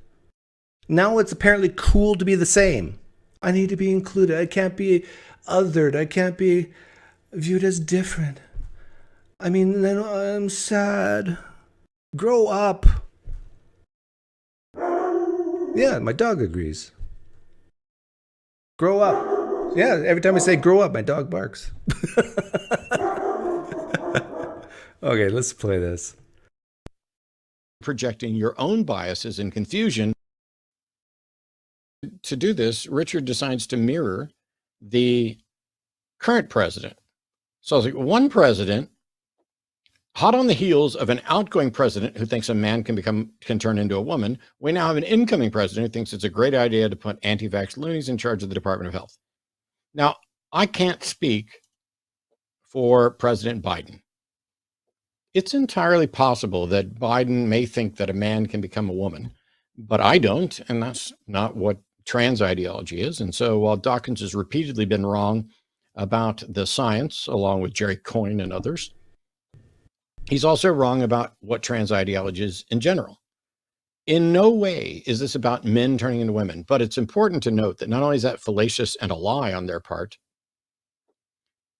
Now it's apparently cool to be the same. I need to be included. I can't be othered. I can't be viewed as different. I mean, then I'm sad. Grow up. Yeah, my dog agrees. Grow up. Yeah, every time I say grow up, my dog barks. Okay, let's play this. Projecting your own biases and confusion. To do this, Richard decides to mirror the current president. So it's like one president, hot on the heels of an outgoing president who thinks a man can turn into a woman. We now have an incoming president who thinks it's a great idea to put anti-vax loonies in charge of the Department of Health. Now, I can't speak for President Biden. It's entirely possible that Biden may think that a man can become a woman, but I don't, and that's not what trans ideology is. And so while Dawkins has repeatedly been wrong about the science, along with Jerry Coyne and others, he's also wrong about what trans ideology is in general. In no way is this about men turning into women, but it's important to note that not only is that fallacious and a lie on their part,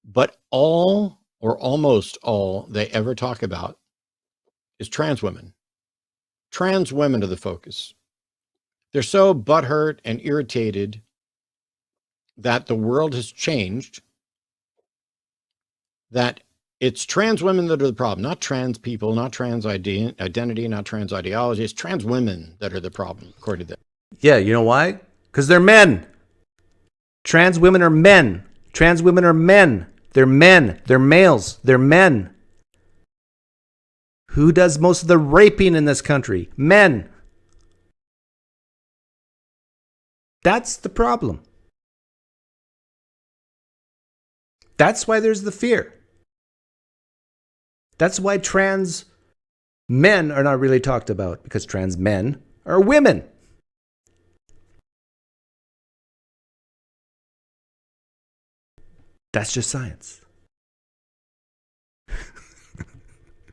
but all or almost all they ever talk about is trans women. Trans women are the focus. They're so butthurt and irritated that the world has changed, that it's trans women that are the problem, not trans people, not trans identity, not trans ideology. It's trans women that are the problem, according to them. Yeah, you know why? Because they're men. Trans women are men. Trans women are men. They're men. They're males. They're men. Who does most of the raping in this country? Men. That's the problem. That's why there's the fear. That's why trans men are not really talked about, because trans men are women. That's just science.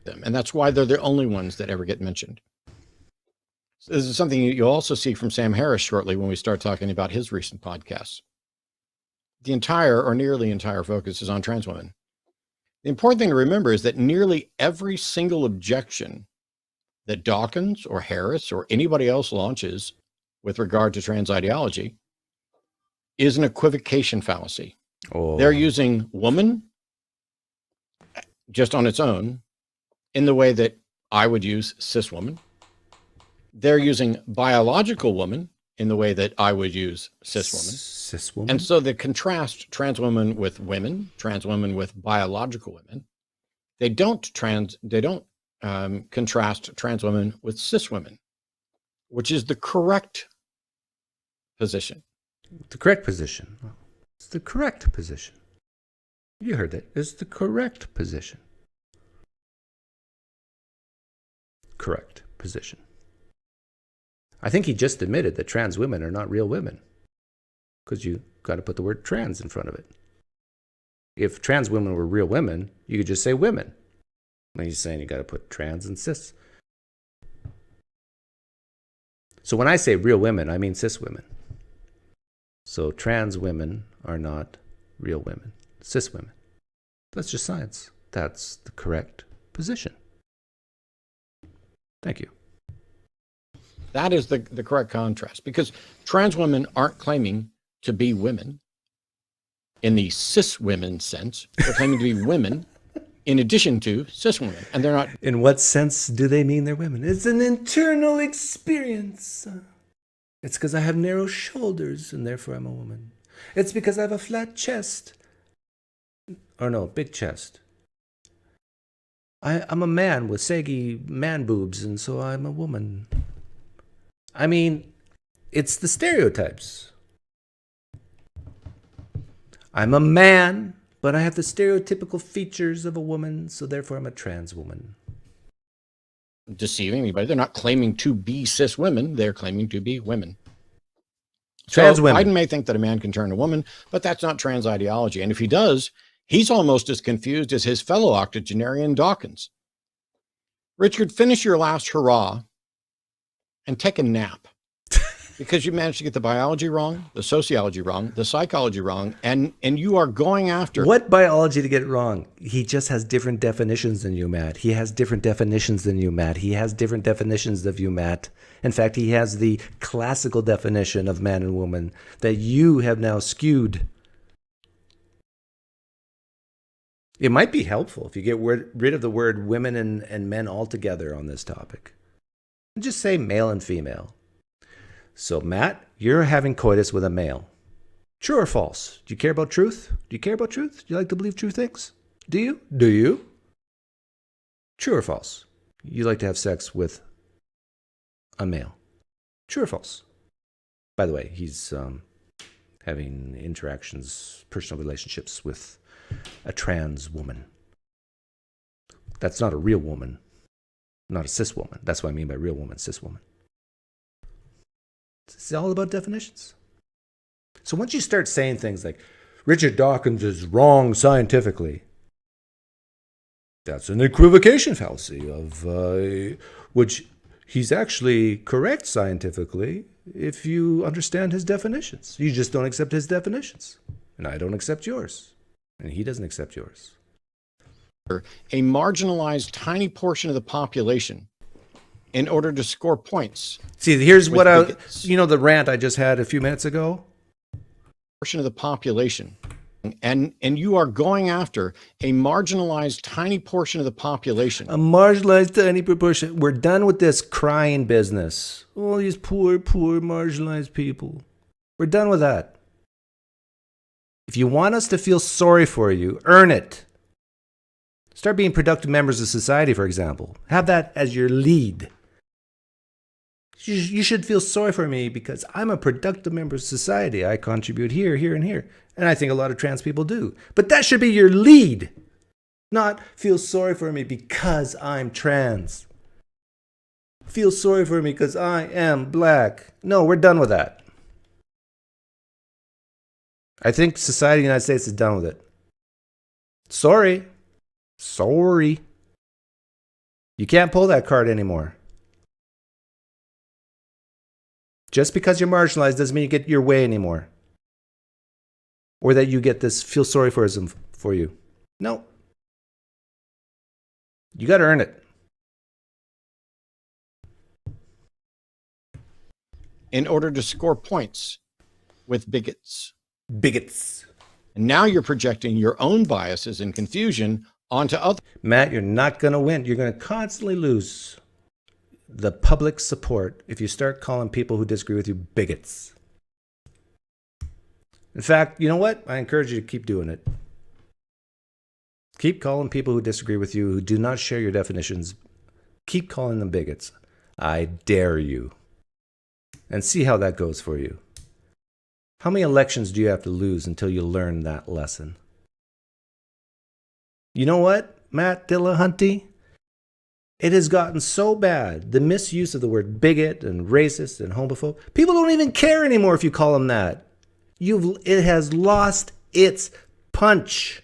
And that's why they're the only ones that ever get mentioned. So this is something you'll also see from Sam Harris shortly when we start talking about his recent podcasts. The entire or nearly entire focus is on trans women. The important thing to remember is that nearly every single objection that Dawkins or Harris or anybody else launches with regard to trans ideology is an equivocation fallacy. Oh. They're using woman just on its own in the way that I would use cis woman. They're using biological woman in the way that I would use cis woman. Cis woman. And so they contrast trans women with women, trans women with biological women. They don't contrast trans women with cis women, which is the correct position. The correct position. It's the correct position. You heard that. It's the correct position. Correct position. I think he just admitted that trans women are not real women, because you got to put the word trans in front of it. If trans women were real women, you could just say women. And he's saying you got to put trans and cis. So when I say real women, I mean cis women. So trans women are not real women, cis women. That's just science. That's the correct position. Thank you. That is the correct contrast, because trans women aren't claiming to be women in the cis women sense. They're claiming to be women in addition to cis women, and they're not. In what sense do they mean they're women? It's an internal experience. It's because I have narrow shoulders and therefore I'm a woman. It's because I have a flat chest. Or no, big chest. I'm a man with saggy man boobs, and so I'm a woman. I mean, it's the stereotypes. I'm a man, but I have the stereotypical features of a woman, so therefore I'm a trans woman. Deceiving anybody. They're not claiming to be cis women. They're claiming to be women. Trans so women. Biden may think that a man can turn a woman, but that's not trans ideology. And if he does, he's almost as confused as his fellow octogenarian Dawkins. Richard, finish your last hurrah and take a nap. because you managed to get the biology wrong, the sociology wrong, the psychology wrong, and you are going after What biology to get wrong? He just has different definitions than you, Matt. He has different definitions than you, Matt. He has different definitions of you, Matt. In fact, he has the classical definition of man and woman that you have now skewed. It might be helpful if you get rid of the word women and men altogether on this topic. Just say male and female. So, Matt, you're having coitus with a male. True or false? Do you care about truth? Do you care about truth? Do you like to believe true things? Do you? Do you? True or false? You like to have sex with a male. True or false? By the way, he's having interactions, personal relationships with a trans woman. That's not a real woman, not a cis woman. That's what I mean by real woman, cis woman. It's all about definitions. So once you start saying things like, Richard Dawkins is wrong scientifically, that's an equivocation fallacy of which he's actually correct scientifically if you understand his definitions. You just don't accept his definitions. And I don't accept yours. And he doesn't accept yours. a marginalized tiny portion of the population in order to score points. See, here's with what bigots. the rant I just had a few minutes ago. Portion of the population. And you are going after a marginalized tiny portion of the population. A marginalized tiny proportion. We're done with this crying business. Oh, these poor marginalized people. We're done with that. If you want us to feel sorry for you, earn it. Start being productive members of society, for example. Have that as your lead. You should feel sorry for me because I'm a productive member of society. I contribute here, here, and here. And I think a lot of trans people do. But that should be your lead. Not feel sorry for me because I'm trans. Feel sorry for me because I am black. No, we're done with that. I think society in the United States is done with it. Sorry. You can't pull that card anymore. Just because you're marginalized doesn't mean you get your way anymore. Or that you get this feel sorry for you. No. You got to earn it. In order to score points with bigots. Bigots. And now you're projecting your own biases and confusion onto others. Matt, you're not going to win. You're going to constantly lose the public support if you start calling people who disagree with you bigots. In fact, you know what? I encourage you to keep doing it. Keep calling people who disagree with you, who do not share your definitions, keep calling them bigots. I dare you. And see how that goes for you. How many elections do you have to lose until you learn that lesson? You know what, Matt Dillahunty? It has gotten so bad, the misuse of the word bigot and racist and homophobe. People don't even care anymore if you call them that. It has lost its punch.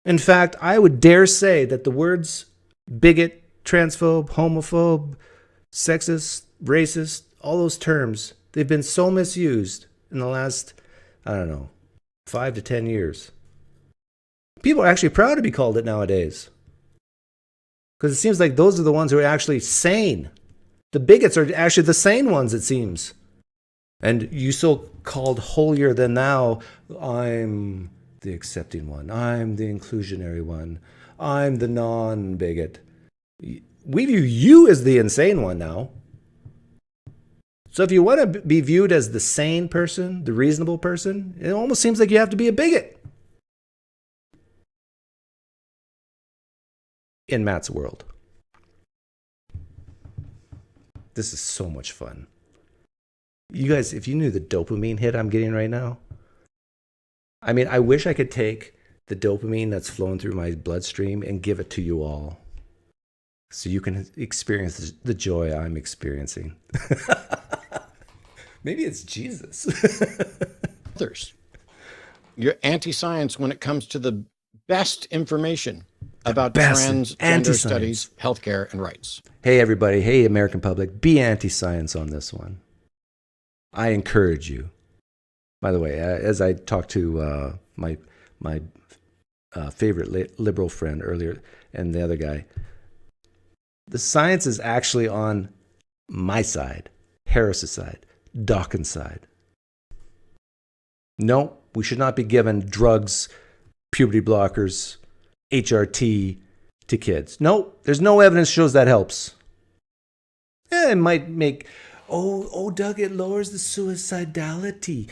In fact, I would dare say that the words bigot, transphobe, homophobe, sexist, racist, all those terms, they've been so misused in the last, 5 to 10 years. People are actually proud to be called it nowadays. Because it seems like those are the ones who are actually sane. The bigots are actually the sane ones, it seems. And you so-called holier than thou, I'm the accepting one. I'm the inclusionary one. I'm the non-bigot. We view you as the insane one now. So if you want to be viewed as the sane person, the reasonable person, it almost seems like you have to be a bigot. In Matt's world. This is so much fun. You guys, if you knew the dopamine hit I'm getting right now. I mean, I wish I could take the dopamine that's flowing through my bloodstream and give it to you all. So you can experience the joy I'm experiencing. Maybe it's Jesus. You're anti-science when it comes to the best information. about best transgender anti-science. studies, healthcare, and rights. Hey, everybody. Hey, American public. Be anti-science on this one. I encourage you. By the way, as I talked to my favorite liberal friend earlier and the other guy, the science is actually on my side, Harris's side, Dawkins' side. No, we should not be given drugs, puberty blockers, HRT to kids. No, there's no evidence shows that helps. It might make, Doug, it lowers the suicidality.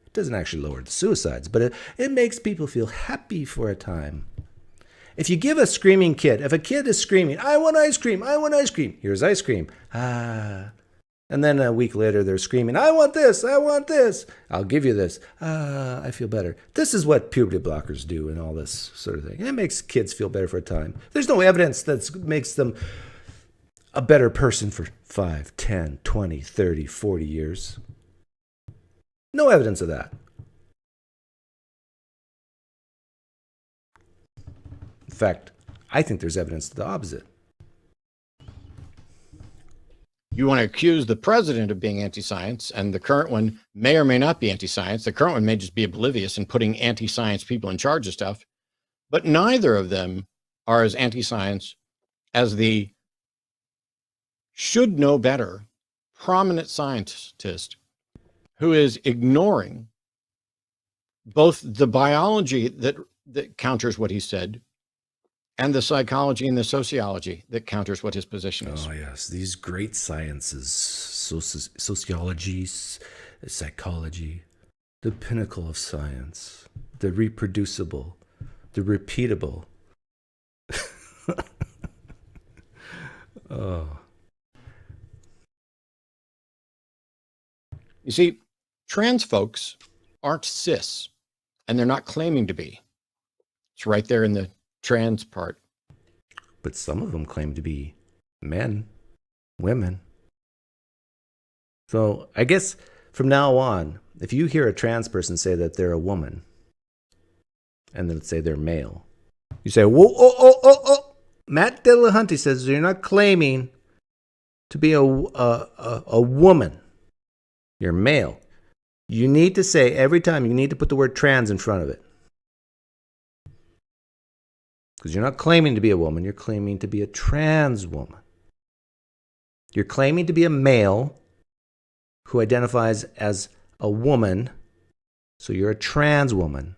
It doesn't actually lower the suicides, but it makes people feel happy for a time. If you give a screaming kid, if a kid is screaming, I want ice cream, I want ice cream, here's ice cream. And then a week later, they're screaming, I want this, I'll give you this. I feel better. This is what puberty blockers do and all this sort of thing. It makes kids feel better for a time. There's no evidence that makes them a better person for 5, 10, 20, 30, 40 years. No evidence of that. In fact, I think there's evidence to the opposite. You want to accuse the president of being anti-science, and the current one may or may not be anti-science. The current one may just be oblivious and putting anti-science people in charge of stuff. But neither of them are as anti-science as the should know better prominent scientist who is ignoring both the biology that counters what he said and the psychology and the sociology that counters what his position is. Oh, yes. These great sciences, sociology, psychology, the pinnacle of science, the reproducible, the repeatable. Oh. You see, trans folks aren't cis, and they're not claiming to be. It's right there in the trans part. But some of them claim to be men, women. So I guess from now on, if you hear a trans person say that they're a woman, and then say they're male, you say, whoa, Matt Dillahunty says you're not claiming to be a woman. You're male. You need to say every time, you need to put the word trans in front of it. Because you're not claiming to be a woman, you're claiming to be a trans woman. You're claiming to be a male who identifies as a woman, so you're a trans woman.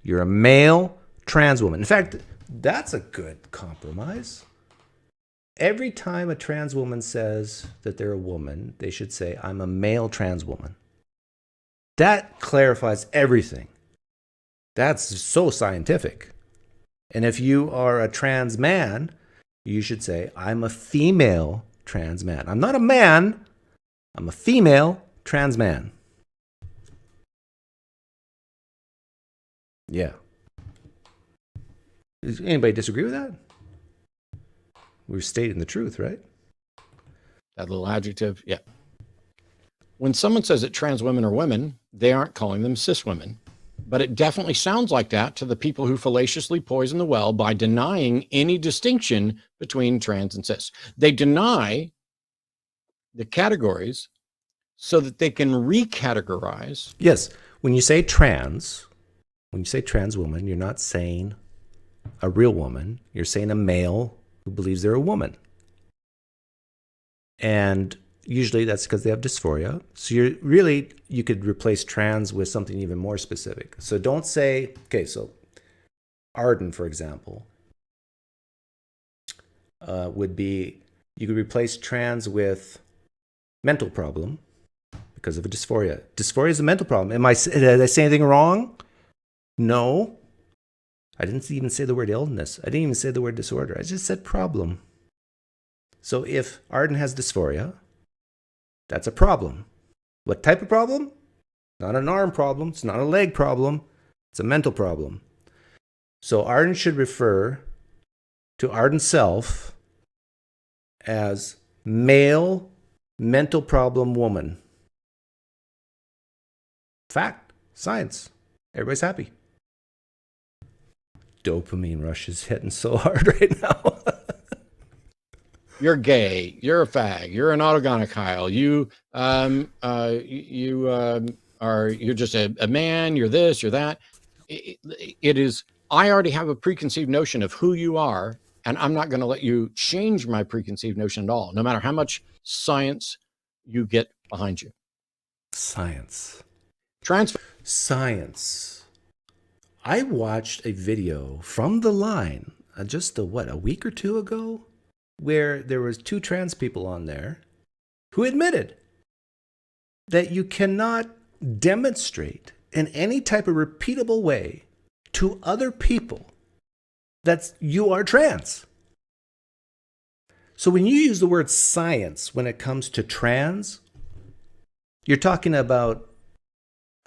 You're a male trans woman. In fact, that's a good compromise. Every time a trans woman says that they're a woman, they should say, I'm a male trans woman. That clarifies everything. That's so scientific. And if you are a trans man, you should say, I'm a female trans man. I'm not a man. I'm a female trans man. Yeah. Does anybody disagree with that? We're stating the truth, right? That little adjective, yeah. When someone says that trans women are women, they aren't calling them cis women. But it definitely sounds like that to the people who fallaciously poison the well by denying any distinction between trans and cis. They deny the categories so that they can recategorize. Yes. When you say trans woman, you're not saying a real woman. You're saying a male who believes they're a woman. And usually that's because they have dysphoria. So you could replace trans with something even more specific. So don't say, okay, so Arden, for example, would be, you could replace trans with mental problem because of a dysphoria. Dysphoria is a mental problem. Did I say anything wrong? No. I didn't even say the word illness. I didn't even say the word disorder. I just said problem. So if Arden has dysphoria, that's a problem. What type of problem? Not an arm problem. It's not a leg problem. It's a mental problem. So Arden should refer to Arden's self as male mental problem woman. Fact. Science. Everybody's happy. dopamine rush is hitting so hard right now. You're gay. You're a fag. You're an autogonochile. You're just a man. You're this. You're that. It is. I already have a preconceived notion of who you are, and I'm not going to let you change my preconceived notion at all, no matter how much science you get behind you. Science. Science. I watched a video from The Line just a week or two ago, where there was 2 trans people on there who admitted that you cannot demonstrate in any type of repeatable way to other people that you are trans. So when you use the word science when it comes to trans, you're talking about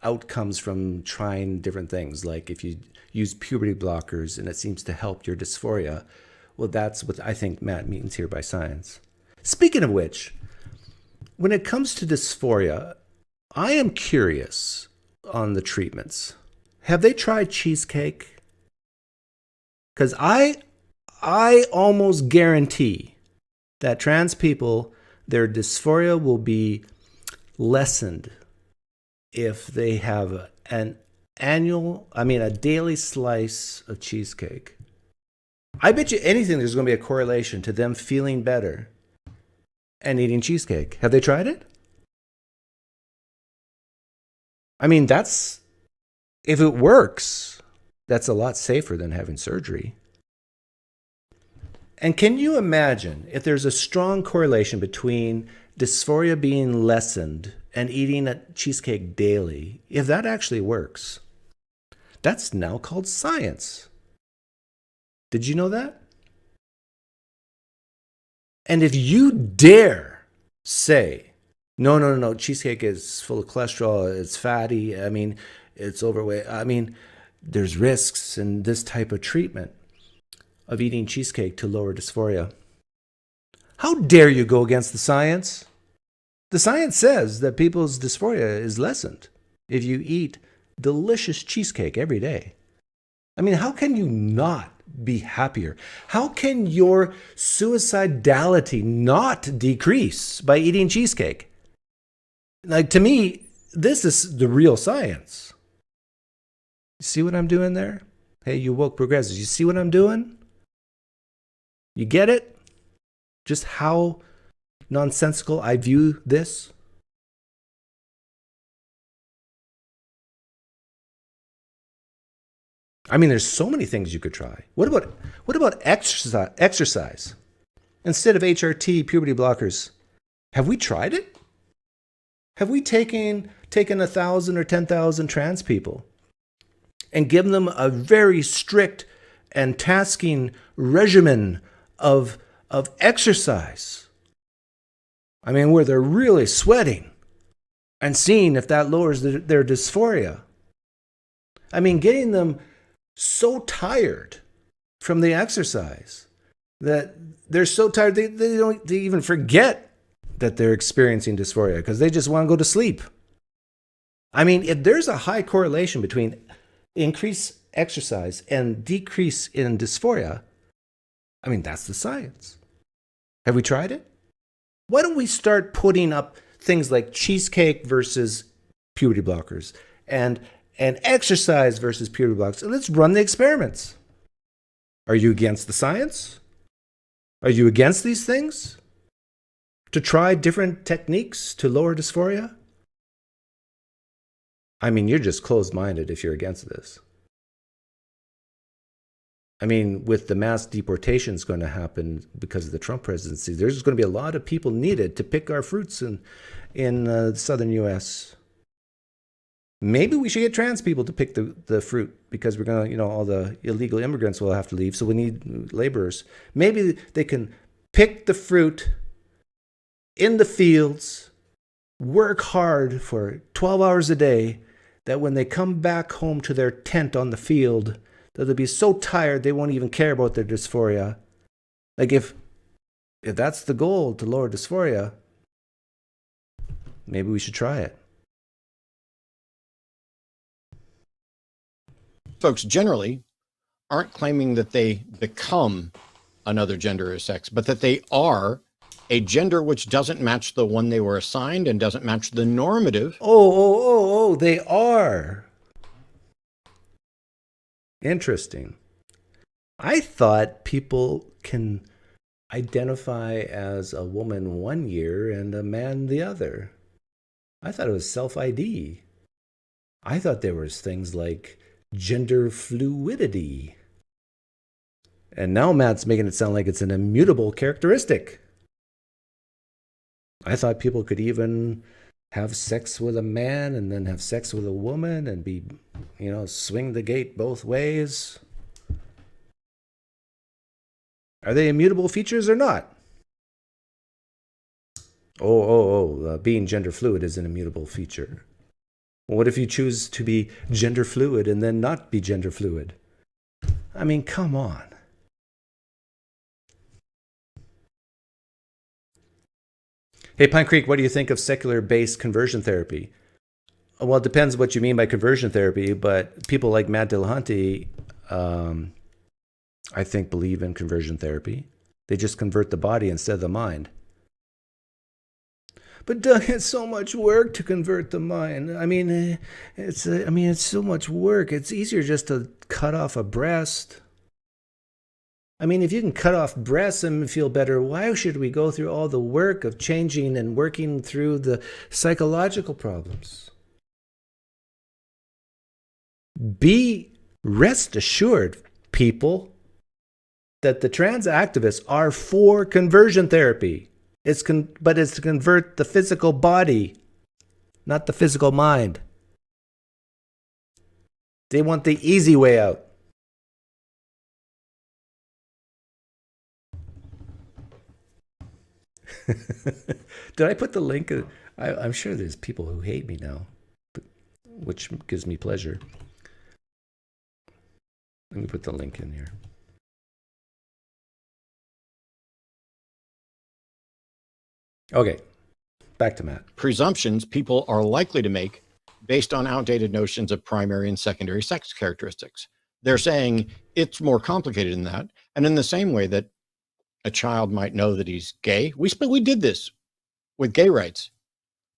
outcomes from trying different things. Like if you use puberty blockers and it seems to help your dysphoria, well, that's what I think Matt means here by science. Speaking of which, when it comes to dysphoria, I am curious on the treatments. Have they tried cheesecake? Because I almost guarantee that trans people, their dysphoria will be lessened if they have a daily slice of cheesecake. I bet you anything there's going to be a correlation to them feeling better and eating cheesecake. Have they tried it? I mean, if it works, that's a lot safer than having surgery. And can you imagine if there's a strong correlation between dysphoria being lessened and eating a cheesecake daily, if that actually works? That's now called science. Did you know that? And if you dare say, no, cheesecake is full of cholesterol, it's fatty, it's overweight, there's risks in this type of treatment of eating cheesecake to lower dysphoria. How dare you go against the science? The science says that people's dysphoria is lessened if you eat delicious cheesecake every day. How can you not be happier? How can your suicidality not decrease by eating cheesecake? To me, this is the real science. You see what I'm doing there? Hey, you woke progressives, you see what I'm doing? You get it? Just how nonsensical I view this? There's so many things you could try. What about exercise? Instead of HRT, puberty blockers, have we tried it? Have we taken 1,000 or 10,000 trans people and given them a very strict and tasking regimen of exercise? Where they're really sweating and seeing if that lowers their dysphoria. Getting them so tired from the exercise that they're so tired they even forget that they're experiencing dysphoria because they just want to go to sleep. If there's a high correlation between increased exercise and decrease in dysphoria, that's the science. Have we tried it? Why don't we start putting up things like cheesecake versus puberty blockers and exercise versus puberty blockers? Let's run the experiments. Are you against the science? Are you against these things? To try different techniques to lower dysphoria? You're just closed-minded if you're against this. With the mass deportations going to happen because of the Trump presidency, there's going to be a lot of people needed to pick our fruits in the southern U.S. Maybe we should get trans people to pick the fruit because we're going to, all the illegal immigrants will have to leave, so we need laborers. Maybe they can pick the fruit in the fields, work hard for 12 hours a day, that when they come back home to their tent on the field, that they'll be so tired they won't even care about their dysphoria. If that's the goal, to lower dysphoria, maybe we should try it. Folks generally aren't claiming that they become another gender or sex, but that they are a gender which doesn't match the one they were assigned and doesn't match the normative. Oh, they are. Interesting. I thought people can identify as a woman one year and a man the other. I thought it was self-ID. I thought there was things like gender fluidity. And now Matt's making it sound like it's an immutable characteristic. I thought people could even have sex with a man and then have sex with a woman and be, swing the gate both ways. Are they immutable features or not? Being gender fluid is an immutable feature. Well, what if you choose to be gender fluid and then not be gender fluid? I mean, come on. Hey, Pinecreek, what do you think of secular-based conversion therapy? Well, it depends what you mean by conversion therapy, but people like Matt Dillahunty, I think, believe in conversion therapy. They just convert the body instead of the mind. But Doug, it's so much work to convert the mind. I mean, it's so much work. It's easier just to cut off a breast. I mean, if you can cut off breasts and feel better, why should we go through all the work of changing and working through the psychological problems? Rest assured, people, that the trans activists are for conversion therapy. But it's to convert the physical body, not the physical mind. They want the easy way out. Did I put the link? I'm sure there's people who hate me now, which gives me pleasure. Let me put the link in here. Okay, back to Matt. Presumptions people are likely to make based on outdated notions of primary and secondary sex characteristics. They're saying it's more complicated than that. And in the same way that a child might know that he's gay, we did this with gay rights.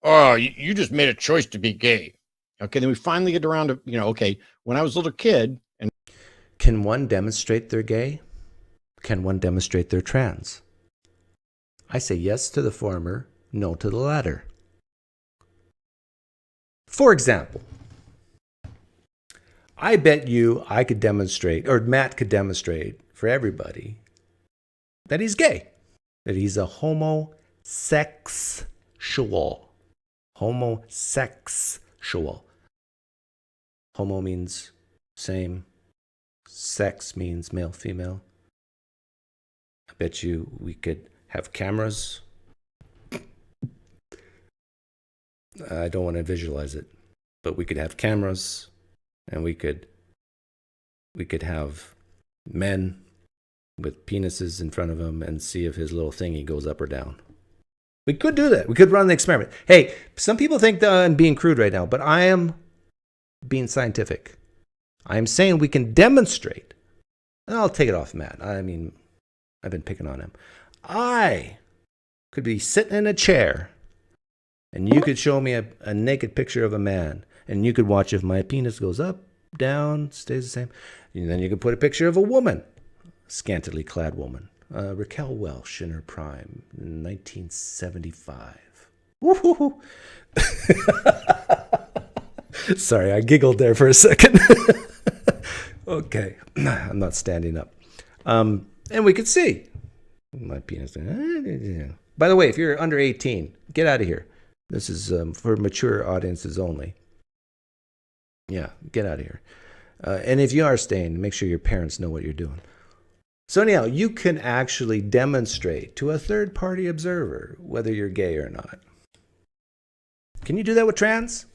Oh, you just made a choice to be gay. Okay, then we finally get around to, okay, when I was a little kid. And can one demonstrate they're gay? Can one demonstrate they're trans? I say yes to the former, no to the latter. For example, I bet you I could demonstrate, or Matt could demonstrate for everybody, that he's gay, that he's a homosexual. Homosexual. Homo means same. Sex means male, female. I bet you we could have cameras. I don't want to visualize it, but we could have cameras, and we could have men with penises in front of him and see if his little thingy goes up or down. We could do that. We could run the experiment. Hey, some people think that I'm being crude right now, but I am being scientific. I am saying we can demonstrate. And I'll take it off Matt. I mean, I've been picking on him. I could be sitting in a chair, and you could show me a naked picture of a man, and you could watch if my penis goes up, down, stays the same. And then you could put a picture of a woman, scantily clad woman, Raquel Welch in her prime, in 1975. Woo-hoo-hoo. Sorry, I giggled there for a second. Okay, I'm not standing up. And we could see my penis. By the way, if you're under 18, get out of here. This is for mature audiences only. Yeah, get out of here. And if you are staying, make sure your parents know what you're doing. So anyhow, you can actually demonstrate to a third-party observer whether you're gay or not. Can you do that with trans?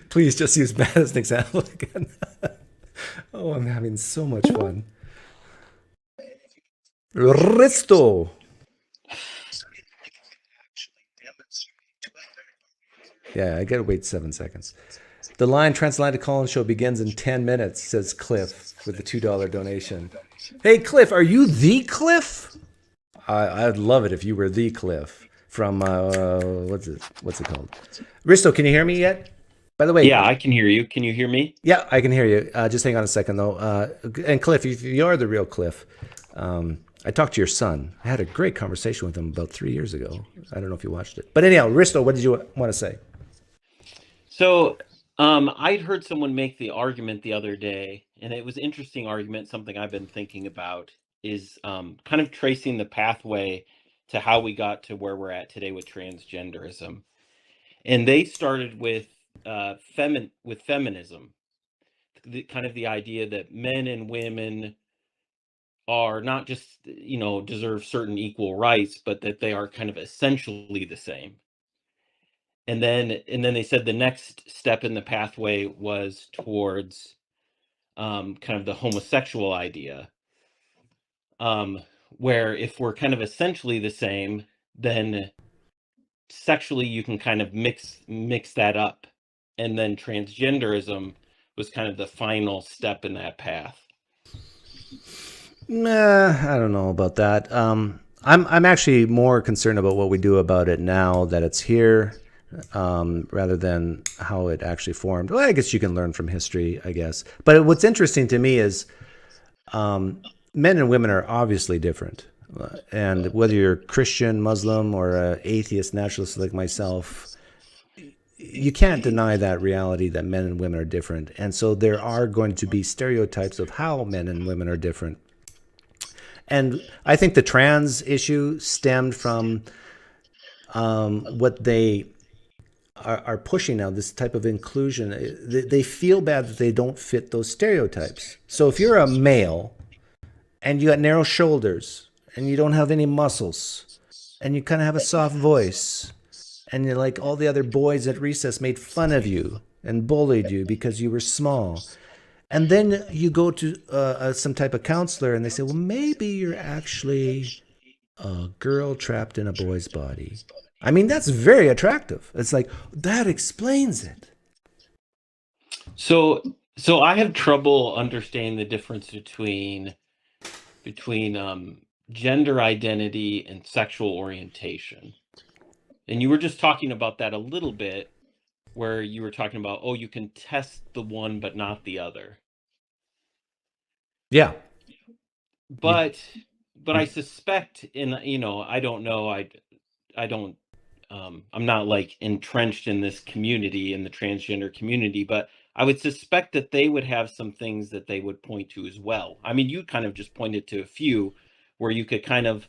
Please just use Matt as an example again. Oh, I'm having so much fun. Risto. Yeah, I gotta wait 7 seconds. The line Transatlantic Call-In Show begins in 10 minutes, says Cliff with the $2 donation. Hey, Cliff, are you the Cliff? I'd love it if you were the Cliff from, what's it called? Risto, can you hear me yet? By the way. Yeah, I can hear you. Can you hear me? Yeah, I can hear you. Just hang on a second, though. And Cliff, if you are the real Cliff, I talked to your son. I had a great conversation with him about 3 years ago. I don't know if you watched it. But anyhow, Risto, what did you want to say? So I'd heard someone make the argument the other day, and it was an interesting argument, something I've been thinking about, is kind of tracing the pathway to how we got to where we're at today with transgenderism. And they started with feminism, kind of the idea that men and women are not just, deserve certain equal rights, but that they are kind of essentially the same. And then they said the next step in the pathway was towards kind of the homosexual idea, where if we're kind of essentially the same, then sexually you can kind of mix that up. And then transgenderism was kind of the final step in that path. I don't know about that. I'm actually more concerned about what we do about it now that it's here, rather than how it actually formed. Well, I guess you can learn from history, I guess. But what's interesting to me is men and women are obviously different. And whether you're Christian, Muslim, or an atheist naturalist like myself, you can't deny that reality that men and women are different. And so there are going to be stereotypes of how men and women are different. And I think the trans issue stemmed from what they are pushing now, this type of inclusion. They feel bad that they don't fit those stereotypes. So if you're a male and you got narrow shoulders and you don't have any muscles and you kind of have a soft voice and you're like all the other boys at recess made fun of you and bullied you because you were small. And then you go to some type of counselor and they say, well, maybe you're actually a girl trapped in a boy's body. I mean, that's very attractive. It's like, that explains it. So I have trouble understanding the difference between gender identity and sexual orientation. And you were just talking about that a little bit, where you were talking about, you can test the one but not the other. Yeah. But I suspect I don't know, I'm not like entrenched in this community, in the transgender community, but I would suspect that they would have some things that they would point to as well. I mean, you kind of just pointed to a few where you could kind of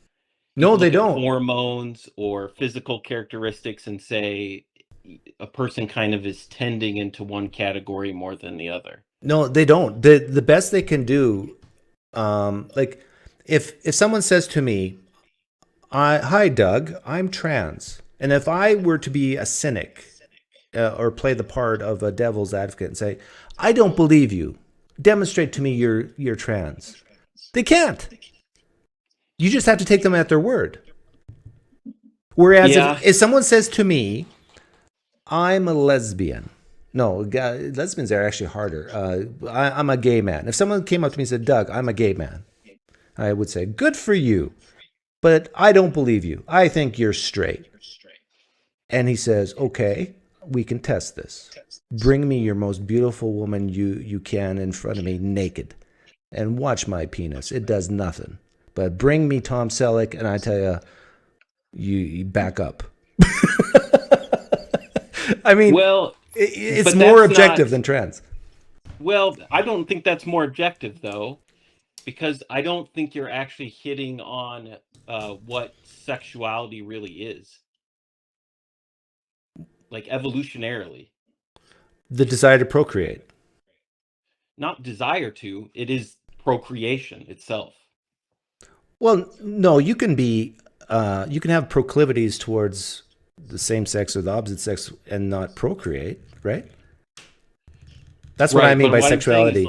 No, they look at don't. hormones or physical characteristics and say a person kind of is tending into one category more than the other. No, they don't. The best they can do, like if someone says to me, hi, Doug, I'm trans. And if I were to be a cynic or play the part of a devil's advocate and say, I don't believe you, demonstrate to me you're trans. They can't. You just have to take them at their word. Whereas if someone says to me, I'm a lesbian. No, lesbians are actually harder. I'm a gay man. If someone came up to me and said, Doug, I'm a gay man, I would say, good for you. But I don't believe you. I think you're straight. And he says, okay, we can test this. Bring me your most beautiful woman you can in front of me naked and watch my penis. It does nothing. But bring me Tom Selleck and I tell you back up. I mean, well, it's more objective than trans. Well, I don't think that's more objective, though, because I don't think you're actually hitting on what sexuality really is. Like evolutionarily. The desire to procreate. Not desire to, it is procreation itself. Well, no, you can have proclivities towards the same sex or the opposite sex and not procreate, right? That's what I mean by sexuality.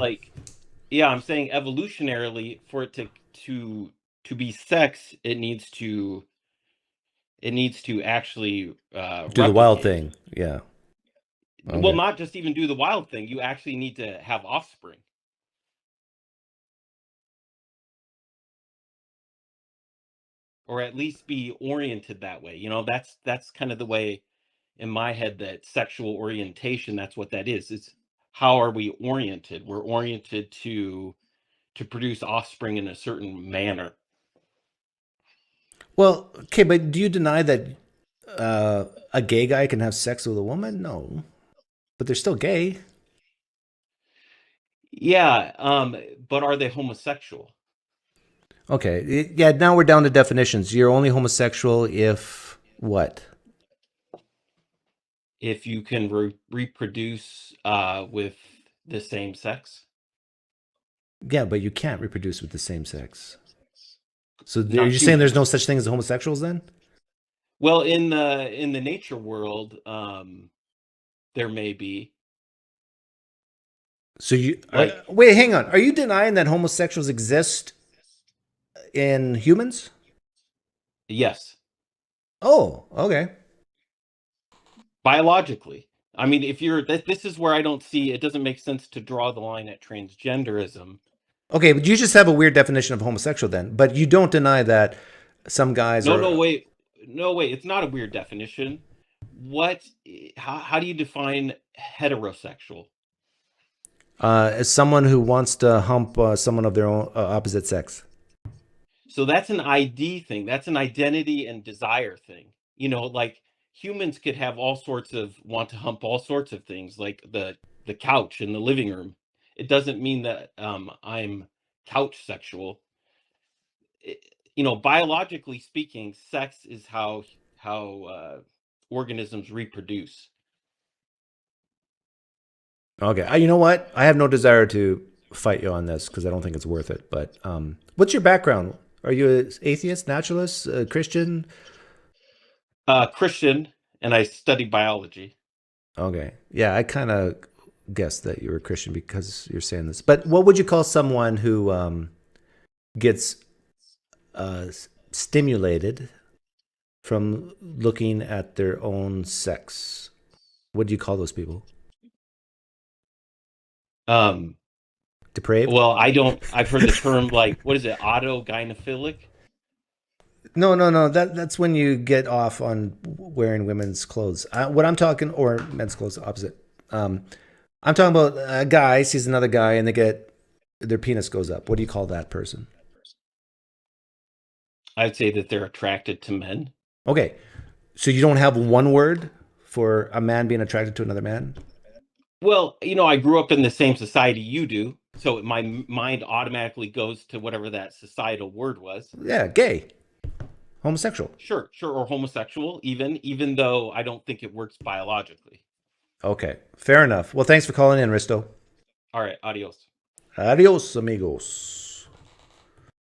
I'm saying evolutionarily, for it to be sex, it needs to actually do the wild thing. Yeah. Well, Okay. not just even do the wild thing. You actually need to have offspring. Or at least be oriented that way. You know, that's kind of the way in my head that sexual orientation, that's what that is. It's how are we oriented? We're oriented to produce offspring in a certain manner. Well, okay, but do you deny that a gay guy can have sex with a woman? No, but they're still gay. Yeah, but are they homosexual? Okay, yeah. Now we're down to definitions. You're only homosexual if what? If you can reproduce with the same sex. Yeah, but you can't reproduce with the same sex. So are Not you saying there's no humans. such thing as homosexuals then? Well, in the nature world, there may be. So you Like, wait, hang on. Are you denying that homosexuals exist in humans? yes, Oh, okay. biologically. I mean, if you're this is where I don't see it doesn't make sense to draw the line at transgenderism. Okay, but you just have a weird definition of homosexual then. But you don't deny that some guys No, no, are wait. No, wait. It's not a weird definition. How do you define heterosexual? As someone who wants to hump someone of their own opposite sex. So that's an ID thing. That's an identity and desire thing. You know, like humans could have all sorts of want to hump all sorts of things, like the couch in the living room. It doesn't mean that I'm couch sexual. You know, biologically speaking, sex is how organisms reproduce. Okay, you know what? I have no desire to fight you on this because I don't think it's worth it. But what's your background? Are you an atheist, naturalist, Christian? Christian, and I study biology. Okay, yeah, I kind of guessed that you were Christian because you're saying this. But what would you call someone who gets stimulated from looking at their own sex? What do you call those people? Depraved? Well, I've heard the term like, what is it, autogynephilic? No. That's when you get off on wearing women's clothes. What I'm talking, or men's clothes, opposite. I'm talking about a guy sees another guy and their penis goes up. What do you call that person? I'd say that they're attracted to men. Okay, so you don't have one word for a man being attracted to another man? Well, you know, I grew up in the same society you do, so my mind automatically goes to whatever that societal word was. Yeah, gay, homosexual. Sure, or homosexual, even though I don't think it works biologically. Okay, fair enough. Well, thanks for calling in, Risto. All right, adios. Adios, amigos.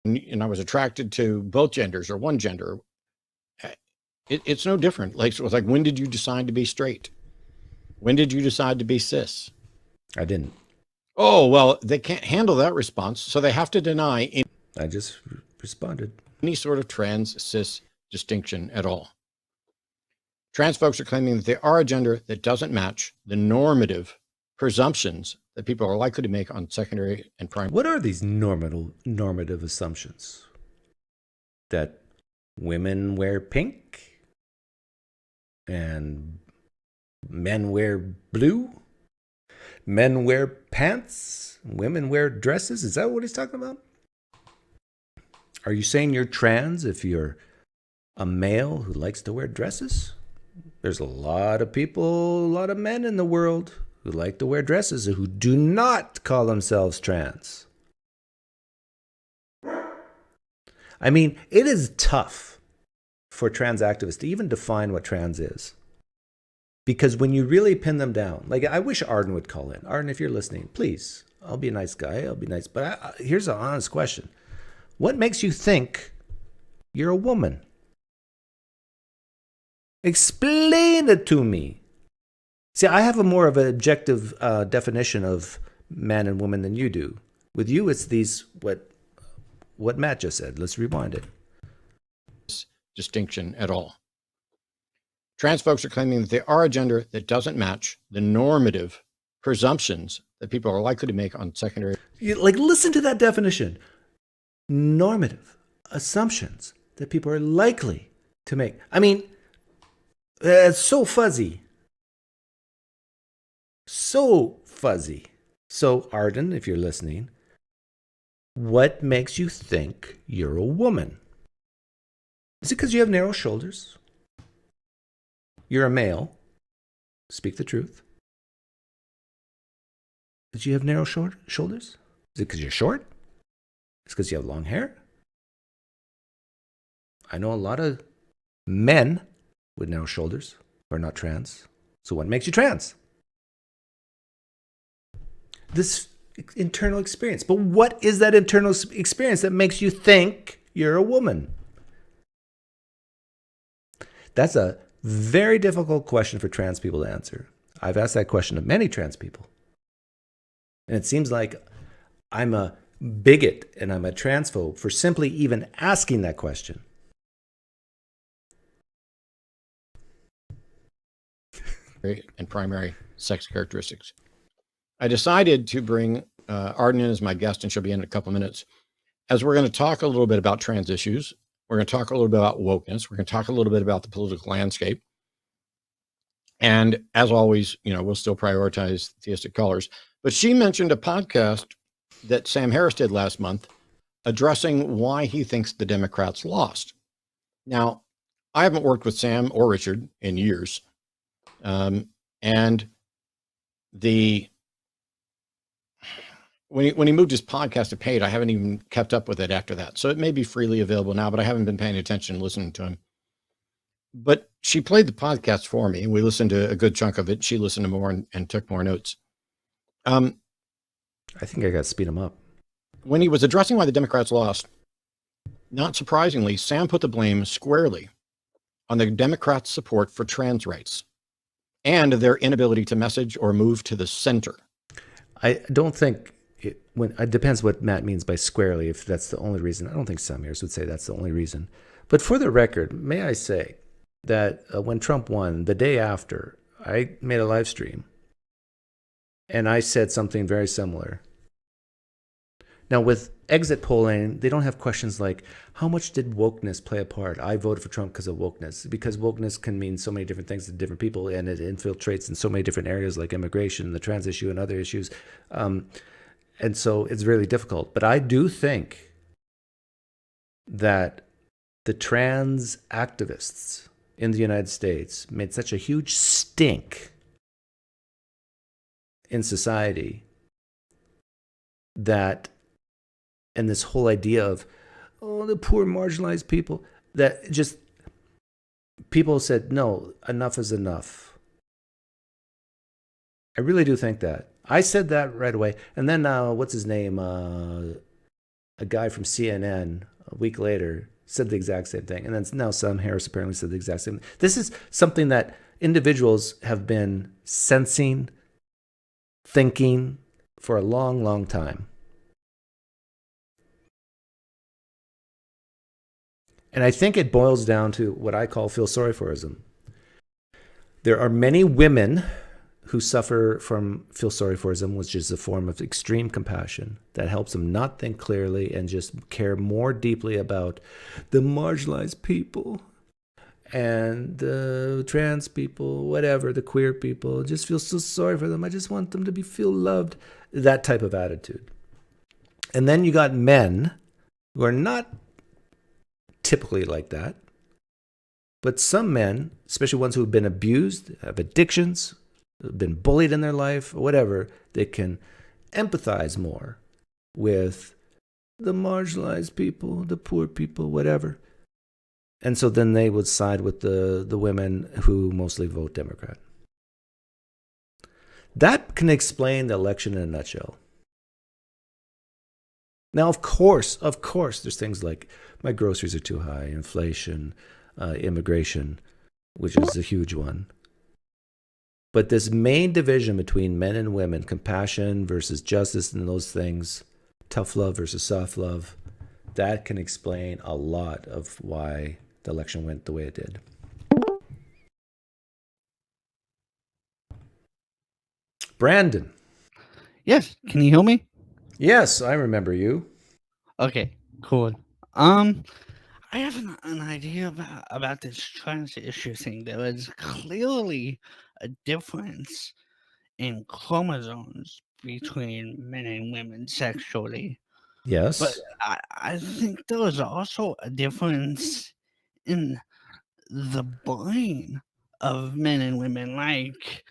And I was attracted to both genders or one gender. It's no different. Like, so it's like, when did you decide to be straight? When did you decide to be cis? I didn't. Oh, well, they can't handle that response, so they have to deny I just responded. any sort of trans cis distinction at all. Trans folks are claiming that they are a gender that doesn't match the normative presumptions that people are likely to make on secondary and primary. What are these normative assumptions? That women wear pink and men wear blue? Men wear pants? Women wear dresses? Is that what he's talking about? Are you saying you're trans if you're a male who likes to wear dresses? There's a lot of people, a lot of men in the world who like to wear dresses who do not call themselves trans. I mean, it is tough for trans activists to even define what trans is. Because when you really pin them down, like I wish Arden would call in. Arden, if you're listening, please. I'll be a nice guy. I'll be nice. But here's an honest question. What makes you think you're a woman? Explain it to me. See, I have a more of an objective definition of man and woman than you do. With you, it's these, what Matt just said. Let's rewind it. Distinction at all. Trans folks are claiming that they are a gender that doesn't match the normative presumptions that people are likely to make on secondary. Like, listen to that definition. Normative assumptions that people are likely to make. I mean, it's so fuzzy. So fuzzy. So, Arden, if you're listening, what makes you think you're a woman? Is it because you have narrow shoulders? You're a male. Speak the truth. Did you have narrow shoulders? Is it because you're short? Is it because you have long hair? I know a lot of men with narrow shoulders who are not trans. So what makes you trans? This internal experience. But what is that internal experience that makes you think you're a woman? That's a very difficult question for trans people to answer. I've asked that question of many trans people. And it seems like I'm a bigot and I'm a transphobe for simply even asking that question. And primary sex characteristics. I decided to bring Arden in as my guest, and she'll be in a couple of minutes, as we're going to talk a little bit about trans issues. We're going to talk a little bit about wokeness. We're going to talk a little bit about the political landscape. And as always, we'll still prioritize theistic callers. But she mentioned a podcast that Sam Harris did last month addressing why he thinks the Democrats lost. Now, I haven't worked with Sam or Richard in years. And when he moved his podcast to paid, I haven't even kept up with it after that. So it may be freely available now, but I haven't been paying attention, listening to him. But she played the podcast for me, and we listened to a good chunk of it. She listened to more and took more notes. I think I got to speed him up. When he was addressing why the Democrats lost, not surprisingly, Sam put the blame squarely on the Democrats' support for trans rights and their inability to message or move to the center. I don't think it depends what Matt means by squarely, if that's the only reason. I don't think Sam Harris would say that's the only reason. But for the record, may I say that when Trump won, the day after, I made a live stream and I said something very similar. Now, with exit polling, they don't have questions like, how much did wokeness play a part? I voted for Trump because of wokeness, because wokeness can mean so many different things to different people, and it infiltrates in so many different areas like immigration, the trans issue, and other issues. And so it's really difficult. But I do think that the trans activists in the United States made such a huge stink in society that, and this whole idea of, oh, the poor marginalized people, that just people said, no, enough is enough. I really do think that. I said that right away. And then what's his name? A guy from CNN a week later said the exact same thing. And then now Sam Harris apparently said the exact same thing. This is something that individuals have been sensing, thinking for a long, long time. And I think it boils down to what I call feel sorry forism. There are many women who suffer from feel sorry forism, which is a form of extreme compassion that helps them not think clearly and just care more deeply about the marginalized people and the trans people, whatever, the queer people. Just feel so sorry for them. I just want them to feel loved. That type of attitude. And then you got men who are not typically like that, but some men, especially ones who have been abused, have addictions, been bullied in their life, or whatever, they can empathize more with the marginalized people, the poor people, whatever. And so then they would side with the women who mostly vote Democrat. That can explain the election in a nutshell. Now, of course, there's things like my groceries are too high, inflation, immigration, which is a huge one. But this main division between men and women, compassion versus justice and those things, tough love versus soft love, that can explain a lot of why the election went the way it did. Brandon. Yes, can you hear me? Yes, I remember you. Okay, cool. I have an idea about this trans issue thing. There is clearly a difference in chromosomes between men and women sexually, but Yes. I think there is also a difference in the brain of men and women, like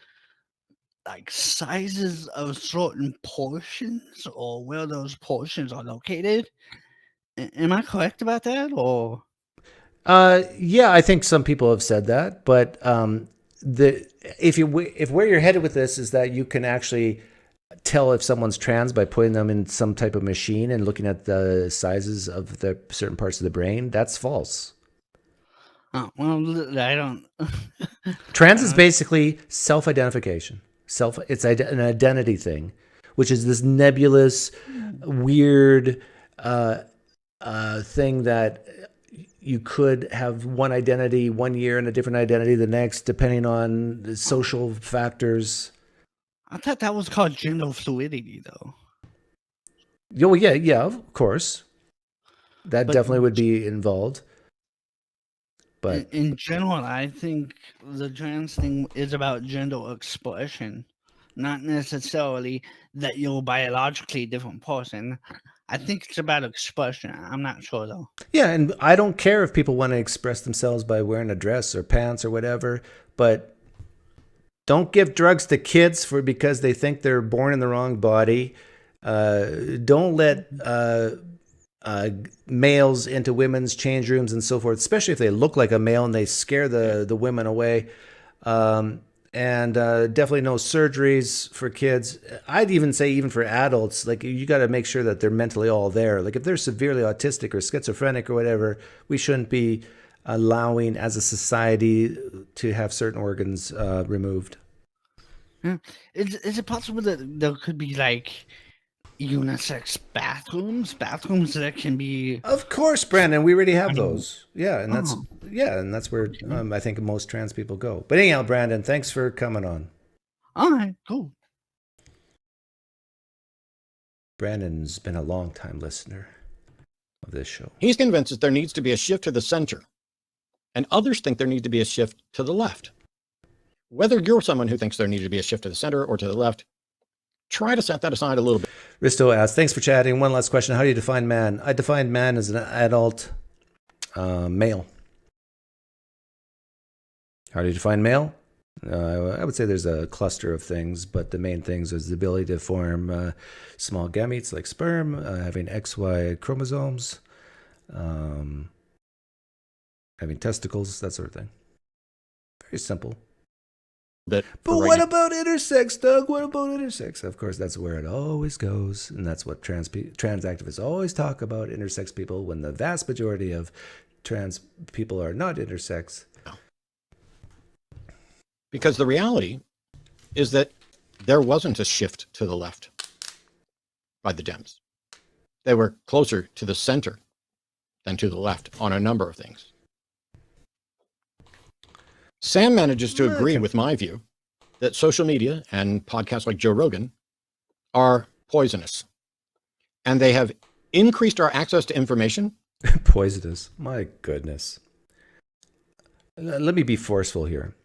sizes of certain portions or where those portions are located. Am I correct about that, or? Yeah, I think some people have said that, but if where you're headed with this is that you can actually tell if someone's trans by putting them in some type of machine and looking at the sizes of the certain parts of the brain, that's false. Oh, well, I don't. Trans is basically self-identification. It's an identity thing, which is this nebulous, weird thing that you could have one identity one year and a different identity the next, depending on the social factors. I thought that was called gender fluidity, though. Oh, yeah, of course. That But- definitely would be involved. But In general, I think the trans thing is about gender expression, not necessarily that you're a biologically different person. I think it's about expression. I'm not sure, though. yeah, and I don't care if people want to express themselves by wearing a dress or pants or whatever, but don't give drugs to kids because they think they're born in the wrong body. Don't let males into women's change rooms and so forth, especially if they look like a male and they scare the women away. And definitely no surgeries for kids. I'd even say even for adults, like you got to make sure that they're mentally all there. Like if they're severely autistic or schizophrenic or whatever, we shouldn't be allowing as a society to have certain organs removed. Is it possible that there could be like unisex bathrooms that can be? Of course, Brandon, we already have I mean- those. Yeah, and that's Oh. and that's where I think most trans people go. But anyhow, Brandon, thanks for coming on. All right, cool. Brandon's been a long time listener of this show. He's convinced that there needs to be a shift to the center, and others think there needs to be a shift to the left. Whether you're someone who thinks there needs to be a shift to the center or to the left, try to set that aside a little bit. Risto asks, thanks for chatting. One last question. How do you define man? I define man as an adult male. How do you define male? I would say there's a cluster of things, but the main things is the ability to form small gametes like sperm, having XY chromosomes, having testicles, that sort of thing. Very simple. But But what about intersex, Doug? What about intersex? Of course, that's where it always goes, and that's what trans activists always talk about, intersex people, when the vast majority of trans people are not intersex. Because the reality is that there wasn't a shift to the left by the Dems. They were closer to the center than to the left on a number of things. Sam manages to agree with my view that social media and podcasts like Joe Rogan are poisonous. And they have increased our access to information. Poisonous. My goodness. Let me be forceful here.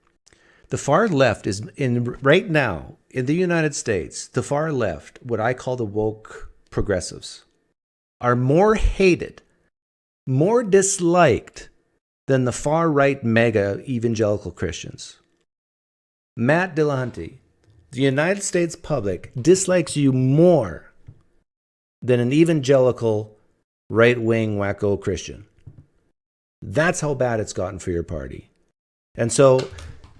The far left is right now in the United States, the far left, what I call the woke progressives, are more hated, more disliked than the far right mega evangelical Christians. Matt Dillahunty, the United States public dislikes you more than an evangelical right-wing wacko Christian. That's how bad it's gotten for your party. And so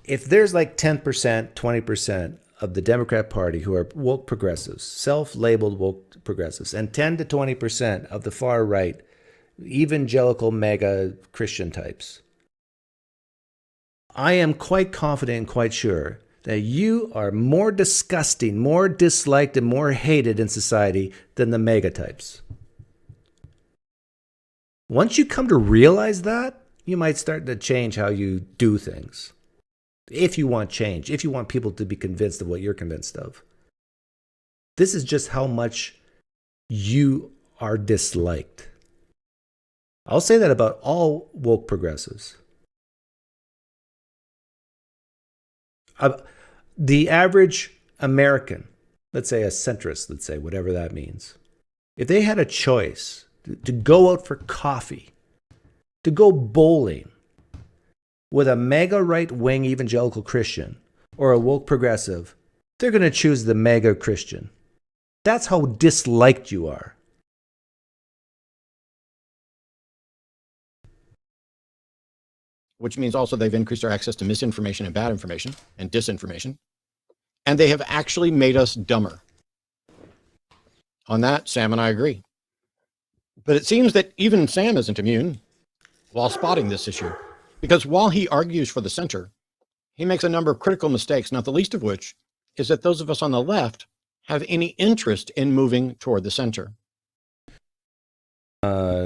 if there's like 10%, 20% of the Democrat Party who are woke progressives, self-labeled woke progressives, and 10 to 20% of the far right evangelical mega Christian types, I am quite confident and quite sure that you are more disgusting, more disliked, and more hated in society than the mega types. Once you come to realize that, you might start to change how you do things. If you want change, if you want people to be convinced of what you're convinced of. This is just how much you are disliked. I'll say that about all woke progressives. The average American, let's say a centrist, let's say, whatever that means, if they had a choice to go out for coffee, to go bowling with a mega right-wing evangelical Christian or a woke progressive, they're going to choose the mega Christian. That's how disliked you are. Which means also they've increased our access to misinformation and bad information and disinformation. And they have actually made us dumber. On that, Sam and I agree. But it seems that even Sam isn't immune while spotting this issue. Because while he argues for the center, he makes a number of critical mistakes, not the least of which is that those of us on the left have any interest in moving toward the center.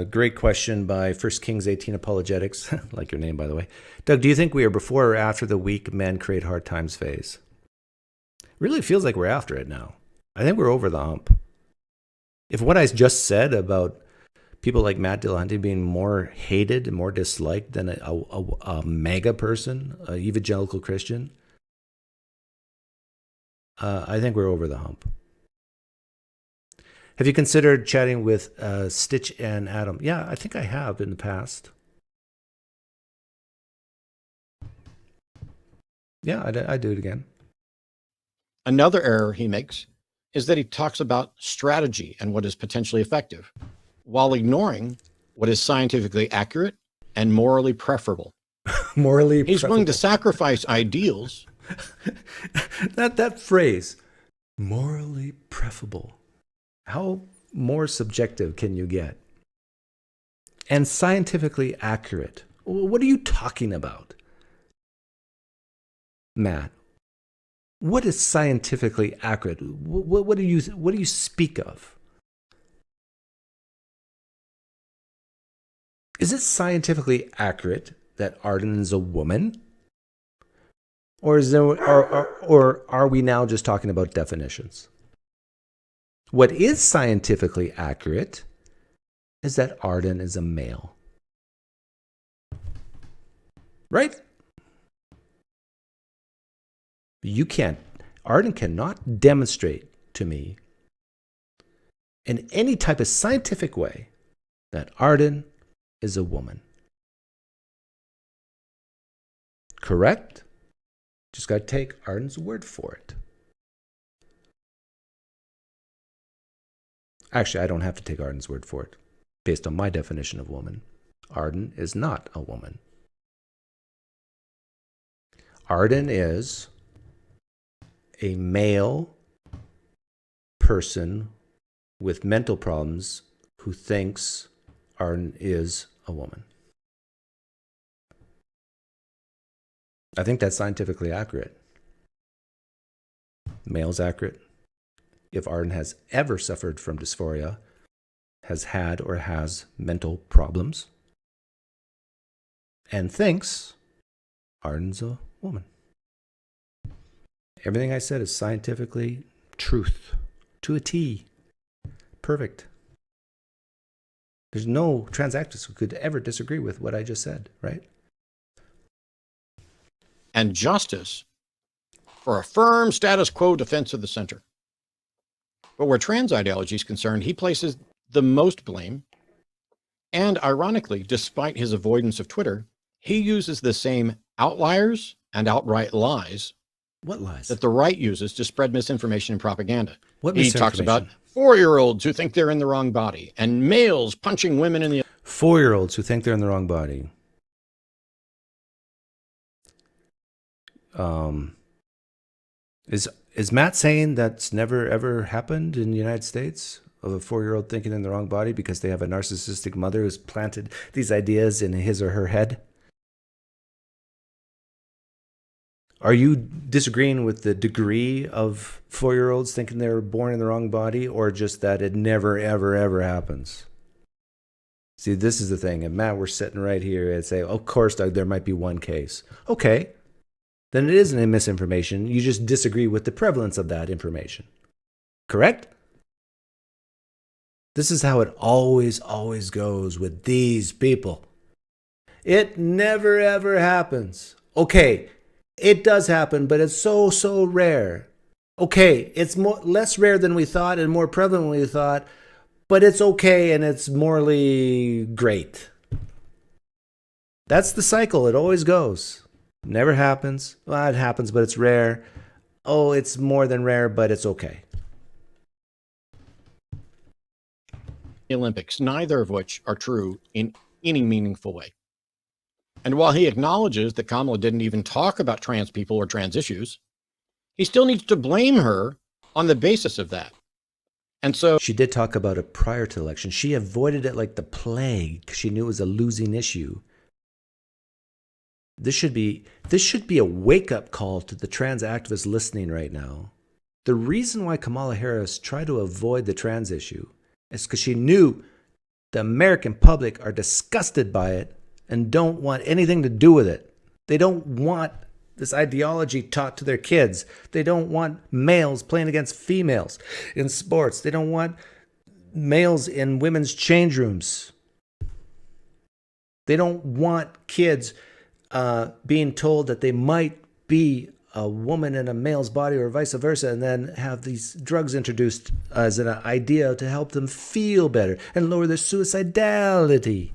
Great question by 1 Kings 18 Apologetics. Like your name, by the way. Doug, do you think we are before or after the weak men create hard times phase? Really feels like we're after it now. I think we're over the hump. If what I just said about people like Matt Dillahunty being more hated and more disliked than a mega person, an evangelical Christian, I think we're over the hump. Have you considered chatting with Stitch and Adam? Yeah, I think I have in the past. Yeah, I'd do it again. Another error he makes is that he talks about strategy and what is potentially effective, while ignoring what is scientifically accurate and morally preferable. He's willing to sacrifice ideals. that phrase, morally preferable. How more subjective can you get? And scientifically accurate. What are you talking about? Matt, what is scientifically accurate? What do you speak of? Is it scientifically accurate that Arden is a woman? Or are we now just talking about definitions? What is scientifically accurate is that Arden is a male. Right? Arden cannot demonstrate to me in any type of scientific way that Arden is a woman. Correct? Just got to take Arden's word for it. Actually, I don't have to take Arden's word for it. Based on my definition of woman, Arden is not a woman. Arden is a male person with mental problems who thinks Arden is a woman. I think that's scientifically accurate. Male's accurate. If Arden has ever suffered from dysphoria, has had or has mental problems, and thinks Arden's a woman. Everything I said is scientifically truth to a T. Perfect. There's no transactivist who could ever disagree with what I just said, right? And justice for a firm status quo defense of the center. But where trans ideology is concerned, he places the most blame. And ironically, despite his avoidance of Twitter, he uses the same outliers and outright lies. What lies? That the right uses to spread misinformation and propaganda. What he talks about 4-year-olds who think they're in the wrong body and males punching women in the 4-year-olds who think they're in the wrong body. Is Matt saying that's never ever happened in the United States, of a 4-year-old thinking in the wrong body because they have a narcissistic mother who's planted these ideas in his or her head? Are you disagreeing with the degree of 4-year-olds thinking they were born in the wrong body, or just that it never, ever, ever happens? See, this is the thing. And Matt, we're sitting right here and say, of course, Doug, there might be one case. Okay. Then it isn't a misinformation. You just disagree with the prevalence of that information. Correct? This is how it always goes with these people. It never ever happens. Okay, it does happen, but it's so rare. Okay, it's less rare than we thought and more prevalent than we thought, but it's okay and it's morally great. That's the cycle. It always goes. Never happens. Well, it happens, but it's rare. Oh, it's more than rare, but it's okay. The Olympics, neither of which are true in any meaningful way. And while he acknowledges that Kamala didn't even talk about trans people or trans issues, he still needs to blame her on the basis of that. And so she did talk about it prior to the election. She avoided it like the plague because she knew it was a losing issue. This should be a wake-up call to the trans activists listening right now. The reason why Kamala Harris tried to avoid the trans issue is because she knew the American public are disgusted by it and don't want anything to do with it. They don't want this ideology taught to their kids. They don't want males playing against females in sports. They don't want males in women's change rooms. They don't want kids being told that they might be a woman in a male's body or vice versa, and then have these drugs introduced as an idea to help them feel better and lower their suicidality.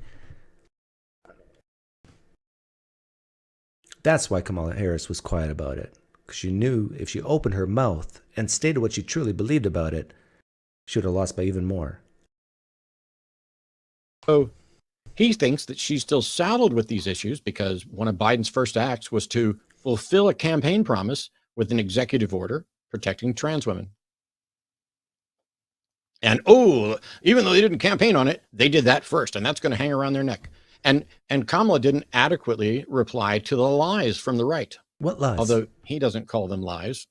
That's why Kamala Harris was quiet about it, because she knew if she opened her mouth and stated what she truly believed about it, she would have lost by even more. So he thinks that she's still saddled with these issues because one of Biden's first acts was to fulfill a campaign promise with an executive order protecting trans women. And even though they didn't campaign on it, they did that first, and that's going to hang around their neck. And Kamala didn't adequately reply to the lies from the right. What lies? Although he doesn't call them lies.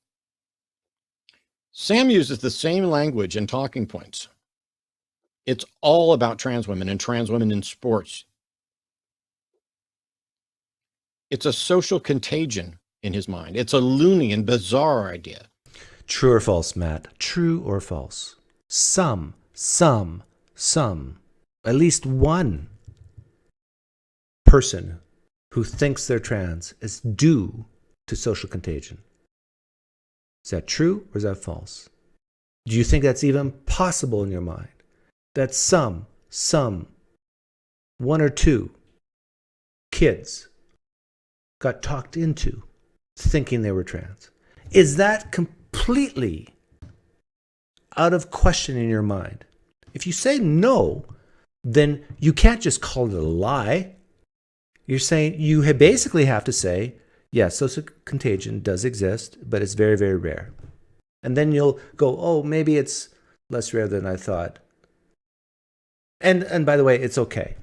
Sam uses the same language and talking points. It's all about trans women and trans women in sports. It's a social contagion in his mind. It's a loony and bizarre idea. True or false, Matt? True or false? Some, at least one person who thinks they're trans is due to social contagion. Is that true or is that false? Do you think that's even possible in your mind? That some, one or two kids got talked into thinking they were trans? Is that completely out of question in your mind? If you say no, then you can't just call it a lie. You're saying you basically have to say, yes, social contagion does exist, but it's very, very rare. And then you'll go, oh, maybe it's less rare than I thought. And by the way, it's okay.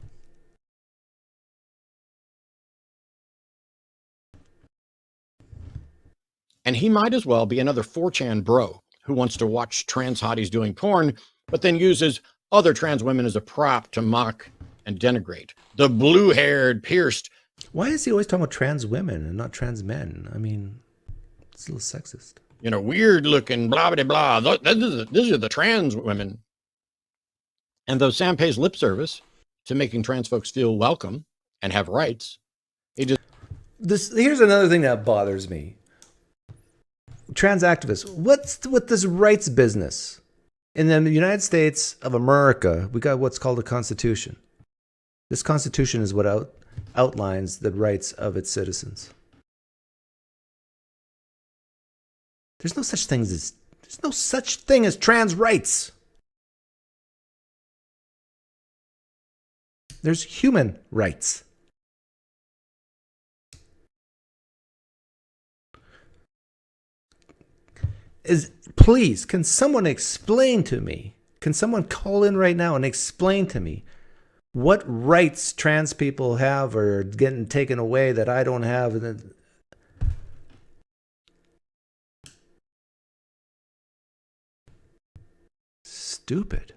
And he might as well be another 4chan bro who wants to watch trans hotties doing porn, but then uses other trans women as a prop to mock and denigrate. The blue-haired, pierced. Why is he always talking about trans women and not trans men? I mean, it's a little sexist. Weird-looking, blah, blah, blah. These are the trans women. And though Sam pays lip service to making trans folks feel welcome and have rights, here's another thing that bothers me. Trans activists, what's with this rights business? In the United States of America, we got what's called a Constitution. This Constitution is what outlines the rights of its citizens. There's no such thing as trans rights. There's human rights. Please, can someone explain to me? Can someone call in right now and explain to me what rights trans people have or are getting taken away that I don't have? Stupid.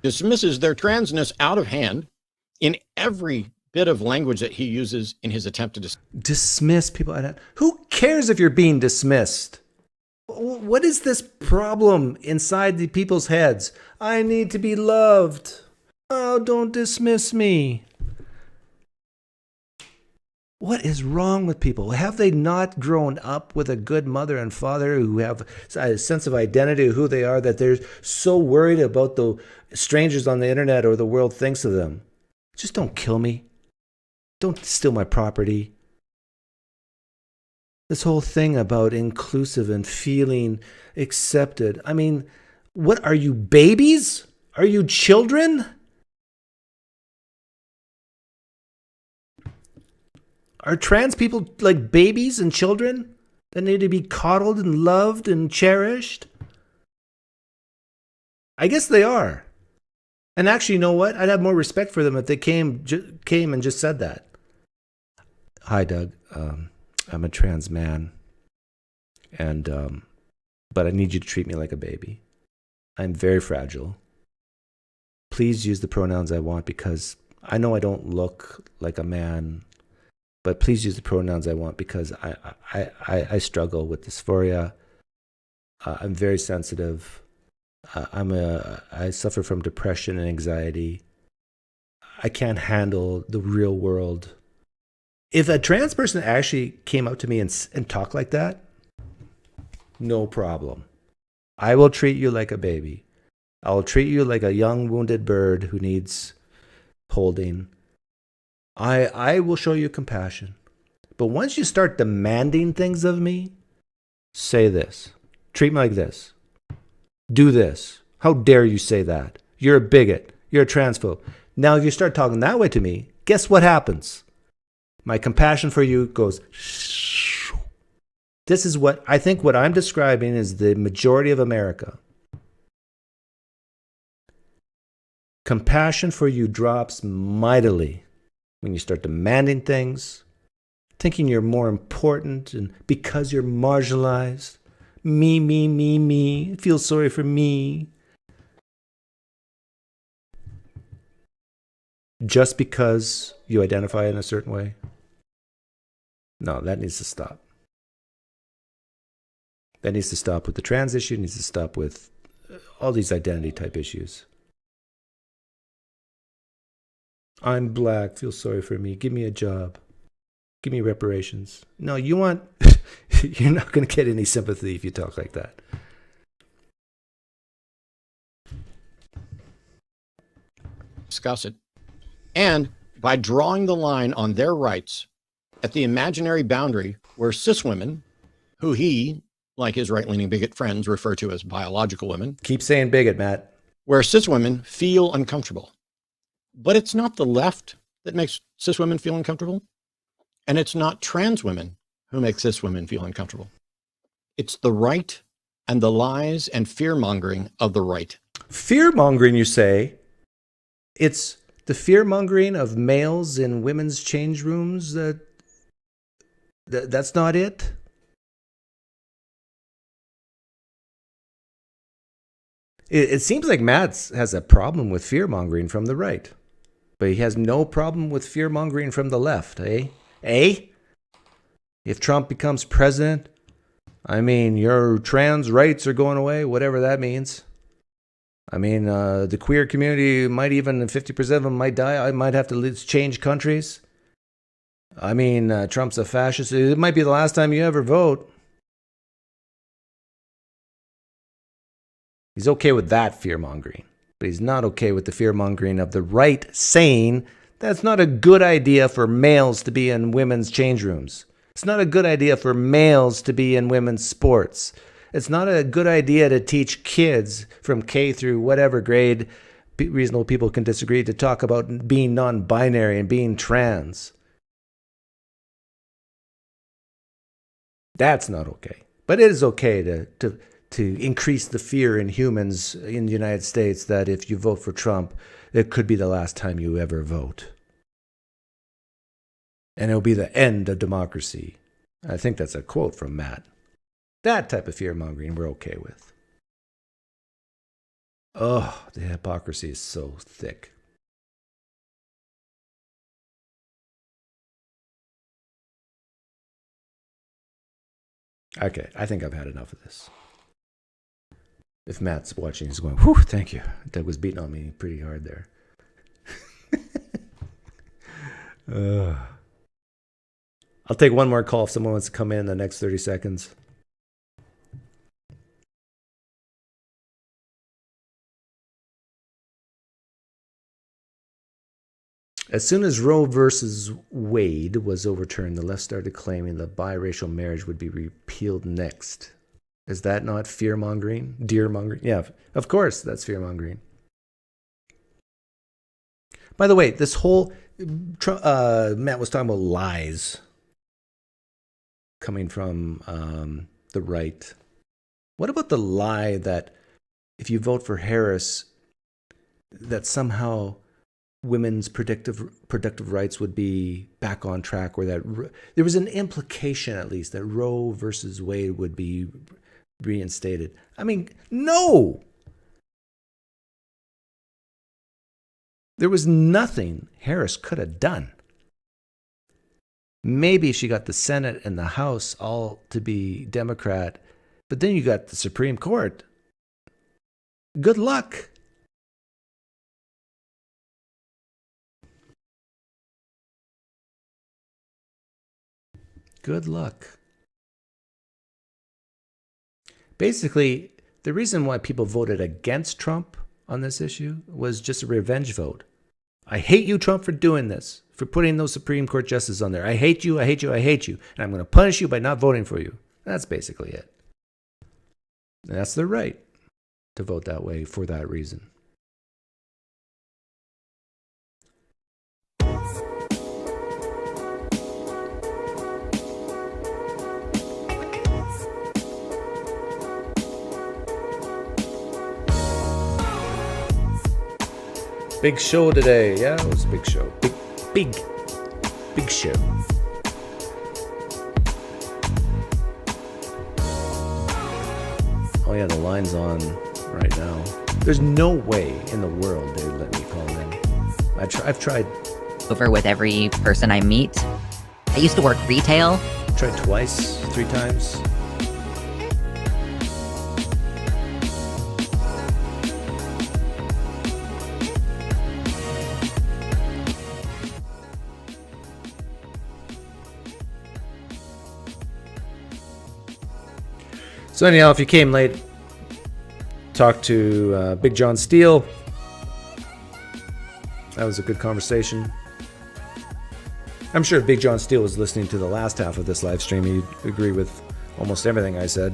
dismisses their transness out of hand in every bit of language that he uses in his attempt to dismiss people. Who cares if you're being dismissed? What is this problem inside the people's heads? I need to be loved. Oh, don't dismiss me. What is wrong with people? Have they not grown up with a good mother and father who have a sense of identity of who they are, that they're so worried about the strangers on the internet or the world thinks of them? Just don't kill me. Don't steal my property. This whole thing about inclusive and feeling accepted. I mean, what are you, babies? Are you children? Are trans people like babies and children that need to be coddled and loved and cherished? I guess they are. And actually, you know what? I'd have more respect for them if they came and just said that. Hi, Doug. I'm a trans man, and but I need you to treat me like a baby. I'm very fragile. Please use the pronouns I want, because I know I don't look like a man, but please use the pronouns I want, because I struggle with dysphoria. I'm very sensitive. I suffer from depression and anxiety. I can't handle the real world. If a trans person actually came up to me and talked like that, no problem. I will treat you like a baby. I will treat you like a young wounded bird who needs holding. I will show you compassion. But once you start demanding things of me, say this. Treat me like this. Do this. How dare you say that? You're a bigot. You're a transphobe. Now, if you start talking that way to me, guess what happens? My compassion for you goes. This is what I think what I'm describing is the majority of America. Compassion for you drops mightily when you start demanding things, thinking you're more important, and because you're marginalized, me, feel sorry for me. Just because you identify in a certain way. No, that needs to stop. That needs to stop with the trans issue. It needs to stop with all these identity type issues. I'm black. Feel sorry for me. Give me a job. Give me reparations. No, you want... You're not going to get any sympathy if you talk like that. Discuss it. And by drawing the line on their rights at the imaginary boundary where cis women, who he, like his right-leaning bigot friends, refer to as biological women. Keep saying bigot, Matt. Where cis women feel uncomfortable. But it's not the left that makes cis women feel uncomfortable. And it's not trans women who make cis women feel uncomfortable. It's the right and the lies and fear-mongering of the right. Fear-mongering, you say? It's the fear-mongering of males in women's change rooms that's not it? It seems like Matt has a problem with fear-mongering from the right, but he has no problem with fear-mongering from the left, eh? Eh? If Trump becomes president, I mean, your trans rights are going away, whatever that means. I mean, the queer community might even, 50% of them might die. I might have to change countries. I mean, Trump's a fascist. It might be the last time you ever vote. He's okay with that fear-mongering, but he's not okay with the fear-mongering of the right saying that's not a good idea for males to be in women's change rooms. It's not a good idea for males to be in women's sports. It's not a good idea to teach kids from K through whatever grade, reasonable people can disagree, to talk about being non-binary and being trans. That's not okay. But it is okay to increase the fear in humans in the United States that if you vote for Trump, it could be the last time you ever vote. And it'll be the end of democracy. I think that's a quote from Matt. That type of fear-mongering we're okay with. Oh, the hypocrisy is so thick. Okay, I think I've had enough of this. If Matt's watching, he's going, whew, thank you. Doug was beating on me pretty hard there. I'll take one more call if someone wants to come in the next 30 seconds. As soon as Roe versus Wade was overturned, the left started claiming that biracial marriage would be repealed next. Is that not fear-mongering? Deer-mongering? Yeah, of course, that's fear-mongering. By the way, this whole... Matt was talking about lies coming from the right. What about the lie that if you vote for Harris, that somehow women's productive rights would be back on track, or that there was an implication, at least, that Roe versus Wade would be reinstated? I mean, no! There was nothing Harris could have done. Maybe she got the Senate and the House all to be Democrat, but then you got the Supreme Court. Good luck. Good luck. Basically, the reason why people voted against Trump on this issue was just a revenge vote. I hate you, Trump, for doing this, for putting those Supreme Court justices on there. I hate you, I hate you, I hate you. And I'm going to punish you by not voting for you. That's basically it. And that's their right to vote that way for that reason. Big show today. Yeah, it was a big show. Big show. Oh yeah, the line's on right now. There's no way in the world they'd let me call in. I've tried. Over with every person I meet. I used to work retail. Tried twice, 3 times. So anyhow, if you came late, talk to Big John Steele. That was a good conversation. I'm sure if Big John Steele was listening to the last half of this live stream, he'd agree with almost everything I said.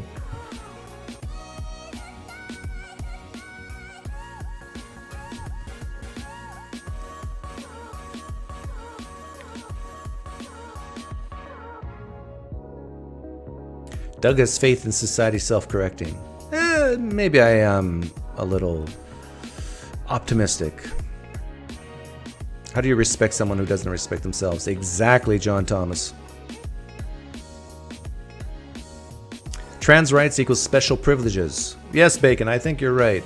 Doug has faith in society self-correcting. Maybe I am a little optimistic. How do you respect someone who doesn't respect themselves? Exactly, John Thomas. Trans rights equals special privileges. Yes, Bacon, I think you're right.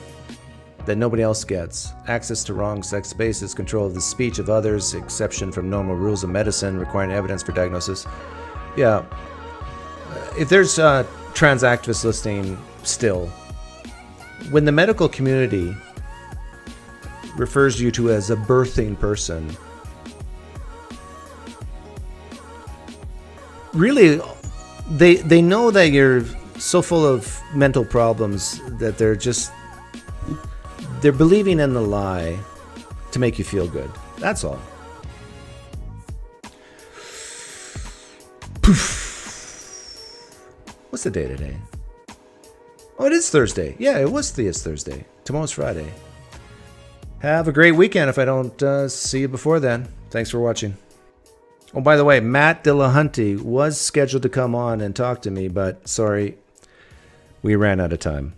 That nobody else gets. Access to wrong sex basis, control of the speech of others, exception from normal rules of medicine, requiring evidence for diagnosis. Yeah. If there's trans activists listening still, when the medical community refers you to as a birthing person, really, they know that you're so full of mental problems that they're believing in the lie to make you feel good. That's all. Poof. What's the day today? Oh, it is Thursday. Yeah, it was Thursday. Tomorrow's Friday. Have a great weekend if I don't see you before then. Thanks for watching. Oh, by the way, Matt Dillahunty was scheduled to come on and talk to me, but sorry, we ran out of time.